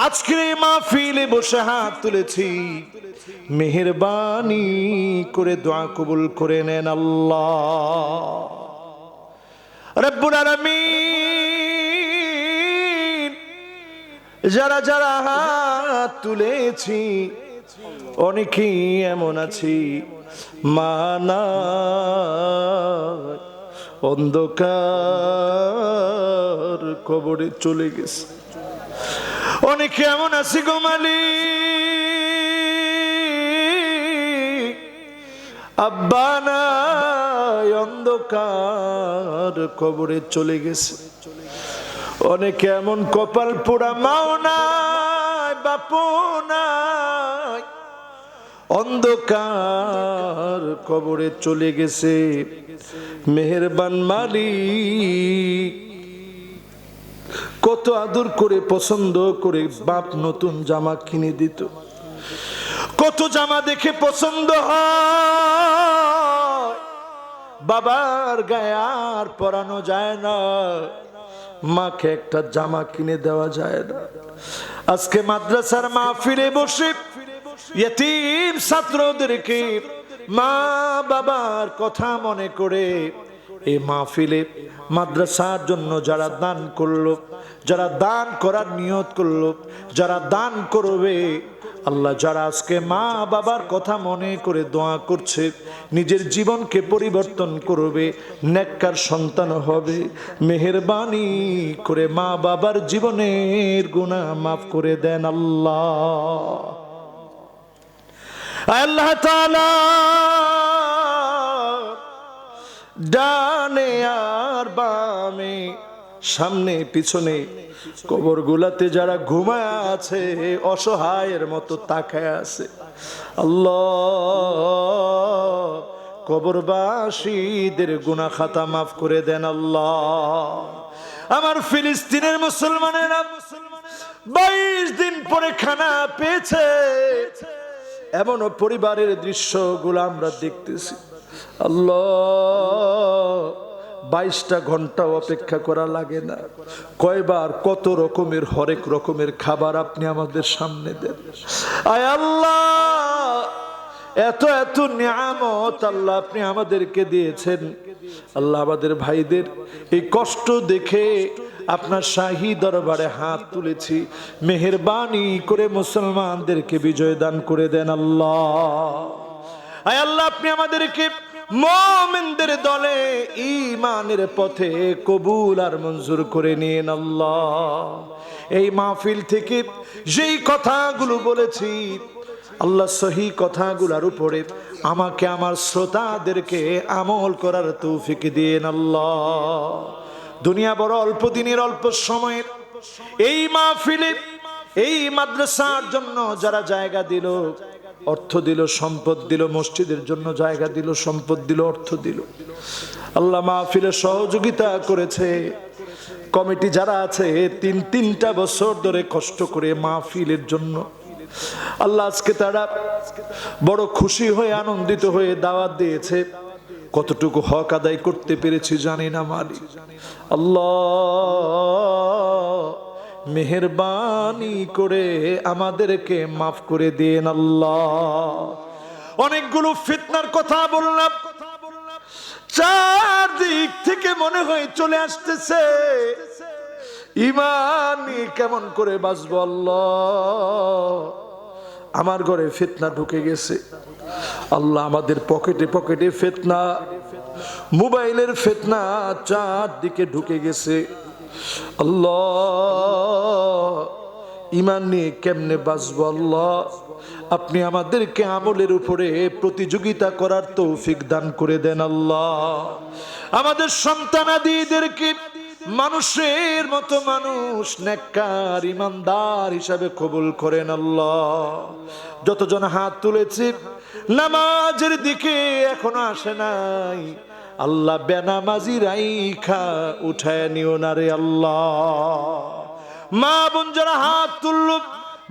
আজকের এই মাহফিলে বসে হাত তুলেছি, মেহেরবানি করে দোয়া কবুল করে নেন আল্লাহ রব্বুল আলামিন। যারা যারা হাত তুলেছি, অনেকেই এমন আছি মা নাই, অন্ধকার কবরে চলে গেছে। অনেকে এমন আছি গো মালিক, আব্বা নাই, অন্ধকার কবরে চলে গেছে। অনেকে এমন কপাল পোড়া, মাও নাই, বাপু নাই, অন্ধকার কবরে চলে গেছে। মেহেরবান মালিক, কত আদর করে পছন্দ করে বাপ নতুন জামা কিনে দিত, কত জামা দেখে পছন্দ হয়, বাবার গায়ে আর পরানো যায় না, মাকে একটা জামা কিনে দেওয়া যায় না। আজকে মাদ্রাসার মাহফিলে বসে ইয়তীম ছাত্রদেরকে মা বাবার কথা মনে করে এই মাহফিলে মাদ্রাসার জন্য যারা দান করলো, যারা দান করার নিয়ত করলো, যারা দান করবে, আল্লাহ যারা আজকে মা বাবার কথা মনে করে দোয়া করছে, নিজের জীবনকে পরিবর্তন করবে, নেককার সন্তান হবে, মেহেরবানি করে মা বাবার জীবনের গুনাহ মাফ করে দেন আল্লাহ। আল্লাহ তাআলা ডানে আর বামে, সামনে পিছনে কবর গুলাতে যারা ঘুমায় আছে, অসহায়ের মতো তাকায় আছে, আল্লাহ কবরবাসীদের গুনাহ খাতা মাফ করে দেন আল্লাহ। আমার ফিলিস্তিনের মুসলমানেরা 22 দিন পরে খানা পেয়েছে, এমনও পরিবারের দৃশ্যগুলো আমরা দেখতেছি। আল্লাহ 22টা ঘন্টা অপেক্ষা করা লাগে না, কয়বার কত রকমের হরেক রকমের খাবার আপনি আমাদের সামনে দেন। আয় আল্লাহ, এত এত নিয়ামত আল্লাহ আপনি আমাদেরকে দিয়েছেন। আল্লাহ আমাদের ভাইদের এই কষ্ট দেখে আপনার শাহী দরবারে হাত তুলেছি, মেহেরবানি করে মুসলমানদেরকে বিজয় দান করে দেন আল্লাহ। আয় আল্লাহ, আপনি আমাদেরকে মুমিনদের দলে ঈমানের পথে কবুল আর মঞ্জুর করে নিন আল্লাহ। এই মাহফিল থেকে যেই কথাগুলো বলেছি আল্লাহ, সহি কথাগুলোর উপরে আমাকে আমার শ্রোতাদেরকে আমল করার তৌফিক দিন আল্লাহ। দুনিয়া বড় অল্প দিনের, অল্প সময়ের। এই মাহফিলে এই মাদ্রাসার জন্য যারা জায়গা দিল, অর্থ দিল, সম্পদ দিল, মসজিদের জন্য জায়গা দিল, সম্পদ দিল, অর্থ দিল, আল্লাহ মাহফিলে সহযোগিতা করেছে, কমিটি যারা আছে 3টা বছর ধরে কষ্ট করে মাহফিলের জন্য, আল্লাহ আজকে তারা বড় খুশি হয়ে আনন্দিত হয়ে দাওয়াত দিয়েছে। কতটুকু হক আদায় করতে পেরেছি জানি না মালিক। আল্লাহ মেহেরবানি করে আমাদেরকে মাফ করে দিন আল্লাহ। অনেকগুলো ফিতনার কথা বললাম, চারদিক থেকে মনে হয় চলে আসতেছে, ঈমান নিয়ে কেমন করে বাঁচবো আল্লাহ। আমার ঘরে ফিতনা ঢুকে গেছে, আল্লাহ আমাদের পকেটে পকেটে ফিতনা, মোবাইলের ফিতনা চারদিকে ঢুকে গেছে। আল্লাহ ঈমান নিয়ে কেমনে বাঁচবো? আল্লাহ আপনি আমাদেরকে আমলের উপরে প্রতিযোগিতা করার তৌফিক দান করে দেন। আল্লাহ আমাদের সন্তানাদিদেরকে মানুষের মতো মানুষ, নেককার ইমানদার হিসাবে কবুল করেন। আল্লাহ যতজন হাত তুলেছে নামাজের দিকে এখনো আসে নাই, আল্লাহ বেনামাজি রাইখা উঠায় নিও না রে আল্লাহ। মা বোন যারা হাত তুলল,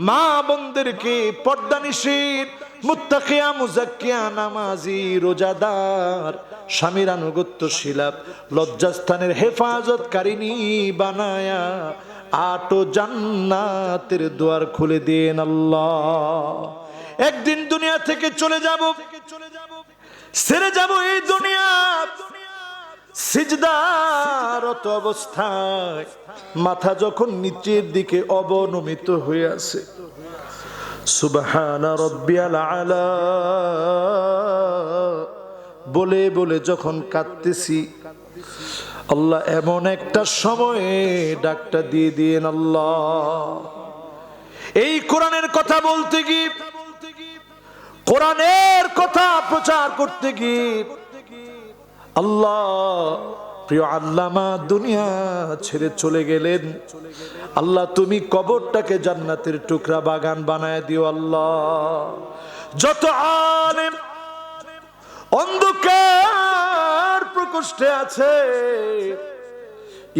মা বোনদেরকে পর্দানিশীল, মুত্তাকিয়া, মুজাক্কিয়া, নামাজি, রোজাদার, স্বামীর আনুগত্যশীলা, লজ্জাস্থানের হেফাজতকারিনী বানায়া আটো জান্নাতের দুয়ার খুলে দেন আল্লাহ। একদিন দুনিয়া থেকে চলে যাব, ছেড়ে যাব এই দুনিয়া, সিজদারত অবস্থায় মাথা যখন নিচের দিকে অবনমিত হয়ে আছে, সুবহানা রাব্বিয়াল আলা বলে বলে যখন কাঁদতেছি, আল্লাহ এমন একটা সময়ে ডাকটা দিয়ে দিয়েন আল্লাহ। এই কোরআনের কথা বলতে গিয়ে, কোরআনের কথা প্রচার করতে গিয়ে আল্লাহ প্রিয় আল্লামা দুনিয়া ছেড়ে চলে গেলেন। আল্লাহ তুমি কবরটাকে জান্নাতের টুকরা বাগান বানায় দিও আল্লাহ। যত আলেম অন্ধকার প্রকোষ্ঠে আছে,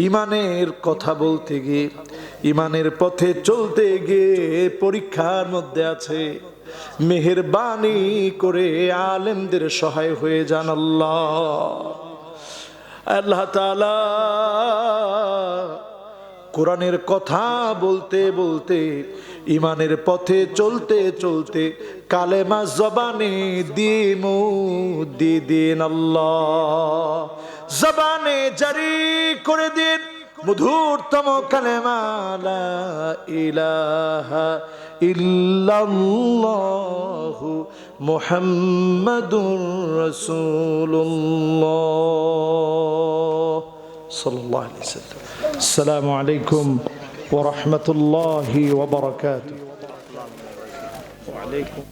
ইমানের কথা বলতে গিয়ে, ইমানের পথে চলতে গিয়ে পরীক্ষার মধ্যে আছে, মেহেরবানি করে আলেমদের সহায় হয়ে যান আল্লাহ। আল্লাহ তাআলা কোরআনের কথা বলতে বলতে, ইমানের পথে চলতে চলতে কালেমা জবানে দিয়ে দিন আল্লাহ। জবানে জারি করে দিন মধুরতম কালেমা লা ইলাহা ইল্লাল্লাহু মুহাম্মাদুর রাসূলুল্লাহ সাল্লাল্লাহু আলাইহি ওয়াসাল্লাম। আসসালামু আলাইকুম ওয়া রাহমাতুল্লাহি ওয়া বারাকাতুহু। ওয়া আলাইকুম